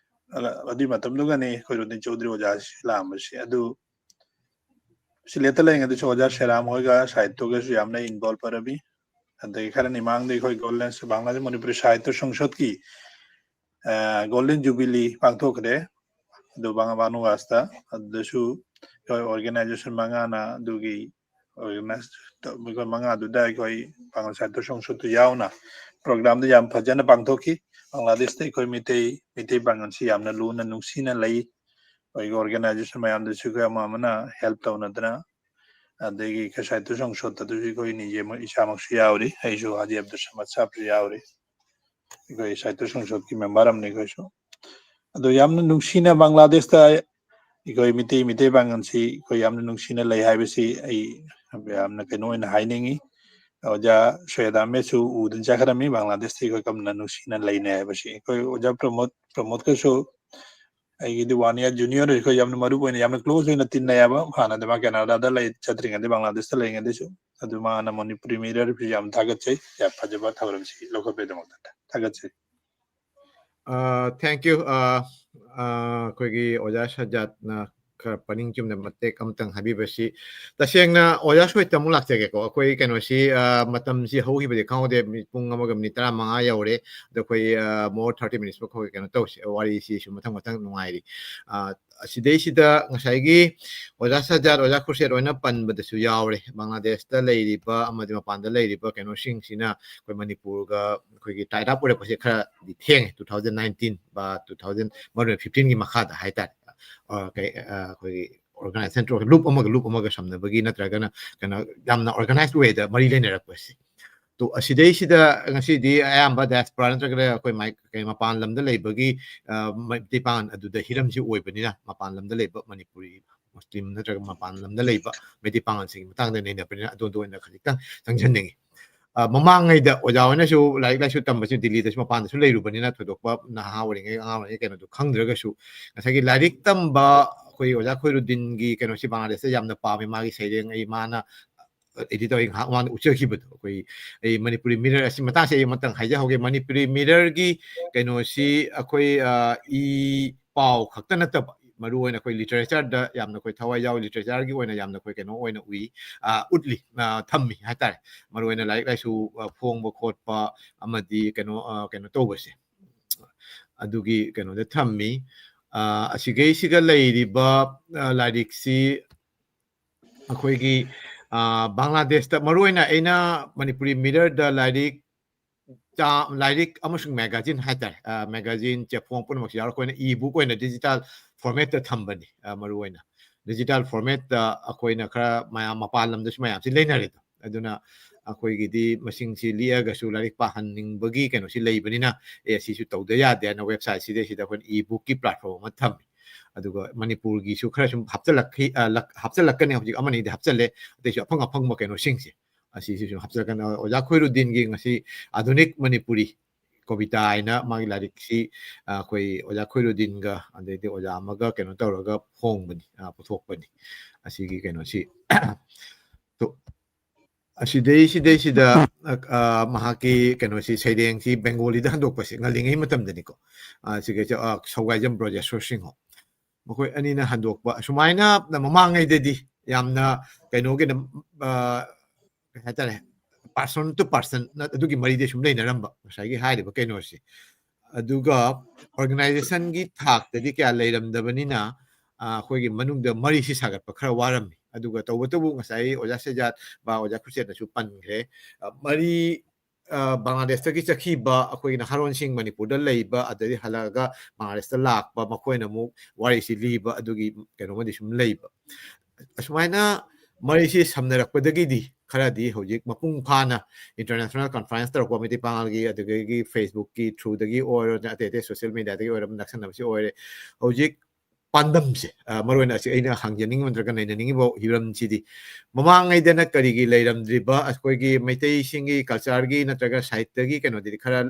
adi matam du ga ni Khurudin Chaudhary oja la amasi adu sileta lenga du oja sheram hoiga sahitya ga yamna involve parabi adai kharani mang de khoi golden Bangladesh Manipuri Sahitya Sangsad ki golden jubilee pangthokre do banga banu wasta adu koi organization mangana dugi organize koi manga du dai koi Bangladesh Sahitya Sangsad tu yauna program de yam phajana pangthoki Bangladesh te koi Meitei Pangal si yamna luna nungsina lai koi organization mayam de su koi amana help taunadra adegi ka Sahitya Sangsad ta du koi nije isamak su yauri aisu Haji Abdul Samad sahab su yauri koi Sahitya Sangsad ki member amni koi su ado yamna nungsina Bangladesh ta koi Meitei Pangal si koi yamna nungsina lai haibasi ai ꯌꯥꯝꯅ ꯀꯩꯅꯣ ꯑꯣꯏꯅ ꯍꯥꯏꯅꯤꯡꯉꯤ ꯑꯣꯖꯥ ꯁꯣꯌꯗꯥꯃꯦꯁꯨ ꯎꯗꯨꯅ ꯆꯠꯈ꯭ꯔꯝꯃꯤ ꯕꯪꯒ꯭ꯂꯥꯗꯦꯁꯇ ꯑꯩꯈꯣꯏ ꯀꯝꯅ ꯅꯨꯡꯁꯤꯅ ꯂꯩꯅꯩ ꯍꯥꯏꯕꯁꯤ ꯑꯩꯈꯣꯏ ꯑꯣꯖꯥ ꯄ꯭ꯔꯃꯣꯗꯀꯁꯨ ꯑꯩꯒꯤꯗꯤ 1 year junior ꯑꯩꯈꯣꯏ ꯌꯥꯝꯅ ꯃꯔꯨ ꯑꯣꯏꯅ ꯌꯥꯝꯅ ꯀ꯭ꯂꯣꯖ ꯑꯣꯏꯅ ꯇꯤꯟꯅꯩꯌꯦꯕ ꯍꯥꯟꯅꯗꯤ ꯃꯥ ꯀꯦꯅꯥꯗꯥꯗ ꯂꯩ ꯆꯠꯇ꯭ꯔꯤꯉꯩꯗ ꯕꯪꯒ꯭ꯂꯥꯗꯦꯁꯇ ꯂꯩꯉꯩꯗꯁꯨ ꯑꯗꯨ ꯃꯥꯅ ꯃꯅꯤꯄꯨꯔꯤ ꯃꯤꯔꯔꯁꯨ ꯌꯥꯝ ꯊꯥꯒꯠꯆꯩ ꯌꯥꯝ ꯐꯖꯕ ꯊꯧꯔꯝꯁꯤ ꯂꯧꯈꯠꯄꯒꯤꯗꯃꯛꯇ ꯊꯥꯒꯠꯆꯩ Thank you. ꯑꯩꯈꯣꯏꯒꯤ ꯑꯣꯖꯥ ꯁꯖꯥꯠꯅ ꯈꯔ ꯄꯅꯤꯡ ꯆꯨꯝꯅ ꯃꯇꯦꯛ ꯑꯃꯇꯪ ꯍꯥꯏꯕꯤꯕꯁꯤ ꯇꯁꯦꯡꯅ ꯑꯣꯖꯥ ꯁꯣꯏꯇ ꯑꯃꯨꯛ ꯂꯥꯛꯆꯒꯦꯀꯣ ꯑꯩꯈꯣꯏ ꯀꯩꯅꯣꯁꯤ ꯃꯇꯝꯁꯤ ꯍꯧꯈꯤꯕꯗꯤ ꯈꯪꯍꯧꯗꯦ ꯄꯨꯡ 1:15 ꯌꯧꯔꯦ ꯑꯗꯣ ꯑꯩꯈꯣꯏ more 30 minutes ꯐꯥꯎ ꯑꯩꯈꯣꯏ ꯀꯩꯅꯣ ꯇꯧꯁꯤ ꯋꯥꯔꯤꯁꯤꯁꯨ ꯃꯊꯪ ꯅꯨꯡꯉꯥꯏꯔꯤ ꯑꯁꯤꯗꯩꯁꯤꯗ ꯉꯁꯥꯏꯒꯤ ꯑꯣꯖꯥ ꯁꯖꯥꯠ ꯑꯣꯖꯥ ꯈꯨꯔꯁꯦꯠ ꯑꯣꯏꯅ ꯄꯟꯕꯗꯁꯨ ꯌꯥꯎꯔꯦ ꯕꯪꯒ꯭ꯂꯥꯗꯦꯁꯇ ꯂꯩꯔꯤꯕ ꯑꯃꯗꯤ ꯃꯄꯥꯟꯗ ꯂꯩꯔꯤꯕ ꯀꯩꯅꯣꯁꯤꯡꯁꯤꯅ ꯑꯩꯈꯣꯏ ꯃꯅꯤꯄꯨꯔꯒ ꯑꯩꯈꯣꯏꯒꯤ ꯇꯥꯏꯠ ꯑꯞ ꯑꯣꯏꯔꯛꯄꯁꯦ ꯈꯔꯗꯤ ꯊꯦꯡꯉꯦ 2019 ꯕ 2015ꯒꯤ ꯃꯈꯥꯗ ꯍꯥꯏꯇꯥꯔꯦ ꯑꯩꯈꯣꯏꯒꯤ ꯑꯣꯔꯒꯅꯥꯏꯖꯦꯁꯟ ꯂꯨꯞ ꯑꯃꯒ ꯁꯝꯅꯕꯒꯤ ꯅꯠꯇ꯭ꯔꯒꯅ ꯀꯩꯅꯣ ꯌꯥꯝꯅ ꯑꯣꯔꯒꯅꯥꯏꯖ ꯋꯦꯗ ꯃꯔꯤ ꯂꯩꯅꯔꯛꯄꯁꯦ ꯇꯣ ꯑꯁꯤꯗꯩꯁꯤꯗ ꯉꯁꯤꯗꯤ ꯑꯌꯥꯝꯕ ꯗꯥꯏꯁꯄꯣꯔꯥ ꯅꯠꯇ꯭ꯔꯒꯅ ꯑꯩꯈꯣꯏ ꯃꯄꯥꯟ ꯂꯝꯗ ꯂꯩꯕꯒꯤ ꯃꯩꯇꯩ ꯄꯥꯡꯒꯜ ꯑꯗꯨꯗ ꯍꯤꯔꯝꯁꯤ ꯑꯣꯏꯕꯅꯤꯅ ꯃꯄꯥꯟ ꯂꯝꯗ ꯂꯩꯕ ꯃꯅꯤꯄꯨꯔꯤ ꯃꯨꯁꯂꯤꯝ ꯅꯠꯇ꯭ꯔꯒ ꯃꯄꯥꯟ ꯂꯝꯗ ꯂꯩꯕ ꯃꯩꯇꯩ ꯄꯥꯡꯒꯜꯁꯤꯡꯒꯤ ꯃꯇꯥꯡꯗ ꯅꯩꯅꯕꯅꯤꯅ ꯑꯗꯣꯝꯗ ꯑꯣꯏꯅ ꯈꯖꯤꯛꯇꯪ ꯆꯪꯁꯤꯟꯅꯤꯡꯉꯤ ꯃꯃꯥꯡꯉꯩꯗ ꯑꯣꯖꯥ ꯍꯣꯏꯅꯁꯨ ꯂꯥꯏꯔꯤꯛ ꯂꯥꯏꯁꯨ ꯇꯝꯕꯁꯤ ꯗꯤꯜꯂꯤꯗꯁꯨ ꯃꯄꯥꯟꯗꯁꯨ ꯂꯩꯔꯨꯕꯅꯤꯅ ꯊꯣꯏꯗꯣꯛꯄ ꯅꯍꯥ ꯑꯣꯏꯔꯤꯉꯩ ꯑꯉꯥꯡ ꯑꯣꯏꯔꯤꯉꯩ ꯀꯩꯅꯣꯗꯣ ꯈꯪꯗ꯭ꯔꯒꯁꯨ ꯉꯁꯥꯏꯒꯤ ꯂꯥꯏꯔꯤꯛ ꯇꯝꯕ ꯑꯩꯈꯣꯏ ꯑꯣꯖꯥ ꯈꯣꯏꯔꯨꯗꯤꯟꯒꯤ ꯀꯩꯅꯣꯁꯤ ꯕꯪꯒ꯭ꯂꯥꯗꯦꯁꯇ ꯌꯥꯝꯅ ꯄꯥꯝꯃꯤ ꯃꯥꯒꯤ ꯁꯩꯔꯦꯡ ꯑꯩ ꯃꯥꯅ एडिटर ꯉꯥꯏꯍꯥꯛ ꯃꯥꯡꯗ ꯎꯠꯆꯈꯤꯕꯗꯣ ꯑꯩꯈꯣꯏ ꯑꯩ ꯃꯅꯤꯄꯨꯔꯤ ꯃꯤꯔꯔ ꯑꯁꯤ ꯃꯇꯥꯡꯁꯦ ꯑꯩ ꯑꯃꯇꯪ ꯍꯥꯏꯖꯍꯧꯒꯦ ꯃꯅꯤꯄꯨꯔꯤ ꯃꯤꯔꯔꯒꯤ ꯀꯩꯅꯣꯁꯤ ꯑꯩꯈꯣꯏ ꯏ ꯄꯥꯎ ꯈꯛꯇ ꯅꯠꯇꯕ ꯃꯔꯨꯑꯣꯏꯅ ꯑꯩꯈꯣꯏ ꯂꯤꯇꯔꯦꯆꯔꯗ ꯌꯥꯝꯅ ꯑꯩꯈꯣꯏ ꯊꯋꯥꯏ ꯌꯥꯎꯏ ꯂꯤꯇꯔꯦꯆꯔꯒꯤ ꯑꯣꯏꯅ ꯌꯥꯝꯅ ꯑꯩꯈꯣꯏ ꯀꯩꯅꯣ ꯑꯣꯏꯅ ꯎꯠꯂꯤ ꯊꯝꯃꯤ ꯍꯥꯏꯇꯥꯔꯦ ꯃꯔꯨꯑꯣꯏꯅ ꯂꯥꯏꯔꯤꯛ ꯂꯥꯏꯁꯨ ꯐꯣꯡꯕ ꯈꯣꯠꯄ ꯑꯃꯗꯤ ꯀꯩꯅꯣ ꯇꯧꯕꯁꯦ ꯑꯗꯨꯒꯤ ꯀꯩꯅꯣꯗ ꯊꯝꯃꯤ ꯑꯁꯤꯒꯩꯁꯤꯒ ꯂꯩꯔꯤꯕ ꯂꯥꯏꯔꯤꯛꯁꯤ ꯑꯩꯈꯣꯏꯒꯤ ꯕꯪꯒ꯭ꯂꯥꯗꯦꯁꯇ ꯃꯔꯨꯑꯣꯏꯅ ꯑꯩꯅ ꯃꯅꯤꯄꯨꯔꯤ ꯃꯤꯔꯔꯗ ꯂꯥꯏꯔꯤꯛ ꯑꯃꯁꯨꯡ ꯃꯦꯒꯥꯖꯤꯟ ꯍꯥꯏꯇꯥꯔꯦ ꯃꯦꯒꯥꯖꯤꯟ ꯆꯦꯐꯣꯡ ꯄꯨꯝꯅꯃꯛꯁꯤ ꯌꯥꯎꯔꯛ ꯑꯩꯈꯣꯏꯅ ꯏ ꯕꯨꯛ ꯑꯣꯏꯅ ꯗꯤꯖꯤꯇꯦꯜ ꯐꯣꯔꯃꯦꯠꯇ ꯊꯝꯕꯅꯤ ꯃꯔꯨꯑꯣꯏꯅ ꯗꯤꯖꯤꯇꯦꯜ ꯐꯣꯔꯃꯦꯠꯇ ꯑꯩꯈꯣꯏꯅ ꯈꯔ ꯃꯌꯥꯝ ꯃꯄꯥꯟ ꯂꯝꯗꯁꯨ ꯃꯌꯥꯝꯁꯤ ꯂꯩꯅꯔꯦꯗꯣ ꯑꯗꯨꯅ ꯑꯩꯈꯣꯏꯒꯤꯗꯤ ꯃꯁꯤꯡꯁꯤ ꯂꯤꯛꯑꯒꯁꯨ ꯂꯥꯏꯔꯤꯛ ꯄꯥꯍꯟꯅꯤꯡꯕꯒꯤ ꯀꯩꯅꯣꯁꯤ ꯂꯩꯕꯅꯤꯅ ꯁꯤꯁꯨ ꯇꯧꯗ ꯌꯥꯗꯦ ꯍꯥꯏꯅ ꯋꯦꯕꯁꯥꯏꯠꯁꯤꯗꯩꯁꯤꯗ ꯑꯩꯈꯣꯏꯅ ꯏ ꯕꯨꯛꯀꯤ ꯄ꯭ꯂꯦꯠꯐꯣꯝ ꯑꯃ ꯊꯝꯃꯤ ꯑꯗꯨꯒ ꯃꯅꯤꯄꯨꯔꯒꯤꯁꯨ ꯈꯔ ꯁꯨꯝ ꯍꯥꯞꯆꯤꯜꯂꯛꯀꯅꯤ ꯍꯧꯖꯤꯛ ꯑꯃꯅꯤꯗꯤ ꯍꯥꯞꯆꯤꯜꯂꯦ ꯑꯇꯩꯁꯨ ꯑꯐꯪꯕ ꯀꯩꯅꯣꯁꯤꯡꯁꯦ ꯑꯁꯤꯁꯨ ꯁꯨꯝ ꯍꯥꯞꯆꯤꯜꯂꯛꯀꯅꯤ ꯑꯣꯖꯥ ꯈꯣꯏꯔꯨꯗꯤꯟꯒꯤ ꯉꯁꯤ ꯑꯙꯨꯅꯤꯛ ꯃꯅꯤꯄꯨꯔꯤ ꯀꯣꯕꯤꯇꯥ ꯍꯥꯏꯅ ꯃꯥꯒꯤ ꯂꯥꯏꯔꯤꯛꯁꯤ ꯑꯩꯈꯣꯏ ꯑꯣꯖꯥ ꯈꯣꯏꯔꯨꯗꯤꯟꯒ ꯑꯗꯩꯗꯤ ꯑꯣꯖꯥ ꯑꯃꯒ ꯀꯩꯅꯣ ꯇꯧꯔꯒ ꯐꯣꯡꯕꯅꯤ ꯄꯨꯊꯣꯛꯄꯅꯤ ꯑꯁꯤꯒꯤ ꯀꯩꯅꯣꯁꯤ ꯑꯁꯤꯗꯩꯁꯤꯗ ꯃꯍꯥꯛꯀꯤ ꯀꯩꯅꯣꯁꯤ ꯁꯩꯔꯦꯡꯁꯤ ꯕꯦꯡꯒꯣꯂꯤꯗ ꯍꯟꯗꯣꯛꯄꯁꯤ ꯉꯜꯂꯤꯉꯩ ꯃꯇꯝꯗꯅꯤꯀꯣ ꯁꯤꯒꯩꯁꯤ ꯁꯧꯒꯥꯏꯖꯝ ꯕ꯭ꯔꯣꯖꯦꯁꯣꯔ ꯁꯤꯡꯍꯣ ꯃꯈꯣꯏ ꯑꯅꯤꯅ ꯍꯟꯗꯣꯛꯄ ꯑꯁꯨꯃꯥꯏꯅ ꯃꯃꯥꯡꯉꯩꯗꯗꯤ ꯌꯥꯝꯅ ꯀꯩꯅꯣꯒꯤꯅ ꯀꯩ ꯍꯥꯏꯇꯥꯔꯦ ꯄꯥꯔꯁꯟ ꯇꯨ ꯄꯥꯔꯁꯟ ꯑꯗꯨꯒꯤ ꯃꯔꯤꯗꯤ ꯁꯨꯝ ꯂꯩꯅꯔꯝꯕ ꯉꯁꯥꯏꯒꯤ ꯍꯥꯏꯔꯤꯕ ꯀꯩꯅꯣꯁꯤ ꯑꯗꯨꯒ ꯑꯣꯔꯒꯅꯥꯏꯖꯦꯁꯟꯒꯤ ꯊꯥꯛꯇꯗꯤ ꯀꯌꯥ ꯂꯩꯔꯝꯗꯕꯅꯤꯅ ꯑꯩꯈꯣꯏꯒꯤ ꯃꯅꯨꯡꯗ ꯃꯔꯤꯁꯤ ꯁꯥꯒꯠꯄ ꯈꯔ ꯋꯥꯔꯝꯃꯤ ꯑꯗꯨꯒ ꯇꯧꯕꯇꯕꯨ ꯉꯁꯥꯏ ꯑꯣꯖꯥ ꯁꯦꯖꯥꯠ ꯑꯣꯖꯥ ꯈꯨꯔꯁꯦꯠꯅꯁꯨ ꯄꯟꯈ꯭ꯔꯦ ꯃꯔꯤ ꯕꯪꯒ꯭ꯂꯥꯗꯦꯁꯇꯒꯤ ꯆꯠꯈꯤꯕ ꯑꯩꯈꯣꯏꯒꯤ ꯅꯍꯥꯔꯣꯟꯁꯤꯡ ꯃꯅꯤꯄꯨꯔꯗ ꯂꯩꯕ ꯑꯗꯒꯤ ꯍꯜꯂꯛꯑꯒ ꯕꯪꯒ꯭ꯂꯥꯗꯦꯁꯇ ꯂꯥꯛꯄ ꯃꯈꯣꯏꯅ ꯑꯃꯨꯛ ꯋꯥꯔꯤꯁꯤ ꯂꯤꯕ ꯑꯗꯨꯒꯤ ꯀꯩꯅꯣꯃꯗꯤ ꯁꯨꯝ ꯂꯩꯕ ꯑꯁꯨꯃꯥꯏꯅ ꯃꯔꯤꯁꯤ ꯁꯝꯅꯔꯛꯄꯗꯒꯤꯗꯤ ꯈꯔꯗꯤ ꯍꯧꯖꯤꯛ ꯃꯄꯨꯡ ꯐꯥꯅ ꯏꯟꯇꯔꯅꯦꯁꯅꯦꯜ ꯀꯟꯐꯔꯦꯟꯁ ꯇꯧꯔꯛꯄ ꯃꯩꯇꯩ ꯄꯥꯡꯒꯜꯒꯤ ꯑꯗꯨꯗꯒꯤ ꯐꯦꯁꯕꯨꯛꯀꯤ ꯊ꯭ꯔꯨꯗꯒꯤ ꯑꯣꯏꯔꯣ ꯑꯇꯩ ꯁꯣꯁꯤꯌꯦꯜ ꯃꯦꯗꯤꯌꯥꯗꯒꯤ ꯑꯣꯏꯔꯣ ꯅꯛꯁꯟꯅꯕꯁꯤ ꯑꯣꯏꯔꯦ ꯍꯧꯖꯤꯛ ꯄꯥꯟꯗꯝꯁꯦ ꯃꯔꯨꯑꯣꯏꯅ ꯑꯩꯅ ꯍꯪꯖꯅꯤꯡꯉꯤꯕ ꯅꯠꯇ꯭ꯔꯒ ꯅꯩꯅꯅꯤꯡꯉꯤꯕ ꯍꯤꯔꯝꯁꯤꯗꯤ ꯃꯃꯥꯡꯉꯩꯗꯅ ꯀꯔꯤꯒꯤ ꯂꯩꯔꯝꯗ꯭ꯔꯤꯕ ꯑꯩꯈꯣꯏꯒꯤ ꯃꯩꯇꯩꯁꯤꯡꯒꯤ ꯀꯜꯆꯔꯒꯤ ꯅꯠꯇ꯭ꯔꯒ ꯁꯥꯍꯤꯇ꯭ꯌꯒꯤ ꯀꯩꯅꯣꯗꯗꯤ ꯈꯔ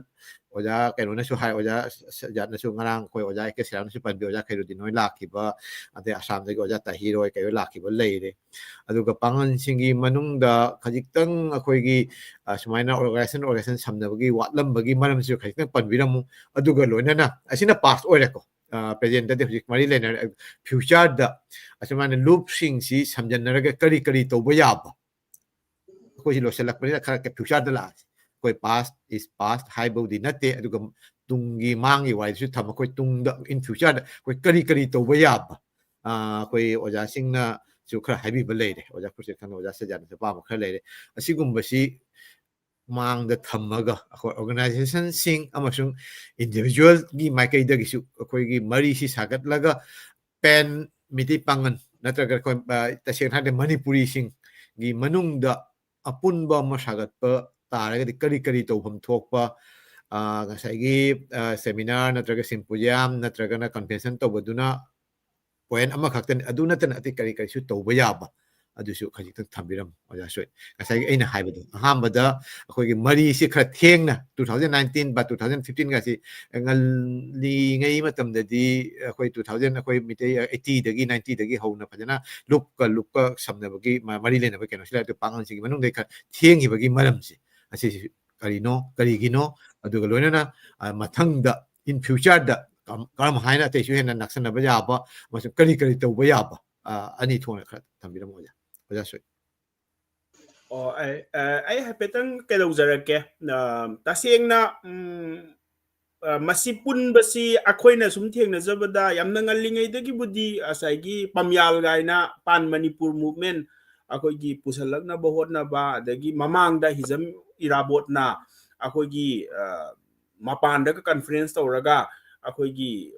ꯑꯣꯖꯥ ꯀꯩꯅꯣꯅꯁꯨ ꯍꯥꯏ ꯑꯣꯖꯥ ꯁꯖꯥꯠꯅꯁꯨ ꯉꯔꯥꯡ ꯑꯩꯈꯣꯏ ꯑꯣꯖꯥ ꯑꯦ ꯀꯦ ꯁꯦꯔꯥꯝꯅꯁꯨ ꯄꯟꯕꯤ ꯑꯣꯖꯥ ꯈꯩꯔꯨꯗꯤꯟ ꯍꯣꯏ ꯂꯥꯛꯈꯤꯕ ꯑꯗꯩ ꯑꯁꯥꯝꯗꯒꯤ ꯑꯣꯖꯥ ꯇꯥꯍꯤꯔꯣꯏ ꯀꯩ ꯂꯥꯛꯈꯤꯕ ꯂꯩꯔꯦ ꯑꯗꯨꯒ ꯄꯥꯡꯒꯜꯁꯤꯡꯒꯤ ꯃꯅꯨꯡꯗ ꯈꯖꯤꯛꯇꯪ ꯑꯩꯈꯣꯏꯒꯤ ꯁꯨꯃꯥꯏꯅ ꯑꯣꯔꯒꯅꯥꯏꯖꯦꯁꯟ ꯁꯝꯅꯕꯒꯤ ꯋꯥꯠꯂꯝꯕꯒꯤ ꯃꯔꯝꯁꯤꯁꯨ ꯈꯖꯤꯛꯇꯪ ꯄꯟꯕꯤꯔꯝꯃꯨ ꯑꯗꯨꯒ ꯂꯣꯏꯅꯅ ꯑꯁꯤꯅ ꯄꯥꯁ ꯑꯣꯏꯔꯦꯀꯣ ꯄ꯭ꯔꯦꯖꯦꯟꯇꯗꯤ ꯍꯧꯖꯤꯛ ꯃꯔꯤ ꯂꯩꯅꯔꯦ ꯐ꯭ꯌꯨꯆꯔꯗ ꯑꯁꯨꯃꯥꯏꯅ ꯂꯨꯞꯁꯤꯡꯁꯤ ꯁꯝꯖꯟꯅꯔꯒ ꯀꯔꯤ ꯇꯧꯕ ꯌꯥꯕ ꯑꯩꯈꯣꯏꯁꯤ ꯂꯣꯏꯁꯤꯜꯂꯛꯄꯅꯤꯅ ꯈꯔ ꯐ꯭ꯌꯨꯆꯔꯗ ꯂꯥꯛꯑꯁꯤ ꯑꯩꯈꯣꯏ ꯄꯥꯁ ꯍꯥꯏꯕꯕꯨꯗꯤ ꯅꯠꯇꯦ ꯑꯗꯨꯒ ꯇꯨꯡꯒꯤ ꯃꯥꯡꯒꯤ ꯋꯥꯔꯤꯁꯨ ꯊꯝꯃ ꯑꯩꯈꯣꯏ ꯇꯨꯡꯗ ꯏꯟ ꯐ꯭ꯌꯨꯆꯔꯗ ꯑꯩꯈꯣꯏ ꯀꯔꯤ ꯇꯧꯕ ꯌꯥꯕ ꯑꯩꯈꯣꯏ ꯑꯣꯖꯥꯁꯤꯡꯅꯁꯨ ꯈꯔ ꯍꯥꯏꯕꯤꯕ ꯂꯩꯔꯦ ꯑꯣꯖꯥ ꯈꯨꯔꯁꯦꯠ ꯈꯪꯅ ꯑꯣꯖꯥ ꯁꯖꯥꯠꯅꯁꯨ ꯑꯄꯥꯝꯕ ꯈꯔ ꯂꯩꯔꯦ ꯑꯁꯤꯒꯨꯝꯕꯁꯤ ꯃꯥꯡꯗ ꯊꯝꯃꯒ ꯑꯩꯈꯣꯏ ꯑꯣꯔꯒꯅꯥꯏꯖꯦꯁꯟꯁꯤꯡ ꯑꯃꯁꯨꯡ ꯏꯟꯗꯤꯕꯤꯖꯨꯋꯦꯜꯒꯤ ꯃꯥꯏꯀꯩꯗꯒꯤꯁꯨ ꯑꯩꯈꯣꯏꯒꯤ ꯃꯔꯤꯁꯤ ꯁꯥꯒꯠꯂꯒ ꯄꯦꯟ ꯃꯩꯇꯩ ꯄꯥꯡꯒꯜ ꯅꯠꯇ꯭ꯔꯒ ꯑꯩꯈꯣꯏ ꯇꯁꯦꯡꯅ ꯍꯥꯏꯔꯗꯤ ꯃꯅꯤꯄꯨꯔꯤꯁꯤꯡꯒꯤ ꯃꯅꯨꯡꯗ ꯑꯄꯨꯟꯕ ꯑꯃ ꯁꯥꯒꯠꯄ ꯇꯥꯔꯒꯗꯤ ꯀꯔꯤ ꯇꯧꯐꯝ ꯊꯣꯛꯄ ꯉꯁꯥꯏꯒꯤ ꯁꯦꯃꯤꯅꯥꯔ ꯅꯠꯇ꯭ꯔꯒ ꯁꯤꯝꯄꯣꯖꯤꯌꯝ ꯅꯠꯇ꯭ꯔꯒꯅ ꯀꯟꯚꯦꯟꯁꯟ ꯇꯧꯕꯗꯨꯅ ꯄꯣꯏꯟ ꯑꯃꯈꯛꯇꯅꯤ ꯑꯗꯨ ꯅꯠꯇꯅ ꯑꯇꯩ ꯀꯔꯤꯁꯨ ꯇꯧꯕ ꯌꯥꯕ ꯑꯗꯨꯁꯨ ꯈꯖꯤꯛꯇꯪ ꯊꯝꯕꯤꯔꯝꯃꯨ ꯑꯣꯖꯥ ꯁꯣꯏ ꯉꯁꯥꯏꯒꯤ ꯑꯩꯅ ꯍꯥꯏꯕꯗꯣ ꯑꯍꯥꯟꯕꯗ ꯑꯩꯈꯣꯏꯒꯤ ꯃꯔꯤꯁꯤ ꯈꯔ ꯊꯦꯡꯅ 2019 2015ꯒꯁꯤ ꯉꯜꯂꯤꯉꯩ ꯃꯇꯝꯗꯗꯤ ꯑꯩꯈꯣꯏ 2000 ꯑꯩꯈꯣꯏ ꯃꯤꯇꯩ 80ꯗꯒꯤ 90ꯗꯒꯤ ꯍꯧꯅ ꯐꯖꯅ ꯂꯨꯞꯀ ꯁꯝꯅꯕꯒꯤ ꯃꯔꯤ ꯂꯩꯅꯕ ꯀꯩꯅꯣꯁꯤ ꯂꯩꯔꯦ ꯄꯥꯡꯒꯜꯁꯤꯒꯤ ꯃꯅꯨꯡꯗ ꯈꯔ ꯊꯦꯡꯈꯤꯕꯒꯤ ꯃꯔꯝꯁꯦ ꯑꯁꯤꯁꯤ ꯀꯔꯤꯒꯤꯅꯣ ꯑꯗꯨꯒ ꯂꯣꯏꯅꯅ ꯃꯊꯪꯗ ꯏꯟ ꯐ꯭ꯌꯨꯆꯔꯗ ꯀꯔꯝ ꯍꯥꯏꯅ ꯑꯇꯩꯁꯨ ꯍꯦꯟꯅ ꯅꯛꯁꯟꯅꯕ ꯌꯥꯕ ꯑꯃꯁꯨꯡ ꯀꯔꯤ ꯇꯧꯕ ꯌꯥꯕ ꯑꯅꯤ ꯊꯣꯛꯅ ꯈꯔ ꯊꯝꯕꯤꯔꯝꯃꯣ ꯑꯣꯖꯥ ꯁꯣꯏ ꯑꯩ ꯍꯥꯏꯐꯦꯠꯇꯪ ꯀꯩꯗꯧꯖꯔꯛꯀꯦ ꯇꯁꯦꯡꯅ ꯃꯁꯤ ꯄꯨꯟꯕꯁꯤ ꯑꯩꯈꯣꯏꯅ ꯁꯨꯝ ꯊꯦꯡꯅꯖꯕꯗ ꯌꯥꯝꯅ ꯉꯜꯂꯤꯉꯩꯗꯒꯤꯕꯨꯗꯤ ꯉꯁꯥꯏꯒꯤ ꯄꯝꯌꯥꯜ ꯒꯥꯏꯅ ꯄꯥꯟ ꯃꯅꯤꯄꯨꯔ ꯃꯨꯚꯃꯦꯟ ꯑꯩꯈꯣꯏꯒꯤ ꯄꯨꯁꯜꯂꯛꯅꯕ ꯍꯣꯠꯅꯕ ꯑꯗꯒꯤ ꯃꯃꯥꯡꯗ ꯍꯤꯖꯝ ꯏꯔꯥꯕꯣꯠꯅ ꯑꯩꯈꯣꯏꯒꯤ ꯃꯄꯥꯟꯗꯒ ꯀꯟꯐꯔꯦꯟꯁ ꯇꯧꯔꯒ ꯑꯩꯈꯣꯏꯒꯤ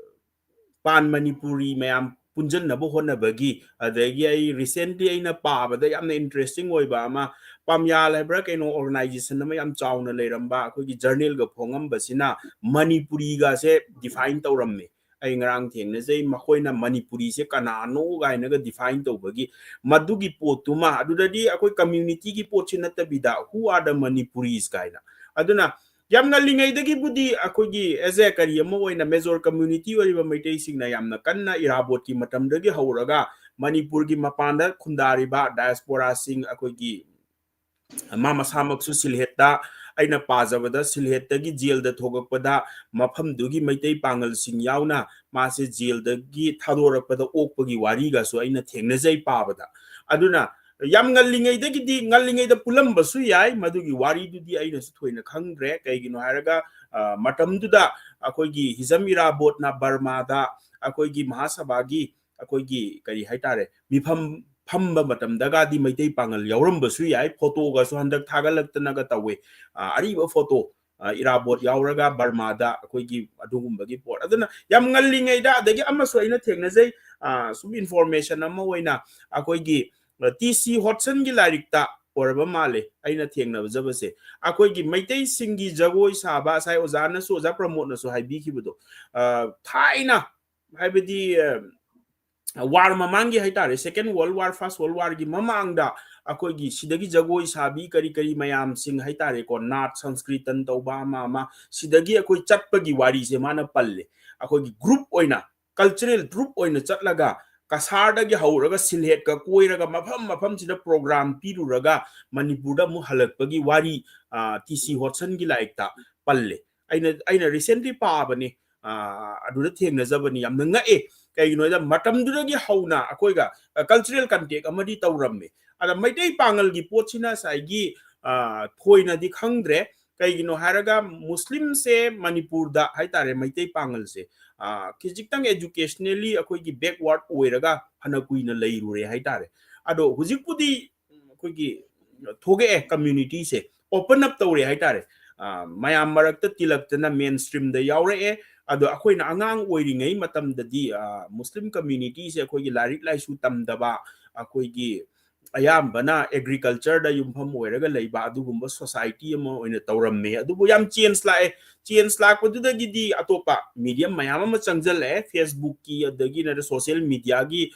ꯄꯥꯟ ꯃꯅꯤꯄꯨꯔꯤ ꯃꯌꯥꯝ ꯄꯨꯟꯖꯟꯅꯕ ꯍꯣꯠꯅꯕꯒꯤ ꯑꯗꯒꯤ ꯑꯩ ꯔꯤꯁꯦꯟꯠꯂꯤ ꯑꯩꯅ ꯄꯥꯕꯗ ꯌꯥꯝꯅ ꯏꯟꯇꯔꯦꯁꯇꯤꯡ ꯑꯣꯏꯕ ꯑꯃ ꯄꯝꯌꯥꯜ ꯍꯥꯏꯕ꯭ꯔꯥ ꯀꯩꯅꯣ ꯑꯣꯔꯒꯅꯥꯏꯖꯦꯁꯟ ꯑꯃ ꯌꯥꯝ ꯆꯥꯎꯅ ꯂꯩꯔꯝꯕ ꯑꯩꯈꯣꯏꯒꯤ ꯖꯔꯅꯦꯜꯒ ꯐꯣꯡꯉꯝꯕꯁꯤꯅ ꯃꯅꯤꯄꯨꯔꯤꯒꯁꯦ ꯗꯤꯐꯥꯏꯟ ꯇꯧꯔꯝꯃꯦ ꯑꯩ ꯉꯔꯥꯡ ꯊꯦꯡꯅꯖꯩ ꯃꯈꯣꯏꯅ ꯃꯅꯤꯄꯨꯔꯤꯁꯦ ꯀꯅꯥꯅꯣ ꯀꯥꯏꯅꯒ ꯗꯤꯐꯥꯏꯟ ꯇꯧꯕꯒꯤ ꯃꯗꯨꯒꯤ ꯄꯣꯠꯇꯨꯃ ꯑꯗꯨꯗꯗꯤ ꯑꯩꯈꯣꯏ ꯀꯝꯃ꯭ꯌꯨꯅꯤꯇꯤꯒꯤ ꯄꯣꯠꯁꯤ ꯅꯠꯇꯕꯤꯗ ꯍꯨ ꯑꯥꯔ ꯗ ꯃꯅꯤꯄꯨꯔꯤꯁ ꯀꯥꯏꯅ ꯑꯗꯨꯅ ꯌꯥꯝ ꯉꯜꯂꯤꯉꯩꯗꯒꯤꯕꯨꯗꯤ ꯑꯩꯈꯣꯏꯒꯤ ꯑꯦꯖ ꯑꯦ ꯀꯔꯤ ꯑꯃ ꯑꯣꯏꯅ ꯃꯦꯖꯣꯔ ꯀꯝꯃ꯭ꯌꯨꯅꯤꯇꯤ ꯑꯣꯏꯔꯤꯕ ꯃꯩꯇꯩꯁꯤꯡꯅ ꯌꯥꯝꯅ ꯀꯟꯅ ꯏꯔꯥꯕꯣꯠꯀꯤ ꯃꯇꯝꯗꯒꯤ ꯍꯧꯔꯒ ꯃꯅꯤꯄꯨꯔꯒꯤ ꯃꯄꯥꯟꯗ ꯈꯨꯟꯗꯥꯔꯤꯕ ꯗꯥꯏꯁꯄꯣꯔꯥꯁꯤꯡ ꯑꯩꯈꯣꯏꯒꯤ ꯃꯁꯥꯃꯛꯁꯨ ꯁꯤꯜꯍꯦꯠꯇ ꯑꯩꯅ ꯄꯥꯖꯕꯗ ꯁꯤꯜꯍꯦꯠꯇꯒꯤ ꯖꯦꯜꯗ ꯊꯣꯛꯂꯛꯄꯗ ꯃꯐꯝꯗꯨꯒꯤ ꯃꯩꯇꯩ ꯄꯥꯡꯒꯜꯁꯤꯡ ꯌꯥꯎꯅ ꯃꯥꯁꯦ ꯖꯦꯜꯗꯒꯤ ꯊꯥꯗꯣꯔꯛꯄꯗ ꯑꯣꯛꯄꯒꯤ ꯋꯥꯔꯤꯒꯁꯨ ꯑꯩꯅ ꯊꯦꯡꯅꯖꯩ ꯄꯥꯕꯗ ꯑꯗꯨꯅ ꯌꯥꯝ ꯉꯜꯂꯤꯉꯩꯗ ꯄꯨꯜꯂꯝꯕꯁꯨ ꯌꯥꯏ ꯃꯗꯨꯒꯤ ꯋꯥꯔꯤꯗꯨꯗꯤ ꯑꯩꯅꯁꯨ ꯊꯣꯏꯅ ꯈꯪꯗ꯭ꯔꯦ ꯀꯩꯒꯤꯅꯣ ꯍꯥꯏꯔꯒ ꯃꯇꯝꯗꯨꯗ ꯑꯩꯈꯣꯏꯒꯤ ꯍꯤꯖꯝ ꯏꯔꯥꯕꯣꯠꯅ ꯕꯔꯃꯥꯗ ꯑꯩꯈꯣꯏꯒꯤ ꯃꯍꯥꯁꯚꯥꯒꯤ ꯑꯩꯈꯣꯏꯒꯤ ꯀꯔꯤ ꯍꯥꯏꯇꯥꯔꯦ ꯃꯤꯐꯝ ꯐꯝꯕ ꯃꯇꯝꯗꯒꯗꯤ ꯃꯩꯇꯩ ꯄꯥꯡꯒꯜ ꯌꯥꯎꯔꯝꯕꯁꯨ ꯌꯥꯏ ꯐꯣꯇꯣꯒꯁꯨ ꯍꯟꯗꯛ ꯊꯥꯒꯠꯂꯛꯇꯅꯒ ꯇꯧꯋꯦ ꯑꯔꯤꯕ ꯐꯣꯇꯣ ꯏꯔꯥꯕꯣꯠ ꯌꯥꯎꯔꯒ ꯕꯔꯃꯥꯗ ꯑꯩꯈꯣꯏꯒꯤ ꯑꯗꯨꯒꯨꯝꯕꯒꯤ ꯄꯣꯠ ꯑꯗꯨꯅ ꯌꯥꯝ ꯉꯜꯂꯤꯉꯩꯗ ꯑꯗꯒꯤ ꯑꯃꯁꯨ ꯑꯩꯅ ꯊꯦꯡꯅꯖꯩ ꯁꯨꯝ ꯏꯟꯐꯣꯔꯃꯦꯁꯟ ꯑꯃ ꯑꯣꯏꯅ ꯑꯩꯈꯣꯏꯒꯤ ꯇꯤ.ꯁꯤ. ꯍꯣꯠꯁꯟꯒꯤ ꯂꯥꯏꯔꯤꯛꯇ ꯑꯣꯏꯔꯕ ꯃꯥꯜꯂꯦ ꯑꯩꯅ ꯊꯦꯡꯅꯖꯕꯁꯦ ꯑꯩꯈꯣꯏꯒꯤ ꯃꯩꯇꯩꯁꯤꯡꯒꯤ ꯖꯒꯣꯏ ꯁꯥꯕ ꯉꯁꯥꯏ ꯑꯣꯖꯥ ꯄ꯭ꯔꯃꯣꯗꯅꯁꯨ ꯍꯥꯏꯕꯤꯈꯤꯕꯗꯣ ꯊꯥꯏꯅ ꯍꯥꯏꯕꯗꯤ ꯋꯥꯔ ꯃꯃꯥꯡꯒꯤ ꯍꯥꯏꯇꯥꯔꯦ ꯁꯦꯀꯦꯟ ꯋꯥꯔꯜ ꯋꯥꯔ ꯐꯥꯔꯁ ꯋꯥꯔꯜ ꯋꯥꯔꯒꯤ ꯃꯃꯥꯡꯗ ꯑꯩꯈꯣꯏꯒꯤ ꯁꯤꯗꯒꯤ ꯖꯒꯣꯏ ꯁꯥꯕꯤ ꯀꯔꯤ ꯃꯌꯥꯝꯁꯤꯡ ꯍꯥꯏꯇꯥꯔꯦꯀꯣ ꯅꯥꯠ ꯁꯪꯁꯀ꯭ꯔꯤꯇꯟ ꯇꯧꯕ ꯑꯃ ꯁꯤꯗꯒꯤ ꯑꯩꯈꯣꯏ ꯆꯠꯄꯒꯤ ꯋꯥꯔꯤꯁꯦ ꯃꯥꯅ ꯄꯜꯂꯦ ꯑꯩꯈꯣꯏꯒꯤ ꯒ꯭ꯔꯨꯞ ꯑꯣꯏꯅ ꯀꯜꯆꯔꯦꯜ ꯒ꯭ꯔꯨꯞ ꯑꯣꯏꯅ ꯆꯠꯂꯒ ꯀꯁꯥꯔꯗꯒꯤ ꯍꯧꯔꯒ ꯁꯤꯜꯍꯦꯠꯀ ꯀꯣꯏꯔꯒ ꯃꯐꯝꯁꯤꯗ ꯄ꯭ꯔꯣꯒ꯭ꯔꯥꯝ ꯄꯤꯔꯨꯔꯒ ꯃꯅꯤꯄꯨꯔꯗ ꯑꯃꯨꯛ ꯍꯜꯂꯛꯄꯒꯤ ꯋꯥꯔꯤ ꯇꯤ.ꯁꯤ. ꯍꯣꯠꯁꯟꯒꯤ ꯂꯥꯏꯔꯤꯛꯇ ꯄꯜꯂꯦ ꯑꯩꯅ ꯔꯤꯁꯦꯟꯠꯂꯤ ꯄꯥꯕꯅꯤ ꯑꯗꯨꯗ ꯊꯦꯡꯅꯖꯕꯅꯤ ꯌꯥꯝꯅ ꯉꯛꯑꯦ ꯀꯩꯒꯤꯅꯣꯗ ꯃꯇꯝꯗꯨꯗꯒꯤ ꯍꯧꯅ ꯑꯩꯈꯣꯏꯒ ꯀꯜꯆꯔꯦꯜ ꯀꯟꯇꯦꯛ ꯑꯃꯗꯤ ꯇꯧꯔꯝꯃꯦ ꯑꯗ ꯃꯩꯇꯩ ꯄꯥꯡꯒꯜꯒꯤ ꯄꯣꯠꯁꯤꯅ ꯉꯁꯥꯏꯒꯤ ꯊꯣꯏꯅꯗꯤ ꯈꯪꯗ꯭ꯔꯦ ꯀꯩꯒꯤꯅꯣ ꯍꯥꯏꯔꯒ ꯃꯨꯁꯂꯤꯝꯁꯦ ꯃꯅꯤꯄꯨꯔꯗ ꯍꯥꯏꯇꯥꯔꯦ ꯃꯩꯇꯩ ꯄꯥꯡꯒꯜꯁꯦ ꯈꯤꯖꯤꯛꯇꯪ ꯑꯦꯖꯨꯀꯦꯁꯅꯦꯜꯂꯤ ꯑꯩꯈꯣꯏꯒꯤ ꯕꯦꯛꯋꯥꯔꯗ ꯑꯣꯏꯔꯒ ꯐꯅ ꯀꯨꯏꯅ ꯂꯩꯔꯨꯔꯦ ꯍꯥꯏꯇꯥꯔꯦ ꯑꯗꯣ ꯍꯧꯖꯤꯛꯄꯨꯗꯤ ꯑꯩꯈꯣꯏꯒꯤ ꯊꯣꯛꯂꯛꯑꯦ ꯀꯝꯃ꯭ꯌꯨꯅꯤꯇꯤꯁꯦ ꯑꯣꯄꯟ ꯑꯞ ꯇꯧꯔꯦ ꯍꯥꯏꯇꯥꯔꯦ ꯃꯌꯥꯝ ꯃꯔꯛꯇ ꯇꯤꯜꯂꯛꯇꯅ ꯃꯦꯟ ꯁ꯭ꯇ꯭ꯔꯤꯝꯗ ꯌꯥꯎꯔꯛꯑꯦ ꯑꯗꯣ ꯑꯩꯈꯣꯏꯅ ꯑꯉꯥꯡ ꯑꯣꯏꯔꯤꯉꯩ ꯃꯇꯝꯗꯗꯤ ꯃꯨꯁꯂꯤꯝ ꯀꯝꯃ꯭ꯌꯨꯅꯤꯇꯤꯁꯦ ꯑꯩꯈꯣꯏꯒꯤ ꯂꯥꯏꯔꯤꯛ ꯂꯥꯏꯁꯨ ꯇꯝꯗꯕ ꯑꯩꯈꯣꯏꯒꯤ ꯑꯌꯥꯝꯕꯅ ꯑꯦꯒ꯭ꯔꯤꯀꯜꯆꯔꯗ ꯌꯨꯝꯐꯝ ꯑꯣꯏꯔꯒ ꯂꯩꯕ ꯑꯗꯨꯒꯨꯝꯕ ꯁꯣꯁꯥꯏꯇꯤ ꯑꯃ ꯑꯣꯏꯅ ꯇꯧꯔꯝꯃꯦ ꯑꯗꯨꯕꯨ ꯌꯥꯝ ꯆꯦꯟꯖ ꯂꯥꯛꯄꯗꯨꯗꯒꯤꯗꯤ ꯑꯇꯣꯞꯄ ꯃꯤꯗꯤꯌꯝ ꯃꯌꯥꯝ ꯑꯃ ꯆꯪꯁꯤꯜꯂꯛꯑꯦ ꯐꯦꯁꯕꯨꯛꯀꯤ ꯑꯗꯒꯤ ꯁꯣꯁꯤꯌꯦꯜ ꯃꯤꯗꯤꯌꯥꯒꯤ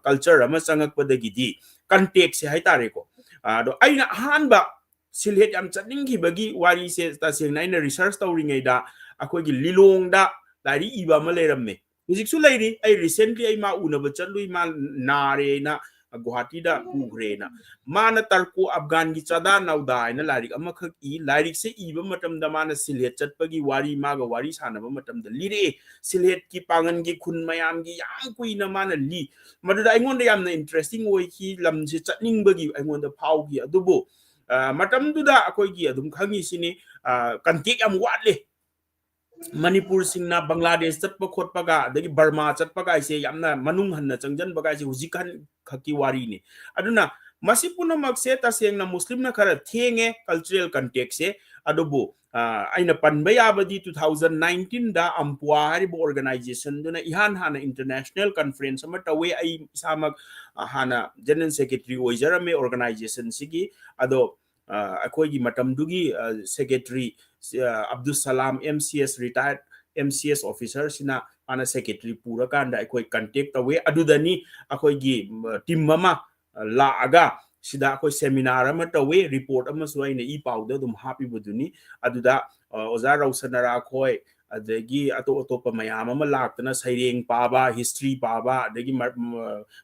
ꯀꯜꯆꯔ ꯑꯃ ꯆꯪꯉꯛꯄꯗꯒꯤꯗꯤ ꯀꯟꯇꯦꯛꯁꯦ ꯍꯥꯏꯇꯥꯔꯦꯀꯣ ꯑꯗꯣ ꯑꯩꯅ ꯑꯍꯥꯟꯕ ꯁꯤꯜꯍꯦꯠ ꯌꯥꯝ ꯆꯠꯅꯤꯡꯈꯤꯕꯒꯤ ꯋꯥꯔꯤꯁꯦ ꯇꯁꯦꯡꯅ ꯑꯩꯅ ꯔꯤꯁꯔꯁ ꯇꯧꯔꯤꯉꯩꯗ ꯑꯩꯈꯣꯏꯒꯤ ꯂꯤꯂꯣꯡꯗ ꯂꯥꯏꯔꯤꯛ ꯏꯕ ꯑꯃ ꯂꯩꯔꯝꯃꯦ ꯍꯧꯖꯤꯛꯁꯨ ꯂꯩꯔꯤ ꯑꯩ ꯔꯤꯁꯦꯟꯠꯂꯤ ꯑꯩ ꯃꯥ ꯎꯅꯕ ꯆꯠꯂꯨꯏ ꯃꯥ ꯅꯥꯔꯦꯅ ꯒꯨꯋꯥꯍꯥꯇꯤꯗ ꯄꯨꯈ꯭ꯔꯦꯅ ꯃꯥꯅ ꯇꯔꯀꯣ ꯑꯐꯒꯥꯟꯒꯤ ꯆꯥꯗꯥ ꯅꯧꯗꯥ ꯍꯥꯏꯅ ꯂꯥꯏꯔꯤꯛ ꯑꯃꯈꯛ ꯂꯥꯏꯔꯤꯛꯁꯦ ꯏꯕ ꯃꯇꯝꯗ ꯃꯥꯅ ꯁꯤꯜꯍꯦꯠ ꯆꯠꯄꯒꯤ ꯋꯥꯔꯤ ꯃꯥꯒ ꯋꯥꯔꯤ ꯁꯥꯟꯅꯕ ꯃꯇꯝꯗ ꯂꯤꯔꯛꯑꯦ ꯁꯤꯜꯍꯦꯠꯀꯤ ꯄꯥꯡꯒꯟꯒꯤ ꯈꯨꯟ ꯃꯌꯥꯝꯒꯤ ꯌꯥꯝ ꯀꯨꯏꯅ ꯃꯥꯅ ꯂꯤ ꯃꯗꯨꯗ ꯑꯩꯉꯣꯟꯗ ꯌꯥꯝꯅ ꯏꯟꯇꯔꯦꯁꯇꯤꯡ ꯑꯣꯏꯈꯤ ꯂꯝꯁꯦ ꯆꯠꯅꯤꯡꯕꯒꯤ ꯑꯩꯉꯣꯟꯗ ꯐꯥꯎꯈꯤ ꯑꯗꯨꯕꯨ ꯃꯇꯝꯗꯨꯗ ꯑꯩꯈꯣꯏꯒꯤ ꯑꯗꯨꯝ ꯈꯪꯉꯤꯁꯤꯅꯤ ꯀꯟꯇꯦꯛ ꯌꯥꯝ ꯋꯥꯠꯂꯦ ꯃꯅꯤꯄꯨꯔꯁꯤꯡꯅ ꯕꯪꯒ꯭ꯂꯥꯗꯦꯁ ꯆꯠꯄ ꯈꯣꯠꯄꯒ ꯑꯗꯒꯤ ꯕꯔꯃꯥ ꯆꯠꯄꯒꯥꯏꯁꯦ ꯌꯥꯝꯅ ꯃꯅꯨꯡ ꯍꯟꯅ ꯆꯪꯁꯤꯟꯕꯒꯥꯏꯁꯦ ꯍꯧꯖꯤꯛ ꯈꯛꯀꯤ ꯋꯥꯔꯤꯅꯤ ꯑꯗꯨꯅ ꯃꯁꯤ ꯄꯨꯝꯅꯃꯛꯁꯦ ꯇꯁꯦꯡꯅ ꯃꯨꯁꯂꯤꯝꯅ ꯈꯔ ꯊꯦꯡꯉꯦ ꯀꯜꯆꯔꯦꯜ ꯀꯟꯇꯦꯛꯁꯦ ꯑꯗꯨꯕꯨ ꯑꯩꯅ ꯄꯟꯕ ꯌꯥꯕꯗꯤ 2019ꯗ ꯑꯝꯄꯨꯋꯥ ꯍꯥꯏꯔꯤꯕ ꯑꯣꯔꯒꯅꯥꯏꯖꯦꯁꯟꯗꯨꯅ ꯏꯍꯥꯟ ꯍꯥꯟꯅ ꯏꯟꯇꯔꯅꯦꯁꯅꯦꯜ ꯀꯟꯐꯔꯦꯟꯁ ꯑꯃ ꯇꯧꯋꯦ ꯑꯩ ꯏꯁꯥꯃꯛ ꯍꯥꯟꯅ ꯖꯦꯅꯔꯦꯜ ꯁꯦꯀ꯭ꯔꯦꯇꯔꯤ ꯑꯣꯏꯖꯔꯝꯃꯦ ꯑꯣꯔꯒꯅꯥꯏꯖꯦꯁꯟꯁꯤꯒꯤ ꯑꯗꯣ ꯑꯩꯈꯣꯏꯒꯤ ꯃꯇꯝꯗꯨꯒꯤ ꯁꯦꯀ꯭ꯔꯦꯇꯔꯤ ꯑꯕꯗꯨꯜ ꯁꯂꯥꯝ MCS ꯔꯤꯇꯥꯌꯔꯠ MCS ꯑꯣꯐꯤꯁꯔꯁꯤꯅ ꯃꯥꯅ ꯁꯦꯀ꯭ꯔꯦꯇꯔꯤ ꯄꯨꯔꯀꯥꯟꯗ ꯑꯩꯈꯣꯏ ꯀꯟꯇꯦꯛ ꯇꯧꯋꯦ ꯑꯗꯨꯗꯅꯤ ꯑꯩꯈꯣꯏꯒꯤ ꯇꯤꯝ ꯑꯃ laaga sida akoi seminar ama tawe report ama suaina I powder dum happy buduni aduda oza rausanara khoi adagi ato pa mayam ama laktana saireng paba history paba adagi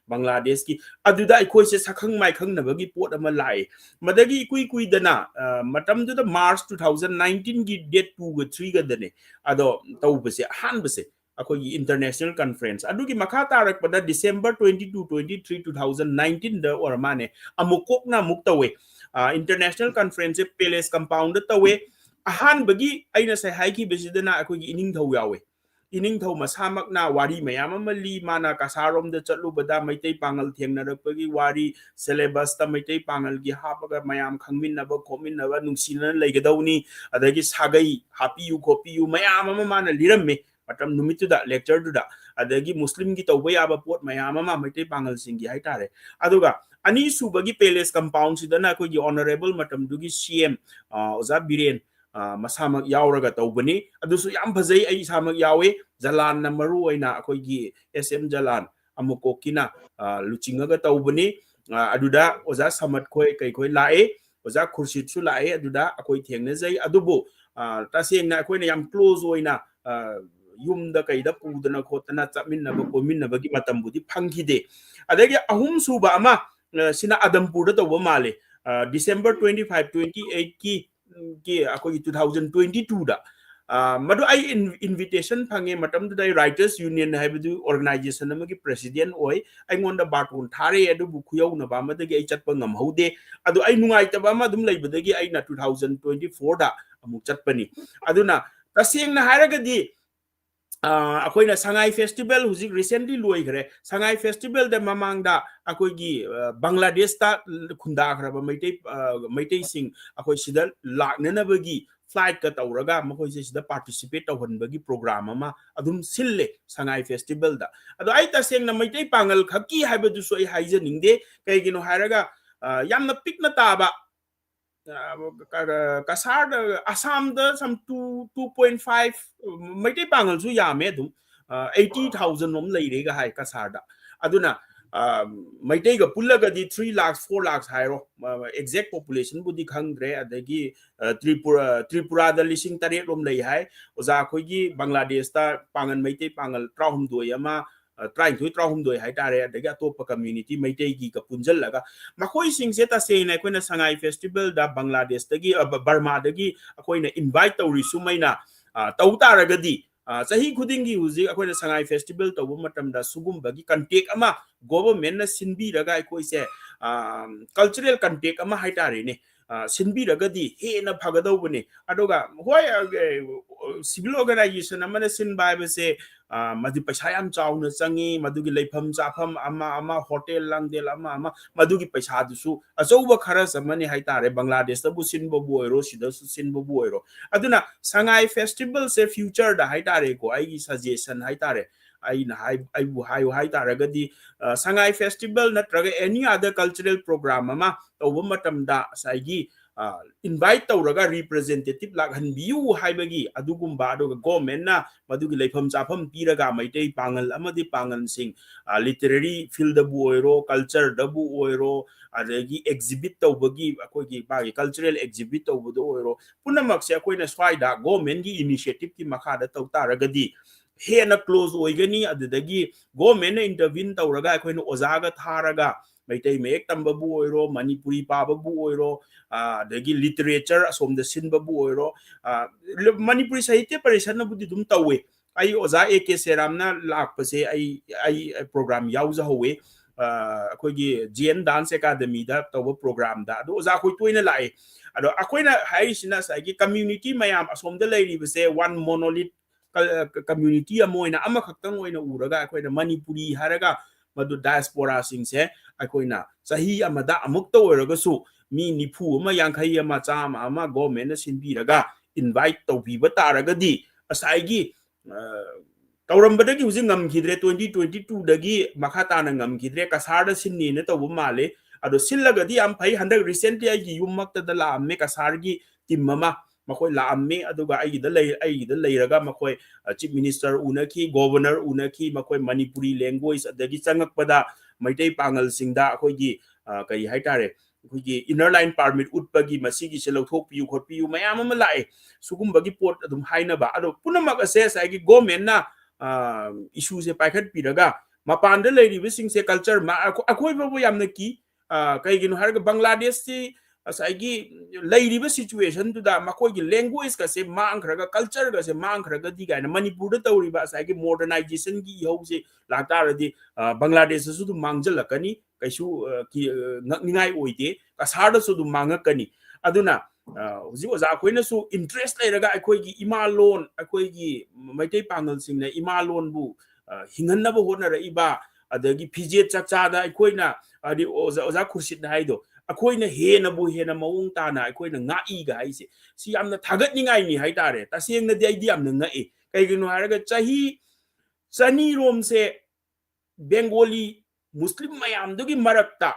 Bangladesh ki aduda ikoi se sakhang mai khang nabagi pot ama lai madagi kui dana matam du March 2019 gi date 2 ga 3 ga dane ado tawbase han base akoi international conference adugi makha tarak pada December 22 23 2019 da or mane amukok na muktawe international conference palace compound tawe ahan bagi aina sai haiki besidana akoi ining thau yawe ining thau masamak na wari mayam amali mana kasarom da chatlu bada Meitei Pangal thengnarakpagi wari syllabus ta Meitei Pangal gi hapaga mayam khangmin na ba khomin na ba nungsina leigadawni adagi sagai hapiyu kopiyu mayam ama mana liramme matam numitu da lecture du da adagi muslim gi tawba yaba pot mayam ama Meitei Pangal singi haitare aduga ani subagi palace compound sidana ko gi honorable matam dugi CM oza biren masamak yauraga tawbani adusu yam phajai ai samak yawe jalan na maru oina akoi gi SM jalan amukokina luchinga tawbani aduda oza samat khoi kai khoi lae oza khurshid su lae aduda akoi thengna jai adubu taseng na akoi na yam close oina yumda kaida pudana khotana chaminna ba kominna ba gi matam budi phangkhide adagi ahum suba ama sina Adampur da tawba male December 25 28 ki akoi 2022 da madu ai invitation phange matam da writers union haibu organization amagi president oi aingonda baton thare adu bu khuyau na ba madagi ai chatpa ngam haude adu ai nungai ta ba ma dum leibadagi ai na 2024 da amuk chatpani aduna taseng na haragadi akoi na Sangai festival huzik recently loi gre Sangai festival da mamang da akoi gi Bangladesh ta khunda khraba Meitei sing akoi sida lakna na bagi flight ka tawraga makoi se sida participate tawhan bagi program ama adum sille Sangai festival da ado ai ta seng na Meitei Pangal khaki haibadu so ai haijaningde kai gino haraga yamna pikna taba kasar Assam da some 2.5 Meitei Pangal su yame dum 80,000 nom leire ga hai kasar da aduna Meitei ga pullaga di 3 lakhs 4 lakhs hairo exact population budi khangdre adagi Tripura da lising tare rom lei hai oza khoi gi Bangladesh ta pangan Meitei Pangal traum doi ama trying to traum doi hai tare adagi atopa community Meitei gi ka punjal laga makoi sing se ta se na koina Sangai festival da Bangladesh dagi Burma dagi akoina invite tawri sumaina tau taragadi sahi khudingi huji akoina Sangai festival tawbu matam da sugum bagi contact ama government na sinbi raga akoi se cultural contact ama haitare ne sinbi ragadi he na phagadaw bune adoga hoi civil organization amana sin bai ba se madu paisa yam chauna changi madugi leifam chafam ama hotel langdel ama madugi paisa dusu achouba khara samani haitare Bangladesh ta bu sinbo boiro sida su sinbo boiro aduna Sangai festival se future da haitare ko ai suggestion haitare ai na ai bu hayo haitaragadi Sangai festival natraga any other cultural program ama tawba matam da saigi invite tawraga representative lakhanbiu haibagi adugumba adoga government na madugi leifam chafam piraga Meitei Pangal amadi Pangal sing literary field bu oiro culture da bu oiro adagi exhibit tawbagi akoigi bagi cultural exhibit tawbudo oiro punamak se akoina swaida government gi initiative ki makhada tawtaragadi hena close oigani adagi government na intervene tawraga akoina ozaga tharaga Meitei mek tamba bu oiro Manipuri paba bu oiro adagi literature asom da sinba bu oiro Manipuri sahitya parishan na budi dum tawe ai oza AK Seramna lakpase ai program yauza howe akoigi GN Dance Academy da tawba program da ado oza khoi toina lae ado akoina haisina sagi community mayam asom da leiri base one monolith community amoina ama khaktang oina uraga akoina Manipuri haraga madu diaspora singse akoina sahi amada amukta oiragasu mi nifu ama yankhai ama chama ama government na sinbiraga invite tawbiba taragadi asaigi tawrambadagi huji ngamkhidre 2022 dagi makhata na ngamkhidre kasarda sinni na tawbu male ado sillagadi am phai handak recently ai yummakta da la amme kasargi timmama makoi la amme aduga ai da leiraga makoi chief minister unaki governor unaki makoi Manipuri language adagi changakpada Meitei Pangal singda akoigi ꯀꯔꯤ ꯍꯥꯏꯇꯥꯔꯦ ꯑꯩꯈꯣꯏꯒꯤ ꯏꯅꯔ ꯂꯥꯏꯟ ꯄꯥꯔꯃꯤꯠ ꯎꯠꯄꯒꯤ ꯃꯁꯤꯒꯤꯁꯦ ꯂꯧꯊꯣꯛꯄꯤꯌꯨ ꯈꯣꯠꯄꯤꯌꯨ ꯃꯌꯥꯝ ꯑꯃ ꯂꯥꯛꯑꯦ ꯁꯨꯒꯨꯝꯕꯒꯤ ꯄꯣꯠ ꯑꯗꯨꯝ ꯍꯥꯏꯅꯕ ꯑꯗꯣ ꯄꯨꯝꯅꯃꯛ ꯑꯁꯦ ꯉꯁꯥꯏꯒꯤ ꯒꯣꯔꯃꯦꯟꯅ ꯏꯁꯨꯁꯦ ꯄꯥꯏꯈꯠꯄꯤꯔꯒ ꯃꯄꯥꯟꯗ ꯂꯩꯔꯤꯕꯁꯤꯡꯁꯦ ꯀꯜꯆꯔ ꯑꯩꯈꯣꯏꯕꯨ ꯌꯥꯝꯅ ꯀꯤ ꯀꯩꯒꯤꯅꯣ ꯍꯥꯏꯔꯒ ꯕꯪꯒ꯭ꯂꯥꯗꯦꯁꯁꯤ ꯉꯁꯥꯏꯒꯤ ꯂꯩꯔꯤꯕ ꯁꯤꯆꯨꯋꯦꯁꯟꯗꯨꯗ ꯃꯈꯣꯏꯒꯤ ꯂꯦꯡꯒ꯭ꯋꯦꯖꯀꯁꯦ ꯃꯥꯡꯈ꯭ꯔꯒ ꯀꯜꯆꯔꯒꯁꯦ ꯃꯥꯡꯈ꯭ꯔꯒꯗꯤ ꯀꯥꯏꯅ ꯃꯅꯤꯄꯨꯔꯗ ꯇꯧꯔꯤꯕ ꯉꯁꯥꯏꯒꯤ ꯃꯣꯗꯔꯅꯥꯏꯖꯦꯁꯟꯒꯤ ꯏꯍꯧꯁꯦ ꯂꯥꯛꯇꯥꯔꯗꯤ ꯕꯪꯒ꯭ꯂꯥꯗꯦꯁꯇꯁꯨ ꯑꯗꯨꯝ ꯃꯥꯡꯖꯜꯂꯛꯀꯅꯤ ꯀꯩꯁꯨ ꯉꯛꯅꯤꯡꯉꯥꯏ ꯑꯣꯏꯗꯦ ꯀꯁꯥꯔꯗꯁꯨ ꯑꯗꯨꯝ ꯃꯥꯡꯉꯛꯀꯅꯤ ꯑꯗꯨꯅ ꯍꯧꯖꯤꯛ ꯑꯣꯖꯥ ꯑꯩꯈꯣꯏꯅꯁꯨ ꯏꯟꯇꯔꯦꯁ ꯂꯩꯔꯒ ꯑꯩꯈꯣꯏꯒꯤ ꯏꯃꯥ ꯂꯣꯟ ꯑꯩꯈꯣꯏꯒꯤ ꯃꯩꯇꯩ ꯄꯥꯡꯒꯜꯁꯤꯡꯅ ꯏꯃꯥ ꯂꯣꯟꯕꯨ ꯍꯤꯡꯍꯟꯅꯕ ꯍꯣꯠꯅꯔꯛꯏꯕ ꯑꯗꯒꯤ ꯐꯤꯖꯦꯠ ꯆꯥꯛꯆꯥꯗ ꯑꯩꯈꯣꯏꯅ ꯍꯥꯏꯗꯤ ꯑꯣꯖꯥ ꯈꯨꯔꯁꯤꯠꯅ ꯍꯥꯏꯗꯣ ꯑꯩꯈꯣꯏꯅ ꯍꯦꯟꯅꯕꯨ ꯍꯦꯟꯅ ꯃꯑꯣꯡ ꯇꯥꯅ ꯑꯩꯈꯣꯏꯅ ꯉꯥꯛꯏꯒ ꯍꯥꯏꯁꯦ ꯁꯤ ꯌꯥꯝꯅ ꯊꯥꯒꯠꯅꯤꯡꯉꯥꯏꯅꯤ ꯍꯥꯏꯇꯥꯔꯦ ꯇꯁꯦꯡꯅꯗꯤ ꯑꯩꯗꯤ ꯌꯥꯝꯅ ꯉꯛꯏ ꯀꯩꯒꯤꯅꯣ ꯍꯥꯏꯔꯒ ꯆꯍꯤ 200ꯔꯣꯝꯁꯦ ꯕꯦꯡꯒꯣꯂꯤ ꯃꯨꯁꯂꯤꯝ ꯃꯌꯥꯝꯗꯨꯒꯤ ꯃꯔꯛꯇ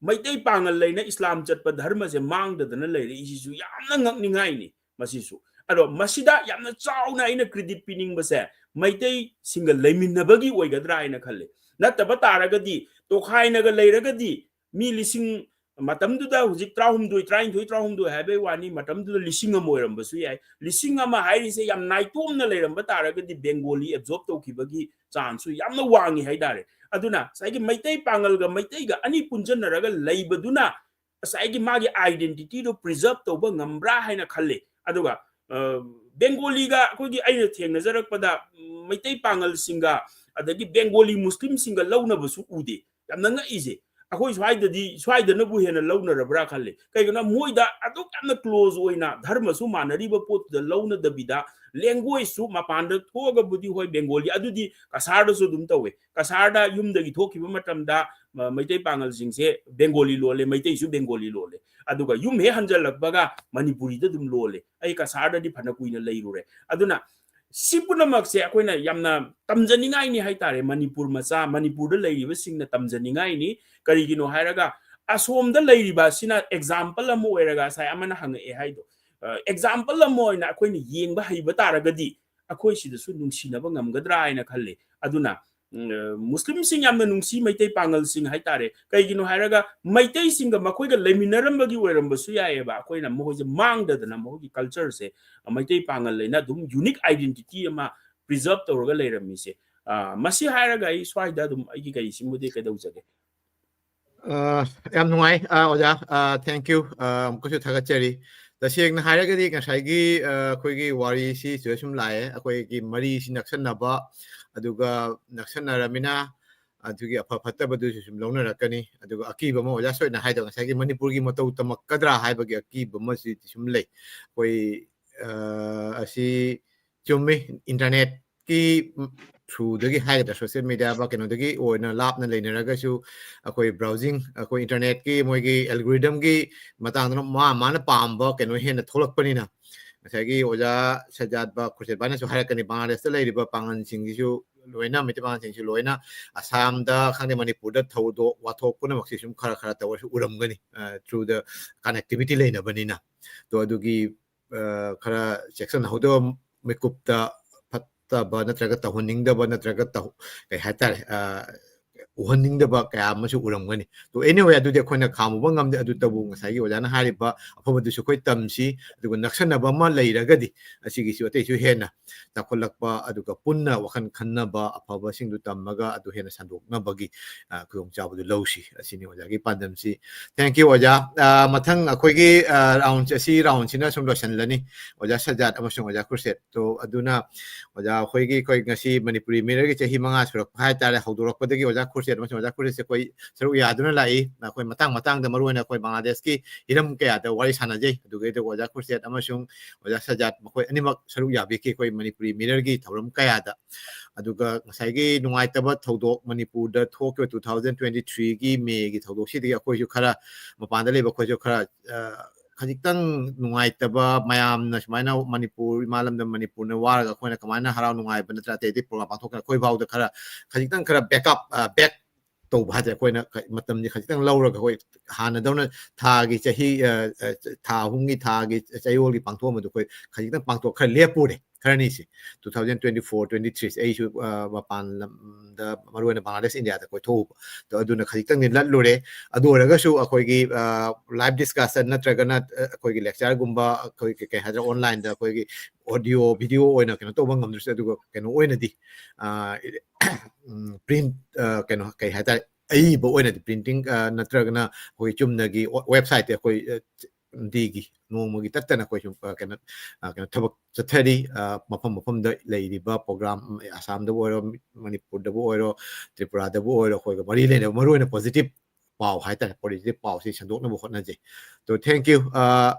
ꯃꯩꯇꯩ ꯄꯥꯡꯒꯜ ꯂꯩꯅ ꯏꯁꯂꯥꯝ ꯆꯠꯄ ꯙꯔꯃꯁꯦ ꯃꯥꯡꯗꯗꯅ ꯂꯩꯔꯛꯏꯁꯤꯁꯨ ꯌꯥꯝꯅ ꯉꯛꯅꯤꯡꯉꯥꯏꯅꯤ ꯃꯁꯤꯁꯨ ꯑꯗꯣ ꯃꯁꯤꯗ ꯌꯥꯝꯅ ꯆꯥꯎꯅ ꯑꯩꯅ ꯀ꯭ꯔꯦꯗꯤꯠ ꯄꯤꯅꯤꯡꯕꯁꯦ ꯃꯩꯇꯩꯁꯤꯡꯒ ꯂꯩꯃꯤꯟꯅꯕꯒꯤ ꯑꯣꯏꯒꯗ꯭ꯔꯥ ꯍꯥꯏꯅ ꯈꯜꯂꯤ ꯅꯠꯇꯕ ꯇꯥꯔꯒꯗꯤ ꯇꯣꯈꯥꯏꯅꯒ ꯂꯩꯔꯒꯗꯤ ꯃꯤ ꯂꯤꯁꯤꯡ ꯃꯇꯝꯗꯨꯗ ꯍꯧꯖꯤꯛ 13 ꯍꯥꯏꯕꯩ ꯋꯥꯅꯤ ꯃꯇꯝꯗꯨꯗ 1000 ꯑꯃ ꯑꯣꯏꯔꯝꯕꯁꯨ ꯌꯥꯏ 1000 ꯑꯃ ꯍꯥꯏꯔꯤꯁꯦ ꯌꯥꯝ ꯅꯥꯏꯇꯣꯝꯅ ꯂꯩꯔꯝꯕ ꯇꯥꯔꯒꯗꯤ ꯕꯦꯡꯒꯣꯂꯤ ꯑꯦꯕꯖꯣꯔꯕ ꯇꯧꯈꯤꯕꯒꯤ ꯆꯥꯟꯁꯁꯨ ꯌꯥꯝꯅ ꯋꯥꯡꯉꯤ ꯍꯥꯏꯇꯥꯔꯦ ꯑꯗꯨꯅ ꯉꯁꯥꯏꯒꯤ ꯃꯩꯇꯩ ꯄꯥꯡꯒꯜꯒ ꯃꯩꯇꯩꯒ ꯑꯅꯤ ꯄꯨꯟꯖꯟꯅꯔꯒ ꯂꯩꯕꯗꯨꯅ ꯉꯁꯥꯏꯒꯤ ꯃꯥꯒꯤ ꯑꯥꯏꯗꯦꯟꯇꯤꯇꯤꯗꯣ ꯄ꯭ꯔꯤꯖꯔꯕ ꯇꯧꯕ ꯉꯝꯕ꯭ꯔꯥ ꯍꯥꯏꯅ ꯈꯜꯂꯤ ꯑꯗꯨꯒ ꯕꯦꯡꯒꯣꯂꯤꯒ ꯑꯩꯈꯣꯏꯒꯤ ꯑꯩꯅ ꯊꯦꯡꯅꯖꯔꯛꯄꯗ ꯃꯩꯇꯩ ꯄꯥꯡꯒꯜꯁꯤꯡꯒ ꯑꯗꯒꯤ ꯕꯦꯡꯒꯣꯂꯤ ꯃꯨꯁꯂꯤꯝꯁꯤꯡꯒ ꯂꯧꯅꯕꯁꯨ ꯎꯗꯦ ꯌꯥꯝꯅ ꯉꯛꯏꯁꯦ ꯑꯩꯈꯣꯏ ꯁ꯭ꯋꯥꯏꯗꯅꯕꯨ ꯍꯦꯟꯅ ꯂꯧꯅꯔꯕ꯭ꯔꯥ ꯈꯜꯂꯤ ꯀꯩꯒꯤꯅꯣ ꯃꯣꯏꯗ ꯑꯗꯨꯛ ꯌꯥꯝꯅ ꯀ꯭ꯂꯣꯖ ꯑꯣꯏꯅ ꯙꯔꯃꯁꯨ ꯃꯥꯟꯅꯔꯤꯕ ꯄꯣꯠꯇꯨꯗ ꯂꯧꯅꯗꯕꯤꯗ ꯂꯦꯡꯒ꯭ꯋꯦꯖꯁꯨ ꯃꯄꯥꯟꯗ ꯊꯣꯛꯑꯒꯕꯨꯗꯤ ꯍꯣꯏ ꯕꯦꯡꯒꯣꯂꯤ ꯑꯗꯨꯗꯤ ꯀꯁꯥꯔꯗꯁꯨ ꯑꯗꯨꯝ ꯇꯧꯋꯦ ꯀꯁꯥꯔꯗ ꯌꯨꯝꯗꯒꯤ ꯊꯣꯛꯈꯤꯕ ꯃꯇꯝꯗ ꯃꯩꯇꯩ ꯄꯥꯡꯒꯜꯁꯤꯡꯁꯦ ꯕꯦꯡꯒꯣꯂꯤ ꯂꯣꯜꯂꯦ ꯃꯩꯇꯩꯁꯨ ꯕꯦꯡꯒꯣꯂꯤ ꯂꯣꯜꯂꯦ ꯑꯗꯨꯒ ꯌꯨꯝ ꯍꯦꯛ ꯍꯟꯖꯜꯂꯛꯄꯒ ꯃꯅꯤꯄꯨꯔꯤꯗ ꯑꯗꯨꯝ ꯂꯣꯜꯂꯦ ꯑꯩ ꯀꯁꯥꯔꯗꯗꯤ ꯐꯅ ꯀꯨꯏꯅ ꯂꯩꯔꯨꯔꯦ ꯑꯗꯨꯅ ꯁꯤ ꯄꯨꯝꯅꯃꯛꯁꯦ ꯑꯩꯈꯣꯏꯅ ꯌꯥꯝꯅ ꯇꯝꯖꯅꯤꯡꯉꯥꯏꯅꯤ ꯍꯥꯏꯇꯥꯔꯦ ꯃꯅꯤꯄꯨꯔ ꯃꯆꯥ ꯃꯅꯤꯄꯨꯔꯗ ꯂꯩꯔꯤꯕꯁꯤꯡꯅ ꯇꯝꯖꯅꯤꯡꯉꯥꯏꯅꯤ ꯀꯔꯤꯒꯤꯅꯣ ꯍꯥꯏꯔꯒ ꯑꯁꯣꯝꯗ ꯂꯩꯔꯤꯕ ꯑꯁꯤꯅ ꯑꯦꯛꯖꯥꯝꯄꯜ ꯑꯃ ꯑꯣꯏꯔꯒ ꯉꯁꯥꯏ ꯑꯃꯅ ꯍꯪꯉꯛꯑꯦ ꯍꯥꯏꯗꯣ ꯑꯦꯛꯖꯥꯝꯄꯜ ꯑꯃ ꯑꯣꯏꯅ ꯑꯩꯈꯣꯏꯅ ꯌꯦꯡꯕ ꯍꯩꯕ ꯇꯥꯔꯒꯗꯤ ꯑꯩꯈꯣꯏ ꯁꯤꯗꯁꯨ ꯅꯨꯡꯁꯤꯅꯕ ꯉꯝꯒꯗ꯭ꯔꯥ ꯍꯥꯏꯅ ꯈꯜꯂꯤ ꯑꯗꯨꯅ ꯃꯨꯁꯂꯤꯝꯁꯤꯡ ꯌꯥꯝꯅ ꯅꯨꯡꯁꯤ ꯃꯩꯇꯩ ꯄꯥꯡꯒꯜꯁꯤꯡ ꯍꯥꯏꯇꯥꯔꯦ ꯀꯩꯒꯤꯅꯣ ꯍꯥꯏꯔꯒ ꯃꯩꯇꯩꯁꯤꯡꯒ ꯃꯈꯣꯏꯒ ꯂꯩꯃꯤꯟꯅꯔꯝꯕꯒꯤ ꯑꯣꯏꯔꯝꯕꯁꯨ ꯌꯥꯏꯑꯕ ꯑꯩꯈꯣꯏꯅ ꯃꯈꯣꯏꯁꯦ ꯃꯥꯡꯗꯗꯅ ꯃꯈꯣꯏꯒꯤ ꯀꯜꯆꯔꯁꯦ ꯃꯩꯇꯩ ꯄꯥꯡꯒꯜ ꯂꯩꯅ ꯑꯗꯨꯝ ꯌꯨꯅꯤꯛ ꯑꯥꯏꯗꯦꯟꯇꯤꯇꯤ ꯑꯃ ꯄ꯭ꯔꯤꯖꯔꯕ ꯇꯧꯔꯒ ꯂꯩꯔꯝꯃꯤꯁꯦ ꯃꯁꯤ ꯍꯥꯏꯔꯒ ꯑꯩ ꯁ꯭ꯋꯥꯏꯗ ꯑꯗꯨꯝ ꯑꯩꯒꯤ ꯀꯔꯤꯁꯤꯃꯗꯤ ꯀꯩꯗꯧꯖꯒꯦ ꯌꯥꯝ ꯅꯨꯡꯉꯥꯏ ꯑꯣꯖꯥ ꯊꯦꯡꯛ ꯌꯨ ꯑꯃꯨꯛꯀꯁꯨ ꯊꯥꯒꯠꯆꯔꯤ ꯇꯁꯦꯡꯅ ꯍꯥꯏꯔꯒꯗꯤ ꯉꯁꯥꯏꯒꯤ ꯑꯩꯈꯣꯏꯒꯤ ꯋꯥꯔꯤꯁꯤꯁꯨ ꯁꯨꯝ ꯂꯥꯛꯑꯦ ꯑꯩꯈꯣꯏꯒꯤ ꯃꯔꯤꯁꯤ ꯅꯛꯁꯟꯅꯕ ꯑꯗꯨꯒ ꯅꯛꯁꯟꯅꯔꯃꯤꯅ ꯑꯗꯨꯒꯤ ꯑꯐ ꯐꯠꯇꯕꯗꯨꯁꯨ ꯁꯨꯝ ꯂꯧꯅꯔꯛꯀꯅꯤ ꯑꯗꯨꯒ ꯑꯀꯤꯕ ꯑꯃ ꯑꯣꯖꯥ ꯁꯣꯏꯅ ꯍꯥꯏꯗꯣ ꯉꯁꯥꯏꯒꯤ ꯃꯅꯤꯄꯨꯔꯒꯤ ꯃꯇꯧ ꯇꯝꯃꯛꯀꯗ꯭ꯔꯥ ꯍꯥꯏꯕꯒꯤ ꯑꯀꯤꯕ ꯑꯃꯁꯤ ꯁꯨꯝ ꯂꯩ ꯑꯩꯈꯣꯏ ꯑꯁꯤ ꯆꯨꯝꯃꯤ ꯏꯟꯇꯔꯅꯦꯠꯀꯤ ꯊ꯭ꯔꯨꯗꯒꯤ ꯍꯥꯏꯒꯗ꯭ꯔꯥ ꯁꯣꯁꯤꯌꯦꯜ ꯃീഡിꯌꯥ ꯀꯩꯅꯣꯗꯒꯤ ꯑꯣꯏꯅ ꯂꯥꯞꯅ ꯂꯩꯅꯔꯒꯁꯨ ꯑꯩꯈꯣꯏ ꯕ꯭ꯔꯥꯎꯖꯤꯡ ꯑꯩꯈꯣꯏ ꯏꯟꯇꯔꯅꯦꯠꯀꯤ ꯃꯣꯏꯒꯤ ꯑꯦꯜꯒꯣꯔꯤꯗꯝꯒꯤ ꯃꯇꯥꯡꯗꯅ ꯃꯥꯅ ꯄꯥꯝꯕ ꯀꯩꯅꯣ ꯍꯦꯟꯅ ꯊꯣꯛꯂꯛꯄꯅꯤꯅ ꯉꯁꯥꯏꯒꯤ ꯑꯣꯖꯥ ꯁꯖꯥꯠ ꯈꯨꯔꯁꯦꯠꯕꯥꯅꯁꯨ ꯍꯥꯏꯔꯛꯀꯅꯤ ꯕꯪꯒ꯭ꯂꯥꯗꯦꯁꯇ ꯂꯩꯔꯤꯕ ꯄꯥꯡꯒꯜꯁꯤꯡꯁꯤꯁꯨ ꯂꯣꯏꯅ ꯃꯩꯇꯩ ꯄꯥꯡꯒꯜꯁꯤꯡꯁꯨ ꯂꯣꯏꯅ ꯑꯁꯥꯝꯗ ꯈꯪꯗꯦ ꯃꯅꯤꯄꯨꯔꯗ ꯊꯧꯗꯣꯛ ꯋꯥꯊꯣꯛ ꯄꯨꯝꯅꯃꯛꯁꯤ ꯁꯨꯝ ꯈꯔ ꯇꯧꯔꯁꯨ ꯎꯔꯝꯒꯅꯤ ꯊ꯭ꯔꯨ ꯗ ꯀꯅꯦꯛꯇꯤꯚꯤꯇꯤ ꯂꯩꯅꯕꯅꯤꯅ ꯇꯣ ꯑꯗꯨꯒꯤ ꯈꯔ ꯆꯦꯛꯁꯤꯟꯍꯧꯗꯕ ꯃꯤꯀꯨꯞꯇ ꯐꯠꯇꯕ ꯅꯠꯇ꯭ꯔꯒ ꯇꯧꯍꯟꯅꯤꯡꯗꯕ ꯅꯠꯇ꯭ꯔꯒ ꯀꯩ ꯍꯥꯏꯇꯥꯔꯦ ꯎꯍꯟꯅꯤꯡꯗꯕ ꯀꯌꯥ ꯑꯃꯁꯨ ꯎꯔꯝꯒꯅꯤ ꯇꯣ ꯑꯦꯅꯤꯋꯦ ꯑꯗꯨꯗꯤ ꯑꯩꯈꯣꯏꯅ ꯈꯥꯝꯃꯨꯕ ꯉꯝꯗꯦ ꯑꯗꯨꯇꯕꯨ ꯉꯁꯥꯏꯒꯤ ꯑꯣꯖꯥꯅ ꯍꯥꯏꯔꯤꯕ ꯑꯐꯕꯗꯨꯁꯨ ꯑꯩꯈꯣꯏ ꯇꯝꯁꯤ ꯑꯗꯨꯒ ꯅꯛꯁꯟꯅꯕ ꯑꯃ ꯂꯩꯔꯒꯗꯤ ꯑꯁꯤꯒꯤꯁꯨ ꯑꯇꯩꯁꯨ ꯍꯦꯟꯅ ꯆꯥꯎꯈꯠꯂꯛꯄ ꯑꯗꯨꯒ ꯄꯨꯟꯅ ꯋꯥꯈꯜ ꯈꯟꯅꯕ ꯑꯐꯕꯁꯤꯡꯗꯨ ꯇꯝꯃꯒ ꯑꯗꯨ ꯍꯦꯟꯅ ꯁꯟꯗꯣꯛꯅꯕꯒꯤ ꯈꯨꯗꯣꯡꯆꯥꯕꯗꯨ ꯂꯧꯁꯤ ꯑꯁꯤꯅꯤ ꯑꯣꯖꯥꯒꯤ ꯄꯥꯟꯗꯝꯁꯤ ꯊꯦꯡꯛ ꯌꯨ ꯑꯣꯖꯥ ꯃꯊꯪ ꯑꯩꯈꯣꯏꯒꯤ ꯑꯁꯤ ꯔꯥꯎꯟꯁꯤꯅ ꯁꯨꯝ ꯂꯣꯏꯁꯤꯜꯂꯅꯤ ꯑꯣꯖꯥ ꯁꯖꯥꯠ ꯑꯃꯁꯨꯡ ꯑꯣꯖꯥ ꯈꯨꯔꯁꯦꯠ ꯇꯣ ꯑꯗꯨꯅ ꯑꯣꯖꯥ ꯑꯩꯈꯣꯏ ꯉꯁꯤ ꯃꯅꯤꯄꯨꯔꯤ ꯃꯤꯔꯔꯒꯤ ꯆꯍꯤ 5 ꯁꯨꯔꯛꯄ ꯍꯥꯏꯇꯥꯔꯦ ꯍꯧꯗꯣꯔꯛꯄꯗꯒꯤ ꯑꯣꯖꯥ ꯈꯨꯔꯁꯦꯠ ꯑꯃꯁꯨꯡ ꯑꯣꯖꯥ ꯈꯨꯔꯁꯦꯠꯁꯦ ꯑꯩꯈꯣꯏ ꯁꯔꯨꯛ ꯌꯥꯗꯨꯅ ꯂꯥꯛꯏ ꯑꯩꯈꯣꯏ ꯃꯇꯥꯡꯗ ꯃꯔꯨꯑꯣꯏꯅ ꯑꯩꯈꯣꯏ ꯕꯪꯒ꯭ꯂꯥꯗꯦꯁꯀꯤ ꯍꯤꯔꯝ ꯀꯌꯥꯗ ꯋꯥꯔꯤ ꯁꯥꯟꯅꯖꯩ ꯑꯗꯨꯒ ꯑꯣꯖꯥ ꯈꯨꯔꯁꯦꯠ ꯑꯃꯁꯨꯡ ꯑꯣꯖꯥ ꯁꯖꯥꯠ ꯃꯈꯣꯏ ꯑꯅꯤꯃꯛ ꯁꯔꯨꯛ ꯌꯥꯕꯤꯈꯤ ꯑꯩꯈꯣꯏ ꯃꯅꯤꯄꯨꯔꯤ ꯃꯤꯔꯔꯒꯤ ꯊꯧꯔꯝ ꯀꯌꯥꯗ ꯑꯗꯨꯒ ꯉꯁꯥꯏꯒꯤ ꯅꯨꯡꯉꯥꯏꯇꯕ ꯊꯧꯗꯣꯛ ꯃꯅꯤꯄꯨꯔꯗ ꯊꯣꯛꯈꯤꯕ 2023ꯒꯤ ꯃꯦꯒꯤ ꯊꯧꯗꯣꯛꯁꯤꯗꯒꯤ ꯑꯩꯈꯣꯏꯁꯨ ꯈꯔ ꯃꯄꯥꯟꯗ ꯂꯩꯕ ꯑꯩꯈꯣꯏꯁꯨ ꯈꯔ ꯈꯖꯤꯛꯇꯪ ꯅꯨꯡꯉꯥꯏꯇꯕ ꯃꯌꯥꯝꯅ ꯁꯨꯃꯥꯏꯅ ꯃꯅꯤꯄꯨꯔ ꯏꯃꯥ ꯂꯝꯗꯝ ꯃꯅꯤꯄꯨꯔꯅ ꯋꯥꯔꯒ ꯑꯩꯈꯣꯏꯅ ꯀꯃꯥꯏꯅ ꯍꯔꯥꯎ ꯅꯨꯡꯉꯥꯏꯕ ꯅꯠꯇ꯭ꯔꯒ ꯑꯇꯩ ꯄ꯭ꯔꯣꯒ꯭ꯔꯥꯝ ꯄꯥꯡꯊꯣꯛꯀꯅ ꯑꯩꯈꯣꯏ ꯐꯥꯎꯗ ꯈꯖꯤꯛꯇꯪ ꯕꯦꯛ ꯇꯧꯕ ꯍꯥꯏꯇꯥꯔꯦ ꯑꯩꯈꯣꯏꯅ ꯃꯇꯝꯁꯦ ꯈꯖꯤꯛꯇꯪ ꯂꯧꯔꯒ ꯑꯩꯈꯣꯏ ꯍꯥꯟꯅꯗꯧꯅ ꯊꯥꯒꯤ ꯆꯍꯤ ꯊꯥ 3ꯒꯤ ꯊꯥꯒꯤ ꯆꯌꯣꯜꯒꯤ ꯄꯥꯡꯊꯣꯛꯑꯝꯕꯗꯣ ꯑꯩꯈꯣꯏ ꯈꯖꯤꯛꯇꯪ ꯄꯥꯡꯊꯣꯛ ꯈꯔ ꯂꯦꯞꯄꯨꯔꯦ ꯈꯔꯅꯤꯁꯤ 2024-23 ꯑꯩꯁꯨ ꯃꯄꯥꯟ ꯂꯝꯗ ꯃꯔꯨꯑꯣꯏꯅ ꯕꯪꯒ꯭ꯂꯥꯗꯦꯁ ꯏꯟꯗꯤꯌꯥꯗ ꯀꯣꯏꯊꯣꯛꯎꯕ ꯑꯗꯨꯅ ꯈꯖꯤꯛꯇꯪꯗꯤ ꯂꯠꯂꯨꯔꯦ ꯑꯗꯨ ꯑꯣꯏꯔꯒꯁꯨ ꯑꯩꯈꯣꯏꯒꯤ ꯂꯥꯏꯚ ꯗꯤꯁꯀꯁꯟ ꯅꯠꯇ꯭ꯔꯒꯅ ꯑꯩꯈꯣꯏꯒꯤ ꯂꯦꯛꯆꯔꯒꯨꯝꯕ ꯑꯩꯈꯣꯏ ꯀꯩ ꯍꯥꯏꯗ꯭ꯔꯥ ꯑꯣꯟꯂꯥꯏꯟꯗ ꯑꯩꯈꯣꯏꯒꯤ ꯑꯣꯗꯤꯑꯣ ꯚꯤꯗꯤꯑꯣ ꯑꯣꯏꯅ ꯀꯩꯅꯣ ꯇꯧꯕ ꯉꯝꯗ꯭ꯔꯁꯨ ꯑꯗꯨꯒ ꯀꯩꯅꯣ ꯑꯣꯏꯅꯗꯤ ꯄ꯭ꯔꯤꯟ ꯀꯩꯅꯣ ꯀꯩ ꯍꯥꯏꯇꯥꯔꯦ ꯑꯏꯕ ꯑꯣꯏꯅꯗꯤ ꯄ꯭ꯔꯤꯟꯇꯤꯡ ꯅꯠꯇ꯭ꯔꯒꯅ ꯑꯩꯈꯣꯏ ꯆꯨꯝꯅꯒꯤ ꯋꯦꯕꯁꯥꯏꯠꯇ ꯑꯩꯈꯣꯏ ꯅꯨꯡꯇꯤꯒꯤ ꯅꯣꯡꯃꯒꯤ ꯇꯠꯇꯅ ꯑꯩꯈꯣꯏ ꯁꯨꯝ ꯀꯩꯅꯣ ꯊꯕꯛ ꯆꯠꯊꯔꯤ ꯃꯐꯝ ꯃꯐꯝꯗ ꯂꯩꯔꯤꯕ ꯄ꯭ꯔꯣꯒ꯭ꯔꯥꯝ ꯑꯁꯥꯝꯗꯕꯨ ꯑꯣꯏꯔꯣ ꯃꯅꯤꯄꯨꯔꯗꯕꯨ ꯑꯣꯏꯔꯣ ꯇ꯭ꯔꯤꯄꯨꯔꯥꯗꯕꯨ ꯑꯣꯏꯔꯣ ꯑꯩꯈꯣꯏꯒ ꯃꯔꯤ ꯂꯩꯅꯕ ꯃꯔꯨꯑꯣꯏꯅ ꯄꯣꯖꯤꯇꯤꯚ ꯄꯥꯎ ꯍꯥꯏꯇꯥꯔꯦ ꯄꯣꯖꯤꯇꯤꯚ ꯄꯥꯎꯁꯤ ꯁꯟꯗꯣꯛꯅꯕ ꯍꯣꯠꯅꯖꯩ ꯇꯣ ꯊꯦꯡꯛ ꯌꯨ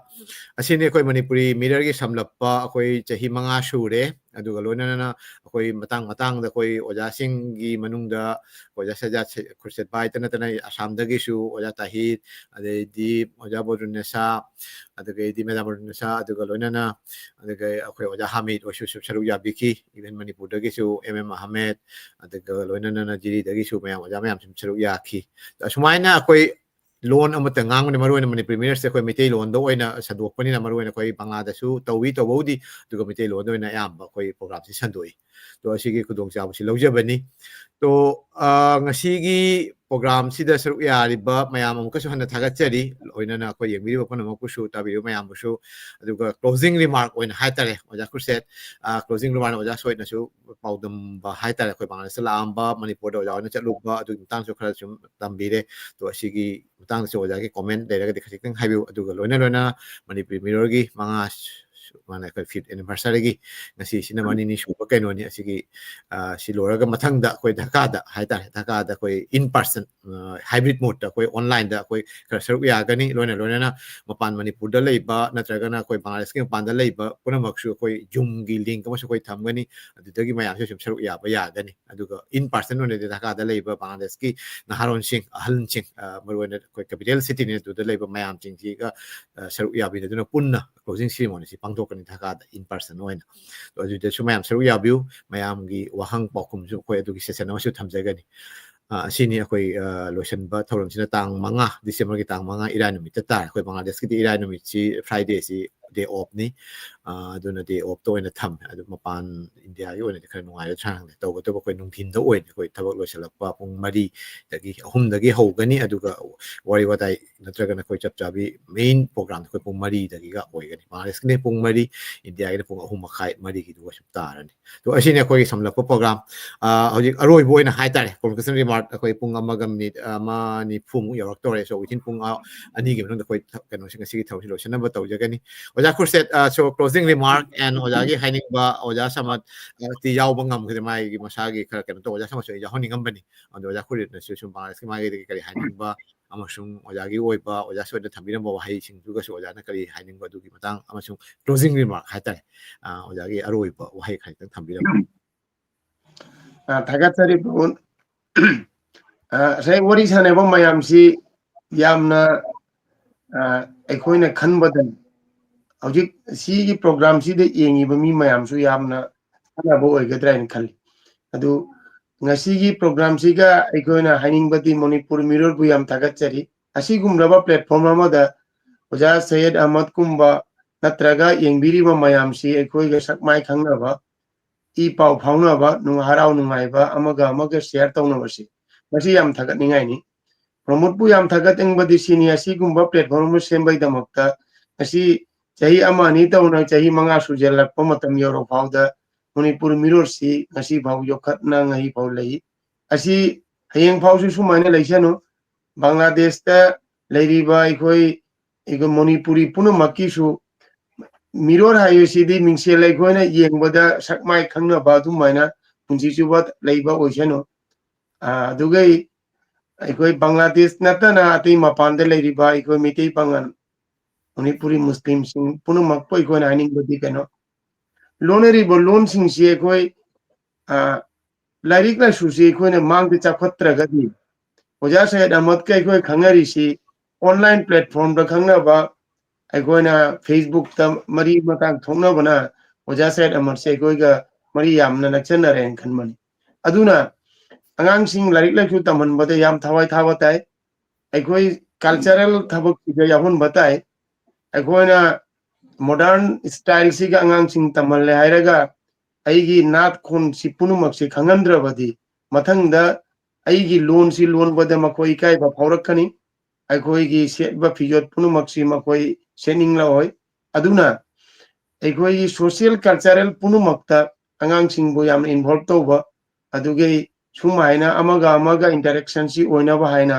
ꯑꯁꯤꯅꯤ ꯑꯩꯈꯣꯏ ꯃꯅꯤꯄꯨꯔꯤ ꯃꯤꯔꯔꯒꯤ ꯁꯝꯂꯞꯄ ꯑꯩꯈꯣꯏ ꯆꯍꯤ 5 ꯁꯨꯔꯦ ꯑꯗꯨꯒ ꯂꯣꯏꯅꯅ ꯑꯩꯈꯣꯏ ꯃꯇꯥꯡ ꯃꯇꯥꯡꯗ ꯑꯩꯈꯣꯏ ꯑꯣꯖꯥꯁꯤꯡꯒꯤ ꯃꯅꯨꯡꯗ ꯑꯣꯖꯥ ꯁꯖꯥꯠ ꯈꯨꯔꯁꯦꯠ ꯚꯥꯏꯇ ꯅꯠꯇꯅ ꯑꯁꯥꯝꯗꯒꯤꯁꯨ ꯑꯣꯖꯥ ꯇꯥꯍꯤꯔ ꯑꯗꯩꯗꯤ ꯑꯣꯖꯥ ꯕꯣꯗꯨꯅꯦꯁꯥ ꯑꯗꯨꯗꯒꯤꯗꯤ ꯃꯦꯗꯥꯝ ꯕꯣꯗꯨꯅꯦꯁꯥ ꯑꯗꯨꯒ ꯂꯣꯏꯅꯅ ꯑꯗꯨꯒ ꯑꯩꯈꯣꯏ ꯑꯣꯖꯥ ꯍꯥꯃꯤꯠ ꯑꯣꯏꯁꯨ ꯁꯔꯨꯛ ꯌꯥꯕꯤꯈꯤ ꯏꯚꯦꯟ ꯃꯅꯤꯄꯨꯔꯗꯒꯤꯁꯨ ꯑꯍꯃꯦꯗ ꯑꯗꯨꯒ ꯂꯣꯏꯅꯅ ꯖꯤꯔꯤꯗꯒꯤꯁꯨ ꯑꯣꯖꯥ ꯃꯌꯥꯝ ꯁꯔꯨꯛ ꯌꯥꯈꯤ ꯑꯁꯨꯃꯥꯏꯅ ꯑꯩꯈꯣ ꯂꯣꯟ ꯑꯃꯠꯇ ꯉꯥꯡꯕꯅꯤ ꯃꯔꯨꯑꯣꯏꯅ ꯃꯅꯤꯄꯨꯔꯤ ꯃꯤꯔꯔꯁꯦ ꯑꯩꯈꯣꯏ ꯃꯩꯇꯩꯂꯣꯟꯗ ꯑꯣꯏꯅ ꯁꯟꯗꯣꯛꯄꯅꯤꯅ ꯃꯔꯨꯑꯣꯏꯅ ꯑꯩꯈꯣꯏ ꯕꯪꯒ꯭ꯂꯥꯗꯁꯨ ꯇꯧꯕꯕꯨꯗꯤ ꯑꯗꯨꯒ ꯃꯩꯇꯩꯂꯣꯟꯗ ꯑꯣꯏꯅ ꯑꯌꯥꯝꯕ ꯑꯩꯈꯣꯏ ꯄ꯭ꯔꯣꯒ꯭ꯔꯥꯝꯁꯤ ꯁꯟꯗꯣꯛꯏ ꯇꯣ ꯑꯁꯤꯒꯤ ꯈꯨꯗꯣꯡꯆꯥꯕꯁꯤ ꯂꯧꯖꯕꯅꯤ ꯇꯣ ꯉꯁꯤꯒꯤ ꯄ꯭ꯔꯣꯒ꯭ꯔꯥꯝꯁꯤꯗ ꯁꯔꯨꯛ ꯌꯥꯔꯤꯕ ꯃꯌꯥꯝ ꯑꯃꯨꯛꯀꯁꯨ ꯍꯟꯅ ꯊꯥꯒꯠꯆꯔꯤ ꯂꯣꯏꯅꯅ ꯑꯩꯈꯣꯏ ꯌꯦꯡꯕꯤꯔꯤꯕ ꯄꯨꯝꯅꯃꯛꯄꯨꯁꯨ ꯇꯥꯕꯤꯔꯤꯕ ꯃꯌꯥꯝꯕꯨꯁꯨ ꯑꯗꯨꯒ ꯀ꯭ꯂꯣꯖꯤꯡ ꯔꯤꯃꯥꯔꯛ ꯑꯣꯏꯅ ꯍꯥꯏꯇꯥꯔꯦ ꯑꯣꯖꯥ ꯈꯨꯔꯁꯦꯠ ꯀ꯭ꯂꯣꯖꯤꯡ ꯔꯤꯃꯥꯔꯛ ꯑꯣꯖꯥ ꯁꯣꯏꯅꯁꯨ ꯄꯥꯎꯗꯝꯕ ꯍꯥꯏꯇꯥꯔꯦ ꯑꯩꯈꯣꯏ ꯕꯪꯒ꯭ꯂꯥꯗꯦꯁꯇ ꯂꯥꯛꯑꯝꯕ ꯃꯅꯤꯄꯨꯔꯗ ꯑꯣꯖꯥ ꯑꯣꯏꯅ ꯆꯠꯂꯨꯕ ꯑꯗꯨꯒꯤ ꯃꯇꯥꯡꯁꯨ ꯈꯔ ꯁꯨꯝ ꯇꯝꯕꯤꯔꯦ ꯇꯣ ꯑꯁꯤꯒꯤ ꯃꯇꯥꯡꯗꯁꯨ ꯑꯣꯖꯥꯒꯤ ꯀꯣꯃꯦꯟ ꯂꯩꯔꯒꯗꯤ ꯈꯖꯤꯛꯇꯪ ꯍꯥꯏꯕꯤꯌꯨ ꯑꯗꯨꯒ ꯂꯣꯏꯅ ꯃꯅꯤꯄꯨꯔꯤ ꯃꯤꯔꯔꯒꯤ 5 ꯑꯩꯈꯣꯏ 5th anniversary ꯉꯁꯤꯁꯤꯅ ꯃꯅꯤꯅꯤ ꯁꯨꯕ ꯀꯩꯅꯣꯅꯤ ꯑꯁꯤꯒꯤ ꯁꯤ ꯂꯣꯏꯔꯒ ꯃꯊꯪꯗ ꯑꯩꯈꯣꯏ ꯙꯀꯥꯗ ꯍꯥꯏꯇꯥꯔꯦ ꯙꯀꯥꯗ ꯑꯩꯈꯣꯏ ꯏꯟ ꯄꯥꯔꯁꯟ ꯍꯥꯏꯕ꯭ꯔꯤꯠ ꯃꯣꯗꯇ ꯑꯩꯈꯣꯏ ꯑꯣꯟꯂꯥꯏꯟꯗ ꯑꯩꯈꯣꯏ ꯈꯔ ꯁꯔꯨꯛ ꯌꯥꯒꯅꯤ ꯂꯣꯏꯅꯅ ꯃꯄꯥꯟ ꯃꯅꯤꯄꯨꯔꯗ ꯂꯩꯕ ꯅꯠꯇ꯭ꯔꯒꯅ ꯑꯩꯈꯣꯏ ꯕꯪꯒ꯭ꯂꯥꯗꯦꯁꯀꯤ ꯃꯄꯥꯟꯗ ꯂꯩꯕ ꯄꯨꯝꯅꯃꯛꯁꯨ ꯑꯩꯈꯣꯏ ꯖꯨꯝꯒꯤ ꯂꯤꯡꯛ ꯑꯃꯁꯨ ꯑꯩꯈꯣꯏ ꯊꯝꯒꯅꯤ ꯑꯗꯨꯗꯒꯤ ꯃꯌꯥꯝꯁꯨ ꯁꯨꯝ ꯁꯔꯨꯛ ꯌꯥꯕ ꯌꯥꯒꯅꯤ ꯑꯗꯨꯒ ꯏꯟ ꯄꯥꯔꯁꯟ ꯑꯣꯏꯅꯗꯤ ꯙꯀꯥꯗ ꯂꯩꯕ ꯕꯪꯒ꯭ꯂꯥꯗꯦꯁꯀꯤ ꯅꯍꯥꯔꯣꯟꯁꯤꯡ ꯑꯍꯜꯁꯤꯡ ꯃꯔꯨꯑꯣꯏꯅ ꯑꯩꯈꯣꯏ ꯀꯦꯄꯤꯇꯦꯜ ꯁꯤꯇꯤꯅꯤ ꯑꯗꯨꯗ ꯂꯩꯕ ꯃꯌꯥꯝꯁꯤꯡꯁꯤꯒ ꯁꯔꯨꯛ ꯌꯥꯕꯤꯗꯨꯅ ꯄꯨꯟꯅ ꯀ꯭ꯂꯣꯖꯤꯡ ꯁꯤꯔꯤꯃꯣꯅꯤꯁꯤ ꯄꯥꯡꯊꯣꯛꯀꯅꯤ ꯙꯀꯥꯗ ꯏꯟ ꯄꯥꯔꯁꯟ ꯑꯣꯏꯅ ꯑꯗꯨꯗꯁꯨ ꯃꯌꯥꯝ ꯁꯔꯨꯛ ꯌꯥꯕꯤꯌꯨ ꯃꯌꯥꯝꯒꯤ ꯋꯥꯍꯪ ꯄꯥꯎꯈꯨꯝꯁꯨ ꯑꯩꯈꯣꯏ ꯑꯗꯨꯒꯤ ꯁꯦꯁꯟ ꯑꯃꯁꯨ ꯊꯝꯖꯒꯅꯤ ꯑꯁꯤꯅꯤ ꯑꯩꯈꯣꯏ ꯂꯣꯏꯁꯤꯟꯕ ꯊꯧꯔꯝꯁꯤꯅ ꯇꯥꯡ 5 ꯗꯤꯁꯦꯝꯕꯔꯒꯤ ꯇꯥꯡ 5 ꯏꯔꯥꯏ ꯅꯨꯃꯤꯠꯇ ꯇꯥꯔꯦ ꯑꯩꯈꯣꯏ ꯕꯪꯒ꯭ꯂꯥꯗꯦꯁꯀꯤꯗꯤ ꯏꯔꯥꯏ ꯅꯨꯃꯤꯠꯁꯤ ꯐ꯭ꯔꯥꯏꯗꯦꯁꯤ ꯗꯦ ꯑꯣꯐꯅꯤ ꯑꯗꯨꯅ ꯗꯦ ꯑꯣꯐꯇ ꯑꯣꯏꯅ ꯊꯝꯃꯦ ꯑꯗꯨ ꯃꯄꯥꯟ ꯏꯟꯗꯤꯌꯥꯒꯤ ꯑꯣꯏꯅꯗꯤ ꯈꯔ ꯅꯨꯡꯉꯥꯏꯔꯗ꯭ꯔꯥ ꯈꯪꯗꯦ ꯇꯧꯕꯇꯕꯨ ꯑꯩꯈꯣꯏ ꯅꯨꯡꯊꯤꯟꯗ ꯑꯣꯏꯅ ꯑꯩꯈꯣꯏ ꯊꯕꯛ ꯂꯣꯏꯁꯤꯜꯂꯛꯄ ꯄꯨꯡ 3 ꯍꯧꯒꯅꯤ ꯑꯗꯨꯒ ꯋꯥꯔꯤ ꯋꯥꯇꯥꯏ ꯅꯠꯇ꯭ꯔꯒꯅ ꯑꯩꯈꯣꯏ ꯆꯞ ꯆꯥꯕꯤ ꯃꯦꯏꯟ ꯄ꯭ꯔꯣꯒ꯭ꯔꯥꯝꯗ ꯑꯩꯈꯣꯏ ꯄꯨꯡ 3 ꯑꯣꯏꯒꯅꯤ ꯕꯪꯒ꯭ꯂꯥꯗꯦꯁꯀꯤꯅ ꯄꯨꯡ 3 ꯏꯟꯗꯤꯌꯥꯒꯤꯅ ꯄꯨꯡ 3:30 ꯁꯨꯝ ꯇꯥꯔꯅꯤ ꯇꯣ ꯑꯁꯤꯅꯤ ꯑꯩꯈꯣꯏꯒꯤ ꯁꯝꯂꯞꯄ ꯄ꯭ꯔꯣꯒ꯭ꯔꯥꯝ ꯍꯧꯖꯤꯛ ꯑꯔꯣꯏꯕ ꯑꯣꯏꯅ ꯍꯥꯏꯇꯥꯔꯦ ꯀꯣꯟꯀ꯭ꯂꯨꯖꯟ ꯔꯤꯃꯥꯔꯛ ꯑꯩꯈꯣꯏ ꯄꯨꯡ 1:40 ꯌꯧꯔꯛꯇꯧꯔꯦ ꯁꯣ ꯋꯤꯊꯤꯟ ꯄꯨꯡ 2ꯒꯤ ꯃꯅꯨꯡꯗ ꯑꯩꯈꯣꯏ ꯀꯩꯅꯣꯁꯤ ꯉꯁꯤꯒꯤ ꯊꯕꯛꯁꯤ ꯂꯣꯏꯁꯤꯟꯅꯕ ꯇꯧꯖꯒꯅꯤ ꯑꯣꯖꯥ ꯈꯨꯔꯁꯦꯠ ꯁꯣ ꯀ꯭ꯂꯣꯖꯤꯡ ꯔꯤꯃꯥꯔꯛ ꯑꯦꯟ ꯑꯣꯖꯥꯒꯤ ꯍꯥꯏꯅꯤꯡꯕ ꯑꯣꯖꯥ ꯁꯃꯠꯇꯤ ꯌꯥꯎꯕ ꯉꯝꯈꯤꯗꯦ ꯃꯥꯒꯤ ꯃꯁꯥꯒꯤ ꯈꯔ ꯀꯩꯅꯣ ꯇꯧ ꯑꯣꯖꯥ ꯁꯃꯠꯁꯨ ꯌꯥꯎꯍꯟꯅꯤꯡꯉꯝꯕꯅꯤ ꯑꯗꯣ ꯑꯣꯖꯥ ꯈꯨꯔꯁꯦꯠꯅꯁꯨ ꯁꯨꯝ ꯕꯪꯒ꯭ꯂꯥꯗꯦꯁꯀꯤ ꯃꯥꯒꯤꯗꯒꯤ ꯀꯔꯤ ꯍꯥꯏꯅꯤꯡꯕ ꯑꯃꯁꯨꯡ ꯑꯣꯖꯥꯒꯤ ꯑꯣꯏꯕ ꯑꯣꯖꯥ ꯁꯣꯏꯗ ꯊꯝꯕꯤꯔꯝꯕ ꯋꯥꯍꯩꯁꯤꯡꯗꯨꯒꯁꯨ ꯑꯣꯖꯥꯅ ꯀꯔꯤ ꯍꯥꯏꯅꯤꯡꯕ ꯑꯗꯨꯒꯤ ꯃꯇꯥꯡ ꯑꯃꯁꯨꯡ ꯀ꯭ꯂꯣꯖꯤꯡ ꯔꯤꯃꯥꯔꯛ ꯍꯥꯏꯇꯥꯔꯦ ꯑꯣꯖꯥꯒꯤ ꯑꯔꯣꯏꯕ ꯋꯥꯍꯩ ꯈꯖꯤꯛꯇꯪ ꯊꯝꯕꯤꯔꯝꯃꯨ ꯊꯥꯒꯠꯆꯔꯤ ꯄ꯭ꯔꯕꯨꯟ ꯉꯁꯥꯏ ꯋꯥꯔꯤ ꯁꯥꯟꯅꯕ ꯃꯌꯥꯝꯁꯤ ꯌꯥꯝꯅ ꯑꯩꯈꯣꯏꯅ ꯈꯟꯕꯗ ꯍꯧꯖꯤꯛ ꯁꯤꯒꯤ ꯄ꯭ꯔꯣꯒ꯭ꯔꯥꯝꯁꯤꯗ ꯌꯦꯡꯉꯤꯕ ꯃꯤ ꯃꯌꯥꯝꯁꯨ ꯌꯥꯝꯅ ꯀꯥꯟꯅꯕ ꯑꯣꯏꯒꯗ꯭ꯔꯥ ꯍꯥꯏꯅ ꯈꯜꯂꯤ ꯑꯗꯨ ꯉꯁꯤꯒꯤ ꯄ꯭ꯔꯣꯒ꯭ꯔꯥꯝꯁꯤꯒ ꯑꯩꯈꯣꯏꯅ ꯍꯥꯏꯅꯤꯡꯕꯗꯤ ꯃꯅꯤꯄꯨꯔ ꯃꯤꯔꯔꯕꯨ ꯌꯥꯝ ꯊꯥꯒꯠꯆꯔꯤ ꯑꯁꯤꯒꯨꯝꯂꯕ ꯄ꯭ꯂꯦꯠꯐꯣꯔꯝ ꯑꯃꯗ ꯑꯣꯖꯥ ꯁꯩꯌꯦꯗ ꯑꯍꯃꯗ ꯀꯨꯝꯕ ꯅꯠꯇ꯭ꯔꯒ ꯌꯦꯡꯕꯤꯔꯤꯕ ꯃꯌꯥꯝꯁꯤ ꯑꯩꯈꯣꯏꯒ ꯁꯛꯃꯥꯏ ꯈꯪꯅꯕ ꯏ ꯄꯥꯎ ꯐꯥꯎꯅꯕ ꯍꯔꯥꯎ ꯅꯨꯡꯉꯥꯏꯕ ꯑꯃꯒ ꯁꯤꯌꯔ ꯇꯧꯅꯕꯁꯤ ꯃꯁꯤ ꯌꯥꯝ ꯊꯥꯒꯠꯅꯤꯡꯉꯥꯏꯅꯤ ꯄ꯭ꯔꯃꯣꯗꯄꯨ ꯌꯥꯝ ꯊꯥꯒꯠꯅꯤꯡꯕꯗꯤ ꯁꯤꯅꯤ ꯑꯁꯤꯒꯨꯝꯕ ꯄ꯭ꯂꯦꯠꯐꯣꯔꯝ ꯑꯃ ꯁꯦꯝꯕꯒꯤꯗꯃꯛꯇ ꯉꯁꯤ ꯆꯍꯤ 1-2 ꯇꯧꯅ ꯆꯍꯤ 5 ꯁꯨꯖꯜꯂꯛꯄ ꯃꯇꯝ ꯌꯧꯔꯛ ꯐꯥꯎꯗ ꯃꯅꯤꯄꯨꯔ ꯃꯤꯔꯣꯜꯁꯤ ꯉꯁꯤ ꯐꯥꯎ ꯌꯣꯛꯈꯠꯅ ꯉꯍꯤ ꯐꯥꯎ ꯂꯩ ꯑꯁꯤ ꯍꯌꯦꯡ ꯐꯥꯎꯁꯨ ꯁꯨꯃꯥꯏꯅ ꯂꯩꯁꯅꯨ ꯕꯪꯒ꯭ꯂꯥꯗꯦꯁꯇ ꯂꯩꯔꯤꯕ ꯑꯩꯈꯣꯏ ꯃꯅꯤꯄꯨꯔꯤ ꯄꯨꯝꯅꯃꯛꯀꯤꯁꯨ ꯃꯤꯔꯣꯜ ꯍꯥꯏꯕꯁꯤꯗꯤ ꯃꯤꯡꯁꯦꯜ ꯑꯩꯈꯣꯏꯅ ꯌꯦꯡꯕꯗ ꯁꯛꯃꯥꯏ ꯈꯪꯅꯕ ꯑꯗꯨꯃꯥꯏꯅ ꯄꯨꯟꯁꯤ ꯆꯨꯞꯄ ꯂꯩꯕ ꯑꯣꯏꯁꯅꯨ ꯑꯗꯨꯒꯩ ꯑꯩꯈꯣꯏ ꯕꯪꯒ꯭ꯂꯥꯗꯦꯁ ꯅꯠꯇꯅ ꯑꯇꯩ ꯃꯄꯥꯟꯗ ꯂꯩꯔꯤꯕ ꯑꯩꯈꯣꯏ ꯃꯩꯇꯩ ꯄꯥꯉꯜ ꯃꯅꯤꯄꯨꯔꯤ ꯃꯨꯁꯂꯤꯝꯁꯤꯡ ꯄꯨꯝꯅꯃꯛꯄꯨ ꯑꯩꯈꯣꯏꯅ ꯍꯥꯏꯅꯤꯡꯕꯗꯤ ꯀꯩꯅꯣ ꯂꯣꯟꯅꯔꯤꯕ ꯂꯣꯟꯁꯤꯡꯁꯤ ꯑꯩꯈꯣꯏ ꯂꯥꯏꯔꯤꯛ ꯂꯥꯏꯁꯨꯁꯤ ꯑꯩꯈꯣꯏꯅ ꯃꯥꯡꯗ ꯆꯥꯎꯈꯠꯇ꯭ꯔꯒꯗꯤ ꯑꯣꯖꯥ ꯁꯩꯌꯦꯗ ꯑꯍꯃꯗꯀ ꯑꯩꯈꯣꯏ ꯈꯪꯅꯔꯤꯁꯤ ꯑꯣꯟꯂꯥꯏꯟ ꯄ꯭ꯂꯦꯠꯐꯣꯔꯝꯗ ꯈꯪꯅꯕ ꯑꯩꯈꯣꯏꯅ ꯐꯦꯁꯕꯨꯛꯇ ꯃꯔꯤ ꯃꯇꯥꯡ ꯊꯣꯛꯅꯕꯅ ꯑꯣꯖꯥ ꯁꯩꯌꯦꯗ ꯑꯍꯃꯗꯁꯦ ꯑꯩꯈꯣꯏꯒ ꯃꯔꯤ ꯌꯥꯝꯅ ꯅꯛꯁꯟꯅꯔꯦꯅ ꯈꯟꯕꯅꯤ ꯑꯗꯨꯅ ꯑꯉꯥꯡꯁꯤꯡ ꯂꯥꯏꯔꯤꯛ ꯂꯥꯏꯁꯨ ꯇꯝꯍꯟꯕꯗ ꯌꯥꯝ ꯊꯋꯥꯏ ꯊꯥꯕ ꯇꯥꯏ ꯑꯩꯈꯣꯏ ꯀꯜꯆꯔꯦꯜ ꯊꯕꯛꯁꯤꯗ ꯌꯥꯎꯍꯟꯕ ꯇꯥꯏ ꯑꯩꯈꯣꯏꯅ modern style si ga angang sing tamal le hairaga aigi nat khon si punumak si khangandra badi mathang da aigi loan si loan bada makoi kai ba phaurakani aikoi gi set ba fijot punumak si makoi sening la hoy aduna aikoi gi social cultural punumak ta angang sing bo yam involve to ba aduge sumaina amaga interaction si oina ba haina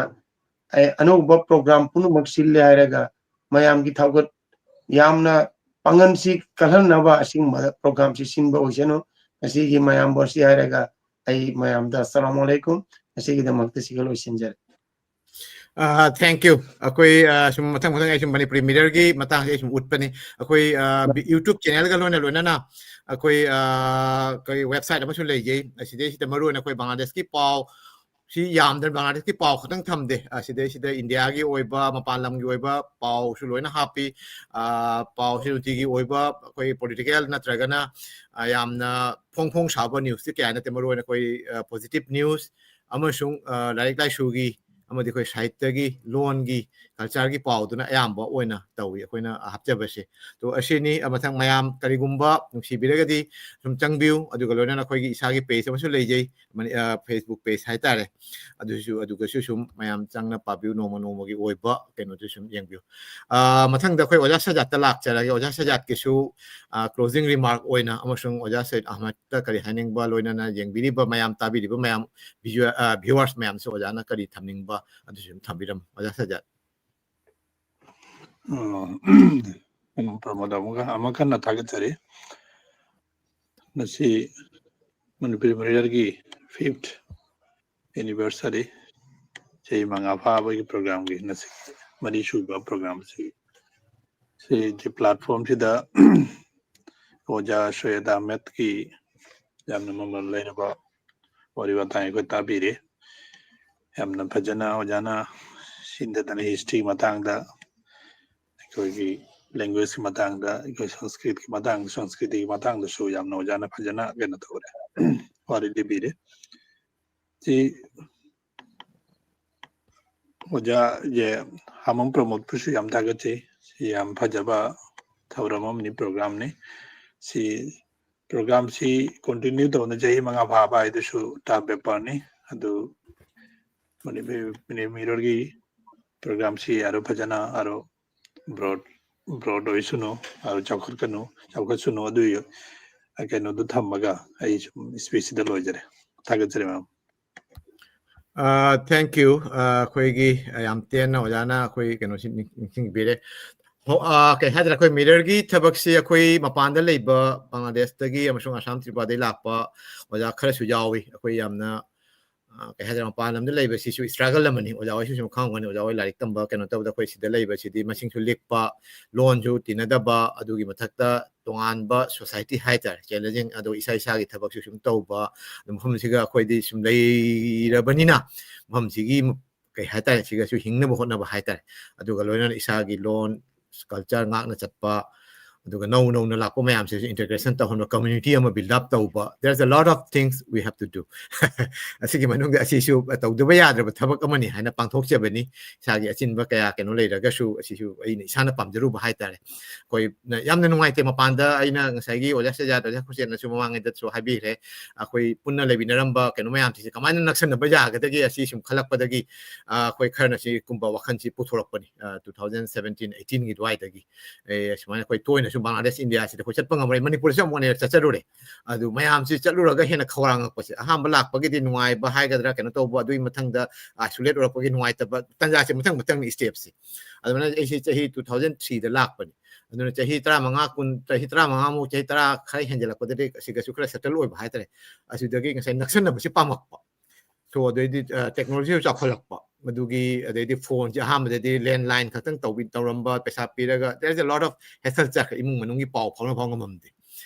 anouba program punumak sille hairaga mayam gi thawgat yamna pangan si kalhan naba asing program si sinba oiseno asigi mayam borsi hairaga ai mayam da assalamu alaikum asigi da makta sigalo isinjar Thank you. Akoi sum mathang ai sum Manipuri Mirror gi matang ai sum utpani akoi YouTube channel ga lona lona na akoi koi website ama su leje aside sida maru na koi Bangladesh ki pau si yam dan Bangladesh ki pau khatang thamde aside India gi oiba Mapan lam gi oiba pau su loina happy pau si uti gi oiba koi political na tragana yamna phong saba news ti kya na te maru na koi positive news ama sung lai shu gi amadi koi sahitya gi loan gi culture gi pau duna ayamba oina tawi akoina hapjabase to asini amathang mayam karigumba nuksibiragadi sum changbiu aduga loina koi gi isagi page amasu leijei Facebook page haitare aduga sum mayam changna pabiu noma gi oiba keno sum yengbiu mathang da koi oja sajat ta lak charagi oja sajat ki su closing remark oina amasung oja said ahmad ta kari haning ba loina na yengbiri ba mayam tabiri ba mayam viewers mayam so oja na kari thamning ba adu sum thambiram oja sajat Pramodamuga amakan na tagatari nasi Manipuri Mirror gi 5th anniversary sei manga pha ba gi program gi nasi mari shuba program si je platform si da oja shoyada met ki yamna mamal leina ba wari watai ko tabire yamna phajana ojana sinda dan history matang da koi gi language ki matang da koi sanskrit ki matang da so yamna ojana phajana gena thore wari libire ji oja je hamam promote pusu yam tagate yam phajaba thauramam ni program ni si program si continue to na jahi manga bhaba idu su ta paper ni adu mani mirror gi program si aro phajana aro broad oisuno aro chawkhat suno adu yo akeno du thamaga ai speech da lojare tagatre mam thank you koi gi yam ten na oja na koi keno sing bire kay hadra koi mirror gi thabak si koi Mapan da leiba Bangladesh ta gi amasung Assam Tripura dai lakpa oja khara su yawi koi yamna kay hadra Mapan lam da leiba si su struggle lamani oja wai su sum khang wani oja wai larik tamba keno tabda koi si da leiba si di masing su lekpa loan ju tinadaba adu gi mathakta tongan ba society haiter challenging adu isa gi thabak su sum tawba mafam siga koi di sum lei rabanina mafam sigi kay haiter siga su hingna bo hotna ba haiter adu ga loina isa gi loan culture ngak na chatpa aduga no na lakpo mayam se integration ta hono community ama build up tauba there's a lot of things we have to do asigi manung asi su taudu ba yadra ba thabak amani haina pangthok chabani sagi achin ba kaya keno leiraga su asi su aina isana pamjaru ba haitare koi yamna nungai te Mapanda aina ngasagi oja se jada khusen na su mamang da su habi re akoi punna lebinaramba keno mayam si kamana naksan ba jaga dagi asi sum khalak pa dagi koi kharna si kumba wakhan si puthorak pani 2017 18 gi dwai dagi sumana koi toina su Bangladesh India si ko chatpa ngamai Manipur sa mo ne chacharu re adu mayam si chaluraga hena khawrang ko si aham balak pagi di nuai ba hai gadra keno to ba dui mathang da isolate ora pagi nuai ta ba tanja si mathang ni step si adu na ai si chahi 2003 da lak pani adu na chahi 35 kun chahi 35 mu chahi 30 khai henjala ko de si ga su kra settle oi ba hai tare asu dagi ngasai naksan na ba si pamak pa so the technology is akholakpa madugi the phone ji ham the landline khatang tawin tawramba pesa piraga there's a lot of hassle chak imung manungi pau phawna phawng mamde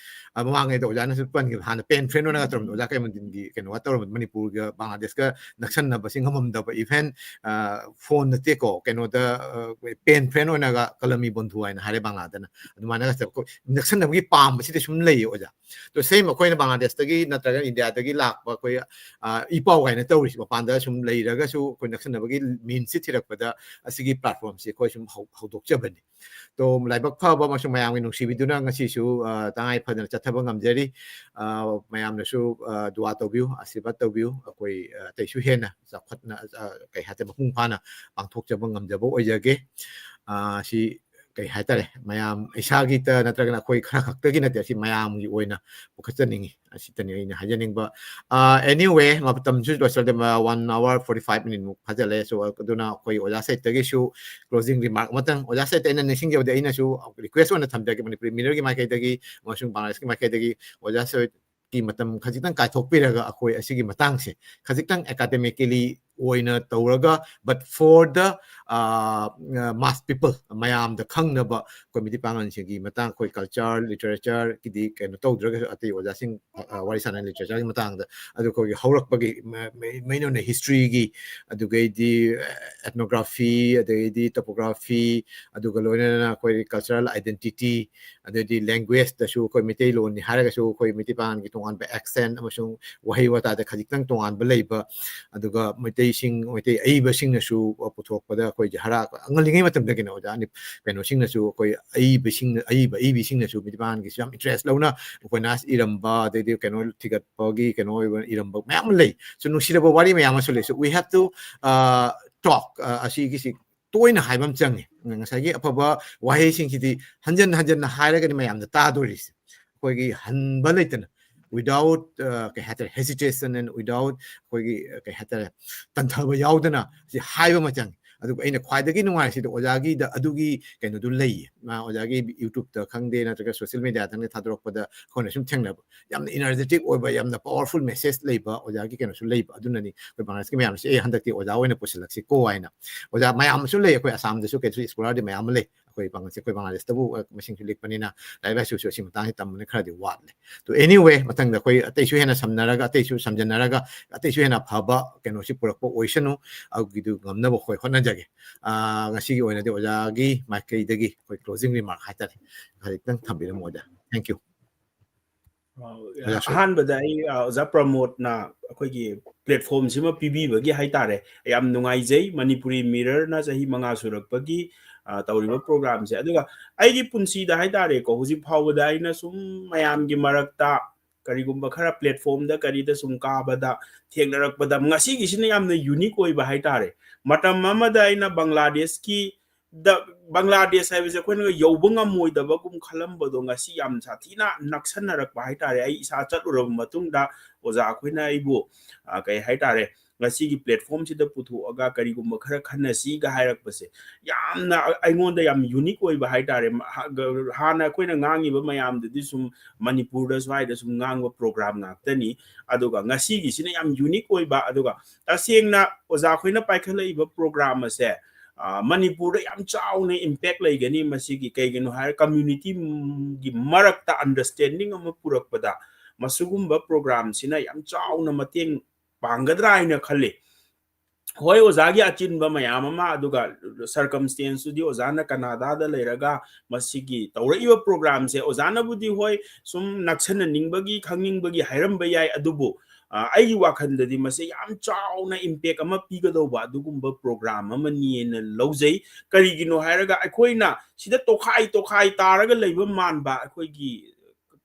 ꯃꯃꯥꯡꯉꯩꯗ ꯑꯣꯖꯥꯅꯁꯨ ꯄꯟꯈꯤꯕ ꯍꯥꯟꯅ ꯄꯦꯟ ꯐ꯭ꯔꯦꯟ ꯑꯣꯏꯅꯒ ꯇꯧꯔꯝꯕ ꯑꯣꯖꯥ ꯀꯩꯃꯟꯗꯤꯟꯒꯤ ꯀꯩꯅꯣꯒ ꯇꯧꯔꯝꯕ ꯃꯅꯤꯄꯨꯔꯒ ꯕꯪꯒ꯭ꯂꯥꯗꯦꯁꯀ ꯅꯛꯁꯟꯅꯕꯁꯤ ꯉꯝꯃꯝꯗꯕ ꯏꯚꯦꯟ ꯐꯣꯟ ꯅꯠꯇꯦꯀꯣ ꯀꯩꯅꯣꯗ ꯄꯦꯟ ꯐ꯭ꯔꯦꯟ ꯑꯣꯏꯅꯒ ꯀꯂꯃꯤ ꯕꯣꯟꯙꯨ ꯍꯥꯏꯅ ꯍꯥꯏꯔꯦ ꯕꯪꯒ꯭ꯂꯥꯗꯅ ꯑꯗꯨꯃꯥꯏꯅꯒ ꯅꯛꯁꯟꯅꯕꯒꯤ ꯄꯥꯝꯕꯁꯤꯗꯤ ꯁꯨꯝ ꯂꯩꯌꯦ ꯑꯣꯖꯥ ꯇꯣ ꯁꯦꯝ ꯑꯩꯈꯣꯏꯅ ꯕꯪꯒ꯭ꯂꯥꯗꯦꯁꯇꯒꯤ ꯅꯠꯇ꯭ꯔꯒ ꯏꯟꯗꯤꯌꯥꯗꯒꯤ ꯂꯥꯛꯄ ꯑꯩꯈꯣꯏ ꯏ ꯄꯥꯎ ꯀꯥꯏꯅ ꯇꯧꯔꯤꯁꯤ ꯃꯄꯥꯟꯗ ꯁꯨꯝ ꯂꯩꯔꯒꯁꯨ ꯑꯩꯈꯣꯏ ꯅꯛꯁꯟꯅꯕꯒꯤ ꯃꯤꯟꯁꯤ ꯊꯤꯔꯛꯄꯗ ꯑꯁꯤꯒꯤ ꯄ꯭ꯂꯥꯠꯐꯣꯝꯁꯤ ꯑꯩꯈꯣꯏ ꯁꯨꯝ ꯍꯧꯗꯣꯛꯆꯕꯅꯤ ꯇꯣ ꯂꯥꯏꯕꯛ ꯐꯕ ꯑꯃꯁꯨꯡ ꯃꯌꯥꯝꯒꯤ ꯅꯨꯡꯁꯤꯕꯤꯗꯨꯅ ꯉꯁꯤꯁꯨ ꯇꯉꯥꯏ ꯐꯗꯅ ꯆꯠꯊꯕ ꯉꯝꯖꯔꯤ ꯃꯌꯥꯝꯅꯁꯨ ꯗꯨꯋꯥ ꯇꯧꯕꯤꯌꯨ ꯑꯁꯤꯔꯕꯥꯗ ꯇꯧꯕꯤꯌꯨ ꯑꯩꯈꯣꯏ ꯑꯇꯩꯁꯨ ꯍꯦꯟꯅ ꯆꯥꯎꯈꯠꯅ ꯀꯩ ꯍꯥꯏꯇꯥꯔꯦ ꯃꯄꯨꯡ ꯐꯥꯅ ꯄꯥꯡꯊꯣꯛꯆꯕ ꯉꯝꯖꯕ ꯑꯣꯏꯖꯒꯦ ꯁꯤ ꯀꯩ ꯍꯥꯏꯇꯥꯔꯦ ꯃꯌꯥꯝ ꯏꯁꯥꯒꯤꯇ ꯅꯠꯇ꯭ꯔꯒꯅ ꯑꯩꯈꯣꯏ ꯈꯔ ꯈꯛꯇꯒꯤ ꯅꯠꯇꯦ ꯑꯁꯤ ꯃꯌꯥꯝꯒꯤ ꯑꯣꯏꯅ ꯄꯨꯈꯠꯆꯅꯤꯡꯉꯤ ꯑꯁꯤꯇꯅꯤ ꯑꯩꯅ ꯍꯥꯏꯖꯅꯤꯡꯕ ꯑꯦꯅꯤꯋꯦ ꯃꯇꯝꯁꯨ ꯂꯣꯏꯁꯤꯜꯂꯦ 1 hour 45 minute ꯃꯨꯛ ꯐꯥꯖꯜꯂꯦ ꯁꯣ ꯑꯗꯨꯅ ꯑꯩꯈꯣꯏ ꯑꯣꯖꯥ ꯁꯩꯠꯇꯒꯤꯁꯨ ꯀ꯭ꯂꯣꯖꯤꯡ ꯔꯤꯃꯥꯔꯛ ꯑꯃꯇꯪ ꯑꯣꯖꯥ ꯁꯩꯠꯇ ꯑꯩꯅ ꯅꯤꯡꯁꯤꯡꯖꯕꯗꯤ ꯑꯩꯅꯁꯨ ꯔꯤꯀ꯭ꯋꯦꯁ ꯑꯣꯏꯅ ꯊꯝꯖꯒꯦ ꯃꯅꯤꯄꯨꯔꯤ ꯃꯤꯔꯔꯒꯤ ꯃꯥꯏꯀꯩꯗꯒꯤ ꯑꯃꯁꯨꯡ ꯕꯪꯒ꯭ꯂꯥꯗꯦꯁꯀꯤ ꯃꯥꯏꯀꯩꯗꯒꯤ ꯑꯣꯖꯥ ꯁꯩꯠꯀꯤ ꯃꯇꯝ ꯈꯖꯤꯛꯇꯪ ꯀꯥꯏꯊꯣꯛꯄꯤꯔꯒ ꯑꯩꯈꯣꯏ ꯑꯁꯤꯒꯤ ꯃꯇꯥꯡꯁꯦ ꯈꯖꯤꯛꯇꯪ ꯑꯦꯀꯥꯗꯦꯃꯤꯀꯦꯂꯤ ꯑꯣꯏꯅ ꯇꯧꯔꯒ but four the mass people ꯃꯌꯥꯝꯗ ꯈꯪꯅꯕ ꯑꯩꯈꯣꯏ ꯃꯤꯇꯩ ꯄꯥꯉꯜꯁꯤꯡꯒꯤ ꯃꯇꯥꯡ ꯑꯩꯈꯣꯏ ꯀꯜꯆꯔ ꯂꯤꯇꯔꯦꯆꯔꯒꯤꯗꯤ ꯀꯩꯅꯣ ꯇꯧꯗ꯭ꯔꯒꯁꯨ ꯑꯇꯩ ꯑꯣꯖꯥꯁꯤꯡ ꯋꯥꯔꯤ ꯁꯥꯟꯅ ꯂꯤꯇꯔꯦꯆꯔꯒꯤ ꯃꯇꯥꯡꯗ ꯑꯗꯨ ꯑꯩꯈꯣꯏꯒꯤ ꯍꯧꯔꯛꯄꯒꯤ ꯃꯦꯟ ꯑꯣꯏꯅ ꯍꯤꯁꯇ꯭ꯔꯤꯒꯤ ꯑꯗꯨꯒꯩꯗꯤ ꯑꯦꯊꯅꯣꯒ꯭ꯔꯥꯐꯤ ꯑꯗꯒꯤꯗꯤ ꯇꯣꯄꯣꯒ꯭ꯔꯥꯐꯤ ꯑꯗꯨꯒ ꯂꯣꯏꯅꯅ ꯑꯩꯈꯣꯏ ꯀꯜꯆꯔꯦꯜ ꯑꯥꯏꯗꯦꯟꯇꯤꯇꯤ ꯑꯗꯩꯗꯤ ꯂꯦꯡꯒ꯭ꯋꯦꯖꯇꯁꯨ ꯑꯩꯈꯣꯏ ꯃꯩꯇꯩꯂꯣꯟꯅꯤ ꯍꯥꯏꯔꯒꯁꯨ ꯑꯩꯈꯣꯏ ꯃꯩꯇꯩ ꯄꯥꯉꯜꯒꯤ ꯇꯣꯉꯥꯟꯕ ꯑꯦꯛꯁꯦꯟ ꯑꯃꯁꯨꯡ ꯋꯥꯍꯩ ꯋꯥꯇꯥꯗ ꯈꯖꯤꯛꯇꯪ ꯇꯣꯉꯥꯟꯕ ꯂꯩꯕ ꯑꯗꯨꯒ ꯃꯩꯇꯩ ꯑꯏꯕꯁꯤꯡꯅꯁꯨ ꯄꯨꯊꯣꯛꯄꯗ ꯑꯩꯈꯣꯏꯒꯤ ꯉꯜꯂꯤꯉꯩ ꯃꯇꯝꯗꯒꯤꯅ ꯑꯣꯖꯥ ꯀꯩꯅꯣꯁꯤꯡꯅꯁꯨ ꯑꯩꯈꯣꯏ ꯑꯏꯕꯁꯤꯡꯅꯁꯨ ꯃꯩꯇꯩ ꯄꯥꯉꯜꯒꯤꯁꯨ ꯌꯥꯝ ꯏꯟꯇꯔꯦꯁ ꯂꯧꯅ ꯎꯄꯟꯌꯥꯁ ꯏꯔꯝꯕ ꯑꯗꯩꯗꯤ ꯀꯩꯅꯣ ꯊꯤꯒꯠꯄꯒꯤ ꯀꯩꯅꯣ ꯑꯣꯏꯕ ꯏꯔꯝꯕ ꯃꯌꯥꯝ ꯑꯃ ꯂꯩ ꯁꯣ ꯅꯨꯡꯁꯤꯔꯕ ꯋꯥꯔꯤ ꯃꯌꯥꯝ ꯑꯃꯁꯨ ꯂꯩ ꯁꯣ ꯋꯤ ꯍꯦꯞ ꯇꯨ ꯇꯣꯛ ꯑꯁꯤꯒꯤꯁꯤ ꯇꯣꯏꯅ ꯍꯥꯏꯕ ꯑꯃ ꯆꯪꯉꯤ ꯉꯁꯥꯏꯒꯤ ꯑꯐꯕ ꯋꯥꯍꯩꯁꯤꯡꯁꯤꯗꯤ ꯍꯟꯖꯟ ꯍꯟꯖꯟꯅ ꯍꯥꯏꯔꯒꯗꯤ ꯃꯌꯥꯝꯗ ꯇꯥꯗꯣꯔꯤꯁꯦ ꯑꯩꯈꯣꯏꯒꯤ ꯍꯟꯕ ꯂꯩꯇꯅ ꯋꯤꯗꯥꯎꯠ ꯀꯩ ꯍꯥꯏꯇꯥꯔꯦ ꯍꯦꯁꯤꯇꯦꯁꯟ ꯑꯦꯟ ꯋꯤꯗꯥꯎꯠ ꯑꯩꯈꯣꯏꯒꯤ ꯀꯩ ꯍꯥꯏꯇꯥꯔꯦ ꯇꯟꯊꯕ ꯌꯥꯎꯗꯅ ꯁꯤ ꯍꯥꯏꯕ ꯑꯃ ꯆꯪꯉꯤ ꯑꯗꯨꯒ ꯑꯩꯅ ꯈ꯭ꯋꯥꯏꯗꯒꯤ ꯅꯨꯡꯉꯥꯏꯔꯤꯁꯤꯗ ꯑꯣꯖꯥꯒꯤꯗ ꯑꯗꯨꯒꯤ ꯀꯩꯅꯣꯗꯨ ꯂꯩꯌꯦ ꯑꯣꯖꯥꯒꯤ ꯌꯨꯇ꯭ꯌꯨꯕꯇ ꯈꯪꯗꯦ ꯅꯠꯇ꯭ꯔꯒ ꯁꯣꯁꯤꯌꯦꯜ ꯃꯦꯗꯤꯌꯥꯗ ꯈꯪꯗꯦ ꯊꯥꯗꯣꯔꯛꯄꯗ ꯑꯩꯈꯣꯏꯅ ꯁꯨꯝ ꯊꯦꯡꯅꯕ ꯌꯥꯝꯅ ꯏꯅꯔꯖꯦꯇꯤꯛ ꯑꯣꯏꯕ ꯌꯥꯝꯅ ꯄꯋꯥꯔꯐꯨꯜ ꯃꯦꯁꯦꯖ ꯂꯩꯕ ꯑꯣꯖꯥꯒꯤ ꯀꯩꯅꯣꯁꯨ ꯂꯩꯕ ꯑꯗꯨꯅꯅꯤ ꯑꯩꯈꯣꯏ ꯕꯪꯒ꯭ꯂꯥꯗꯦꯁꯀꯤ ꯃꯌꯥꯝꯁꯦ ꯍꯟꯗꯛꯇꯤ ꯑꯣꯖꯥ ꯑꯣꯏꯅ ꯄꯨꯁꯤꯜꯂꯛꯁꯤꯀꯣ ꯍꯥꯏꯅ ꯑꯣꯖꯥ ꯃꯌꯥꯝ ꯑꯃꯁꯨ ꯂꯩ ꯑꯩꯈꯣꯏ ꯑꯁꯥꯝꯗꯁꯨ ꯀꯩꯁꯨ ꯁ꯭ꯀꯣꯂꯔꯗꯤ ꯃꯌꯥꯝ ꯑꯃ ꯂꯩ ꯑꯩꯈꯣꯏ ꯕꯪꯒ꯭ꯂꯥꯗꯦꯁꯇꯕꯨ ꯃꯁꯤꯡꯁꯨ ꯂꯤꯛꯄꯅꯤꯅ ꯂꯥꯏꯔꯤꯛ ꯂꯥꯏꯁꯨꯁꯨ ꯑꯁꯤ ꯃꯇꯥꯡꯁꯤ ꯇꯝꯕꯅꯤ ꯈꯔꯗꯤ ꯋꯥꯠꯂꯦ ꯇꯣ ꯑꯦꯅꯤꯋꯦ ꯃꯊꯪꯗ ꯑꯩꯈꯣꯏ ꯑꯇꯩꯁꯨ ꯍꯦꯟꯅ ꯁꯝꯅꯔꯒ ꯑꯇꯩꯁꯨ ꯁꯝꯖꯟꯅꯔꯒ ꯑꯇꯩꯁꯨ ꯍꯦꯟꯅ ꯐꯕ ꯀꯩꯅꯣꯁꯤ ꯄꯨꯔꯛꯄ ꯑꯣꯏꯁꯅꯨ ꯑꯗꯨꯒꯤꯗꯨ ꯉꯝꯅꯕ ꯑꯩꯈꯣꯏ ꯍꯣꯠꯅꯖꯒꯦ ꯉꯁꯤꯒꯤ ꯑꯣꯏꯅꯗꯤ ꯑꯣꯖꯥꯒꯤ ꯃꯥꯏꯀꯩꯗꯒꯤ ꯑꯩꯈꯣꯏ ꯀ꯭ꯂꯣꯖꯤꯡ ꯔꯤꯃꯥꯔꯛ ꯍꯥꯏꯇꯥꯔꯦ ꯈꯖꯤꯛꯇꯪ ꯊꯝꯕꯤꯔꯝꯃꯣ ꯑꯣꯖꯥ ꯊꯦꯡꯛ ꯌꯨ ꯑꯍꯥꯟꯕꯗ ꯑꯩ ꯑꯣꯖꯥ ꯄ꯭ꯔꯃꯣꯗꯅ ꯑꯩꯈꯣꯏꯒꯤ ꯄ꯭ꯂꯦꯠꯐꯣꯝꯁꯤꯃ ꯄꯤꯕꯤꯕꯒꯤ ꯍꯥꯏꯇꯥꯔꯦ ꯌꯥꯝ ꯅꯨꯡꯉꯥꯏꯖꯩ ꯃꯅꯤꯄꯨꯔꯤ ꯃꯤꯔꯔꯅ ꯆꯍꯤ 5 ꯁꯨꯔꯛꯄꯒꯤ ꯇꯧꯔꯤꯕ ꯄ꯭ꯔꯣꯒ꯭ꯔꯥꯝꯁꯦ ꯑꯗꯨꯒ ꯑꯩꯒꯤ ꯄꯨꯟꯁꯤꯗ ꯍꯥꯏꯇꯥꯔꯦꯀꯣ ꯍꯧꯖꯤꯛ ꯐꯥꯎꯕꯗ ꯑꯩꯅ ꯁꯨꯝ ꯃꯌꯥꯝꯒꯤ ꯃꯔꯛꯇ ꯀꯔꯤꯒꯨꯝꯕ ꯈꯔ ꯄ꯭ꯂꯦꯠꯐꯣꯝꯗ ꯀꯔꯤꯗ ꯁꯨꯝ ꯀꯥꯕꯗ ꯊꯦꯡꯅꯔꯛꯄꯗ ꯉꯁꯤꯒꯤꯁꯤꯅ ꯌꯥꯝꯅ ꯌꯨꯅꯤꯛ ꯑꯣꯏꯕ ꯍꯥꯏꯇꯥꯔꯦ ꯃꯇꯝ ꯑꯃꯗ ꯑꯩꯅ ꯕꯪꯒ꯭ꯂꯥꯗꯦꯁꯀꯤ ꯕꯪꯒ꯭ꯂꯥꯗꯦꯁ ꯍꯥꯏꯕꯁꯦ ꯑꯩꯈꯣꯏꯅ ꯌꯧꯕ ꯉꯝꯃꯣꯏꯗꯕꯒꯨꯝ ꯈꯜꯂꯝꯕꯗꯣ ꯉꯁꯤ ꯌꯥꯝ ꯁꯥꯊꯤꯅ ꯅꯛꯁꯟꯅꯔꯛꯄ ꯍꯥꯏꯇꯥꯔꯦ ꯑꯩ ꯏꯁꯥ ꯆꯠꯂꯨꯔꯕ ꯃꯇꯨꯡꯗ ꯑꯣꯖꯥ ꯑꯩꯈꯣꯏꯅ ꯑꯩꯕꯨ ꯀꯩ ꯍꯥꯏꯇꯥꯔꯦ ꯉꯁꯤꯒꯤ ꯄ꯭ꯂꯦꯠꯐꯣꯝꯁꯤꯗ ꯄꯨꯊꯣꯛꯑꯒ ꯀꯔꯤꯒꯨꯝꯕ ꯈꯔ ꯈꯟꯅꯁꯤꯒ ꯍꯥꯏꯔꯛꯄꯁꯦ ꯌꯥꯝꯅ ꯑꯩꯉꯣꯟꯗ ꯌꯥꯝ ꯌꯨꯅꯤꯛ ꯑꯣꯏꯕ ꯍꯥꯏꯇꯥꯔꯦ ꯍꯥꯟꯅ ꯑꯩꯈꯣꯏꯅ ꯉꯥꯡꯉꯤꯕ ꯃꯌꯥꯝꯗꯨꯗꯤ ꯁꯨꯝ ꯃꯅꯤꯄꯨꯔꯗ ꯁ꯭ꯋꯥꯏꯗ ꯁꯨꯝ ꯉꯥꯡꯕ ꯄ꯭ꯔꯣꯒ꯭ꯔꯥꯝ ꯉꯥꯛꯇꯅꯤ ꯑꯗꯨꯒ ꯉꯁꯤꯒꯤꯁꯤꯅ ꯌꯥꯝ ꯌꯨꯅꯤꯛ ꯑꯣꯏꯕ ꯑꯗꯨꯒ ꯇꯁꯦꯡꯅ ꯑꯣꯖꯥ ꯑꯩꯈꯣꯏꯅ ꯄꯥꯏꯈꯠꯂꯛꯏꯕ ꯄ꯭ꯔꯣꯒ꯭ꯔꯥꯝ ꯑꯁꯦ ꯃꯅꯤꯄꯨꯔꯗ ꯌꯥꯝ ꯆꯥꯎꯅ ꯏꯝꯄꯦꯛ ꯂꯩꯒꯅꯤ ꯃꯁꯤꯒꯤ ꯀꯩꯒꯤꯅꯣ ꯍꯥꯏꯔ ꯀꯝꯃ꯭ꯌꯨꯅꯤꯇꯤꯒꯤ ꯃꯔꯛꯇ ꯑꯟꯗꯔꯁꯇꯦꯟꯗꯤꯡ ꯑꯃ ꯄꯨꯔꯛꯄꯗ ꯃꯁꯤꯒꯨꯝꯕ ꯄ꯭ꯔꯣꯒ꯭ꯔꯥꯝꯁꯤꯅ ꯌꯥꯝ ꯆꯥꯎꯅ ꯃꯇꯦꯡ ꯄꯥꯡꯒꯗ꯭ꯔꯥ ꯍꯥꯏꯅ ꯈꯜꯂꯤ ꯍꯣꯏ ꯑꯣꯖꯥꯒꯤ ꯑꯆꯤꯟꯕ ꯃꯌꯥꯝ ꯑꯃ ꯑꯗꯨꯒ ꯁꯔꯀꯝꯁꯇꯦꯟꯁꯇꯨꯗꯤ ꯑꯣꯖꯥꯅ ꯀꯅꯥꯗꯥꯗ ꯂꯩꯔꯒ ꯃꯁꯤꯒꯤ ꯇꯧꯔꯛꯏꯕ ꯄ꯭ꯔꯣꯒ꯭ꯔꯥꯝꯁꯦ ꯑꯣꯖꯥꯅꯕꯨꯗꯤ ꯍꯣꯏ ꯁꯨꯝ ꯅꯛꯁꯟꯅꯅꯤꯡꯕꯒꯤ ꯈꯪꯅꯤꯡꯕꯒꯤ ꯍꯥꯏꯔꯝꯕ ꯌꯥꯏ ꯑꯗꯨꯕꯨ ꯑꯩꯒꯤ ꯋꯥꯈꯜꯗꯗꯤ ꯃꯁꯤ ꯌꯥꯝ ꯆꯥꯎꯅ ꯏꯝꯄꯦꯛ ꯑꯃ ꯄꯤꯒꯗꯧꯕ ꯑꯗꯨꯒꯨꯝꯕ ꯄ꯭ꯔꯣꯒ꯭ꯔꯥꯝ ꯑꯃꯅꯤꯅ ꯂꯧꯖꯩ ꯀꯔꯤꯒꯤꯅꯣ ꯍꯥꯏꯔꯒ ꯑꯩꯈꯣꯏꯅ ꯁꯤꯗ ꯇꯣꯈꯥꯏ ꯇꯥꯔꯒ ꯂꯩꯕ ꯃꯥꯟꯕ ꯑꯩꯈꯣꯏꯒꯤ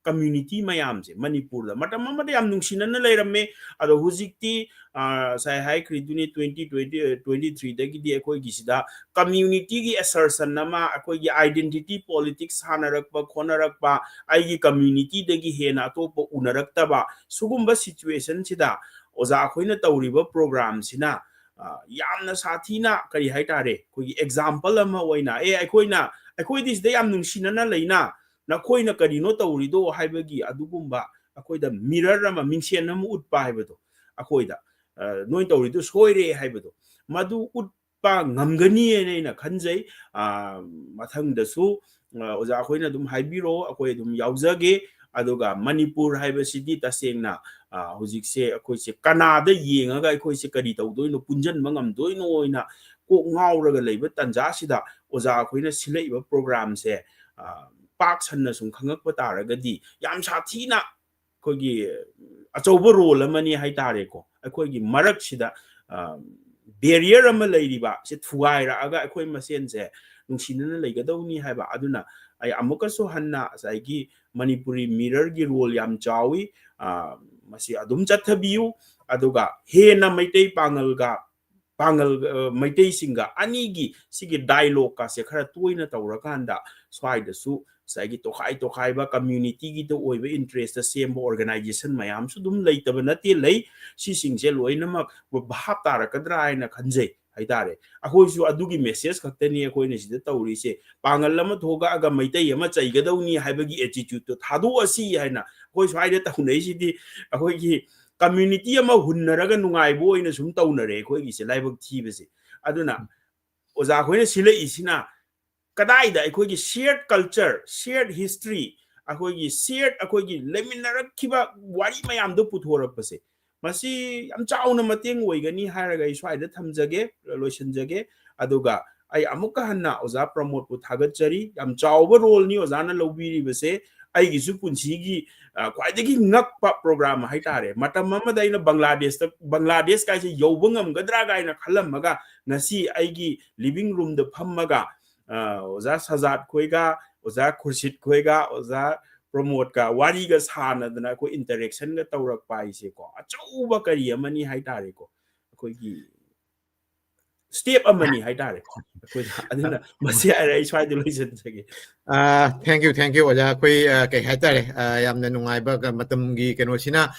ꯀꯝꯃ꯭ꯌꯨꯅꯤꯇꯤ ꯃꯌꯥꯝꯁꯦ ꯃꯅꯤꯄꯨꯔꯗ ꯃꯇꯝ ꯑꯃꯗ ꯌꯥꯝ ꯅꯨꯡꯁꯤꯅꯅ ꯂꯩꯔꯝꯃꯦ ꯑꯗꯣ ꯍꯧꯖꯤꯛꯇꯤ ꯉꯁꯥꯏ ꯍꯥꯏꯈ꯭ꯔꯤꯗꯨꯅꯤ 2023ꯗꯒꯤꯗꯤ ꯑꯩꯈꯣꯏꯒꯤꯁꯤꯗ ꯀꯝꯃ꯭ꯌꯨꯅꯤꯇꯤꯒꯤ ꯑꯦꯁꯔꯁꯟ ꯑꯃ ꯑꯩꯈꯣꯏꯒꯤ ꯑꯥꯏꯗꯦꯟꯇꯤꯇꯤ ꯄꯣꯂꯤꯇꯤꯛꯁ ꯁꯥꯟꯅꯔꯛꯄ ꯈꯣꯠꯅꯔꯛꯄ ꯑꯩꯒꯤ ꯀꯝꯃ꯭ꯌꯨꯅꯤꯇꯤꯗꯒꯤ ꯍꯦꯟꯅ ꯑꯇꯣꯞꯄ ꯎꯅꯔꯛꯇꯕ ꯁꯤꯒꯨꯝꯕ ꯁꯤꯆꯨꯋꯦꯁꯟꯁꯤꯗ ꯑꯣꯖꯥ ꯑꯩꯈꯣꯏꯅ ꯇꯧꯔꯤꯕ ꯄ꯭ꯔꯣꯒ꯭ꯔꯥꯝꯁꯤꯅ ꯌꯥꯝꯅ ꯁꯥꯊꯤꯅ ꯀꯔꯤ ꯍꯥꯏꯇꯥꯔꯦ ꯑꯩꯈꯣꯏꯒꯤ ꯑꯦꯛꯖꯥꯝꯄꯜ ꯑꯃ ꯑꯣꯏꯅ ꯑꯩꯈꯣꯏꯗꯤ ꯁꯤꯗ ꯌꯥꯝ ꯅꯨꯡꯁꯤꯅꯅ ꯂꯩꯅ ꯅꯈꯣꯏꯅ ꯀꯔꯤꯅꯣ ꯇꯧꯔꯤꯗꯣ ꯍꯥꯏꯕꯒꯤ ꯑꯗꯨꯒꯨꯝꯕ ꯑꯩꯈꯣꯏꯗ ꯃꯤꯔꯔ ꯑꯃ ꯃꯤꯡꯁꯦꯟ ꯑꯃ ꯎꯠꯄ ꯍꯥꯏꯕꯗꯣ ꯑꯩꯈꯣꯏꯗ ꯅꯣꯏ ꯇꯧꯔꯤꯗꯣ ꯁꯣꯏꯔꯦ ꯍꯥꯏꯕꯗꯣ ꯃꯗꯨ ꯎꯠꯄ ꯉꯝꯒꯅꯤꯅ ꯑꯩꯅ ꯈꯟꯖꯩ ꯃꯊꯪꯗꯁꯨ ꯑꯣꯖꯥ ꯑꯩꯈꯣꯏꯅ ꯑꯗꯨꯝ ꯍꯥꯏꯕꯤꯔꯛꯑꯣ ꯑꯩꯈꯣꯏ ꯑꯗꯨꯝ ꯌꯥꯎꯖꯒꯦ aduga Manipur haibasidi tasengna hujikse akoise kanada yengaga akoise kari tawdoino punjan mangam doino oina ko ngauraga leiba tanja sida oza akoina silaiba program se pak sanna sum khangak pataragadi yam sathina kogi achauba role amani haitare ko akoigi marak sida barrier ama leiriba se thuaira aga akoi masen se nungsinana leigadawni haiba aduna ai amuka so hanna saigi Manipuri mirror gi role yam chawi masi adum chathabiu aduga hena Meitei Pangal Meitei singa anigi sigi dialogue ka se khara toina tawrakanda swaida su saigi tokhai ba community gi to oiba interest sembo organization mayam su dum leitaba nati lei si singse loinamak bhap tarakadra aina khanjai haitare akoi su adugi message khaktani akoi ne sida tawri se pangal lama thoga aga Meitei ama chaigadawni haibagi attitude to thadu asi haina akoi swaida taunai sidi akoi gi community ama hunnaraga nungai bo ina sum taunare akoi gi se laibak thibase aduna oza khoina sila isina kadai da akoi gi shared culture shared history akoi gi shared akoi gi leminarak khiba wari mayam do puthorap pase masi am chauna mateng oigani haraga iswaida thamjage loisanjage aduga ai amuka hanna oza promote pu thagachari am chauba role ni oza na lobiri base ai gi su punsi gi kwaidagi ngakpa program haitare matam amada ina Bangladesh kai se yobungam gadra ga ina khalamaga ngasi ai gi living room da phammaga oza sajat khoiga oza khurshid khoiga oza promote ka wari ga sana dana ko interaction ga tawrak pai se ko achauba kari amani haitare ko koi gi step amani haitare ko adina masi ai swai de loisan sage thank you oja koi kai haitare yamna nungai ba matam gi keno sina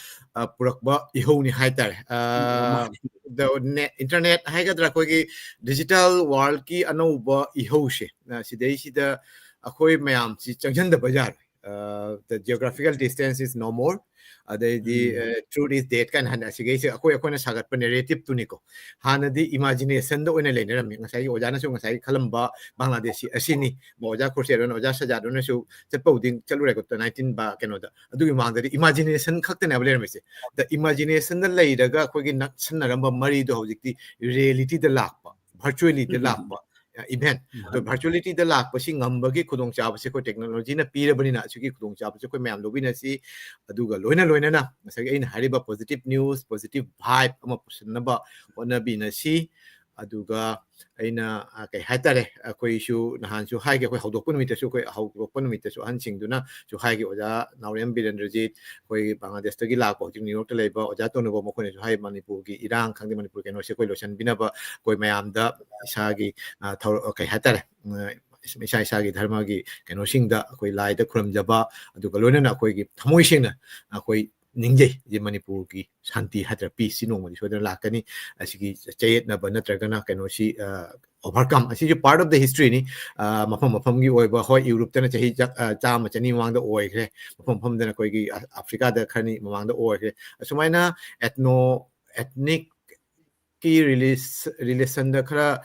purakba ihoni haitare the internet haigadra koi gi digital world ki anouba ihose sidai sida akoi mayam si changjan da bajar the geographical distance is no more the truth is that kan hana sige se akoi akoi na sagat pa narrative tuniko hana di imagination do ina lener mi ngasai oja na su ngasai khalamba Bangladesh asini moja kurseron oja sajado na su chapau ding chalure ko 19 ba keno da adu mang da imagination khakta na bler mi se the imagination da lei daga akoi gi nak sanaramba mari do hojikti reality da lakpa virtually da lakpa event to virtuality da lakpa si ngambagi khudong chaba se ko technology na pira bani na chuki khudong chaba se ko mayam lobi na si aduga loina na masagi ain hariba positive news positive vibe ama pusinaba ona bi na si aduga aina kai haitare koi su nahan su hai ge koi hodok pun mita su koi hodok pun mita su han sing duna su hai ge oja Naurem Birendrajit koi Bangladesh ta gi la ko New York ta leiba oja to no bo mo koi su hai Manipur gi Irang khangdi Manipur ke no se koi losan binaba koi mayam da isa gi kai haitare isa gi dharma gi keno singda koi lai da khram jaba aduga loina na koi gi thamoi singna koi ningjay je Manipur ki shanti hatra peace sino mo so la kani asigi chayet na bana tragana kano si overcome asi jo part of the history ni mapam gi oi ba hoi Europe ta na chahi cha ma chani wang da oi kre mapam da na koi gi Africa da khani mawang da oi kre sumaina ethnic ki relation da khara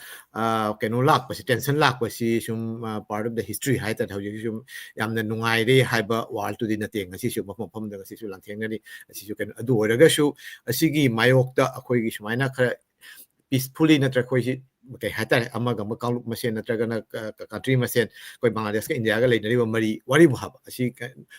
kano lak pa si tension lak pa si sum part of the history hai ta thau ji sum yamna nungai re hai ba wal tu din ateng asi su mapam da asi su lang theng ni asi su kan adu oraga su asigi mayok da akoi gi sumaina khara peacefully natra koi si kai hata amaga makang masen natraga na country masen koi Bangladesh ka India ga leinari ba mari wari bhab asi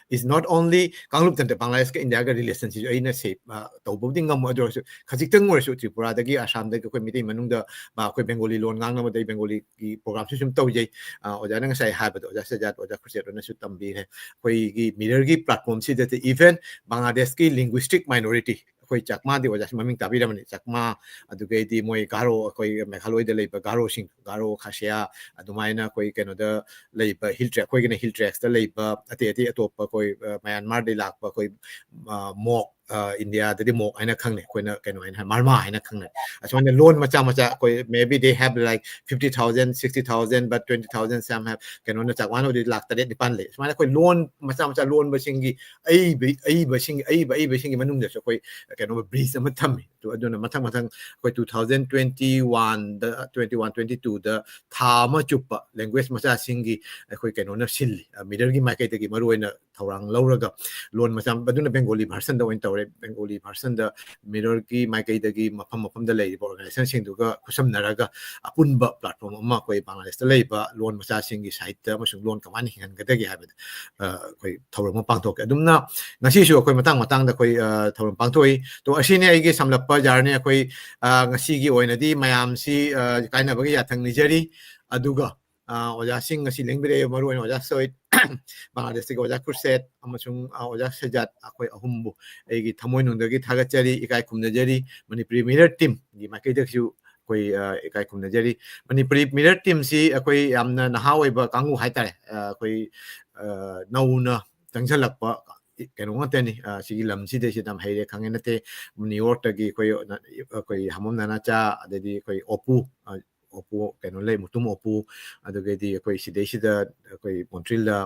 is not only kanglup tan Bangladesh ka India ga relationship aina se tawboding ngam adro khajik tang mor su Tripura da gi Assam da koi mitai manung da ba koi Bengali lon ngang na dai Bengali ki program su sum tawjai oja na sai ha ba oja sajat oja khurset na su tambi he koi gi mirror gi platform si that even Bangladesh ki linguistic minority koi chakma di oja maming tabi da mani chakma adugai di moi garo koi Meghaloi da leiba garo sing garo khasya adumaina koi keno da leiba hill track koi gena hill tracks da leiba ate atop koi Myanmar de lakpa koi mok India da di mok aina khangne koi na keno aina marma aina khangne asmane loan macha koi maybe they have like 50,000 60,000 but 20,000 some have keno na chakwan odi lak tade dipan le asmane koi loan macha loan ba singi ai ba singi manung da so koi keno breeze ama thammi to aduna mathang koi 2021 da 22 da tha ma chupa language macha singi koi keno na silli middle gi mai kai te gi maru na thorang lauraga loan macam baduna Bengali version da oin tawre Bengali version da mirror ki maikai dagi mapam da lei organization sing duga kusam naraga apunba platform amma koi Bangladesh da lei ba loan macha sing gi site da masung loan kamani hingan gadagi habad koi thorang ma pangtok adumna ngasi su koi matang da koi thorang pangtoi to asine ai gi samlappa jarne koi ngasi gi oina di mayam si kaina bagi yathang nijari aduga oja sing ngasi lengbire maru oina oja soit Bangladesh ki oja kurset amasung oja sejat akoi ahumbu egi thamoi nungdagi thagachari ikai khumnajari Manipuri mirror team gi makai daksu koi ikai khumnajari Manipuri mirror team si akoi yamna naha oiba kangu haitare koi nauna tangjalakpa keno ngateni sigi lamsi de sidam haire khangenate New York tagi koi hamom nana cha adedi koi opu keno lei mutum opu adugedi koi sidei sida koi Montreal da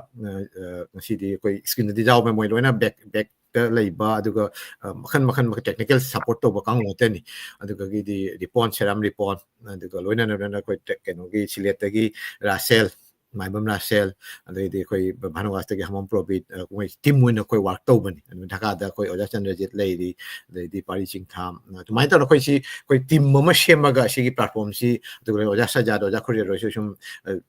ngasidi koi skin di jaw moi loina back leiba aduga makhan technical support to bakang loteni aduga gi di report seram report aduga loina na koi keno gi silet tagi Rasel Mapam Rasel adedi koi Bhanuwas tagi hamom probit koi team win koi work to bani dhaka da koi oja chandrajit lei di pari ching tham tumai ta koi si koi team mama shemaga sigi platform si aduga oja sajad oja khori roisum sum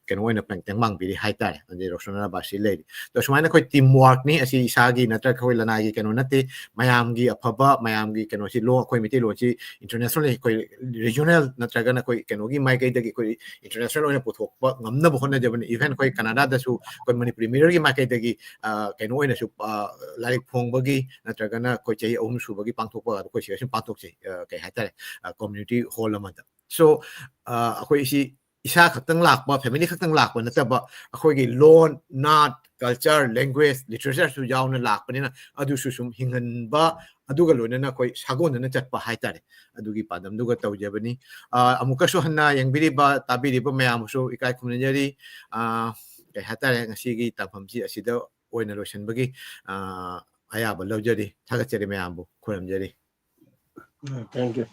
keno oina pengteng mang biri haitare adi rosona ba si lei to sumaina koi teamwork ni asi isagi natra koi lanagi keno nate mayam gi aphaba mayam gi keno si lo koi miti lo si international koi regional natraga na koi keno gi mai kai dagi koi international oina puthok pa ngamna bo khona jaban even koi Canada da su koi Manipuri mirror gi mai kai dagi keno oina su larik phong bagi natraga na koi chei ahum su bagi pangthok pa koi si pangthok chei kai haitare community hall amada so koi si isa khaktang lakpa family khaktang lakpa nataba akhoi gi loan not culture language literature su yauna lakpanina adu su sum hingan ba aduga loina koi sagon na chatpa haitare adugi padam duga tawjabani amuka su hanna yangbiri ba tabiri ba mayam su ikai khumnjari kai hatare ngasi gi tapamsi asida oina lotion bagi ayaba lawjari thagachari mayam bu khuramjari Thank you.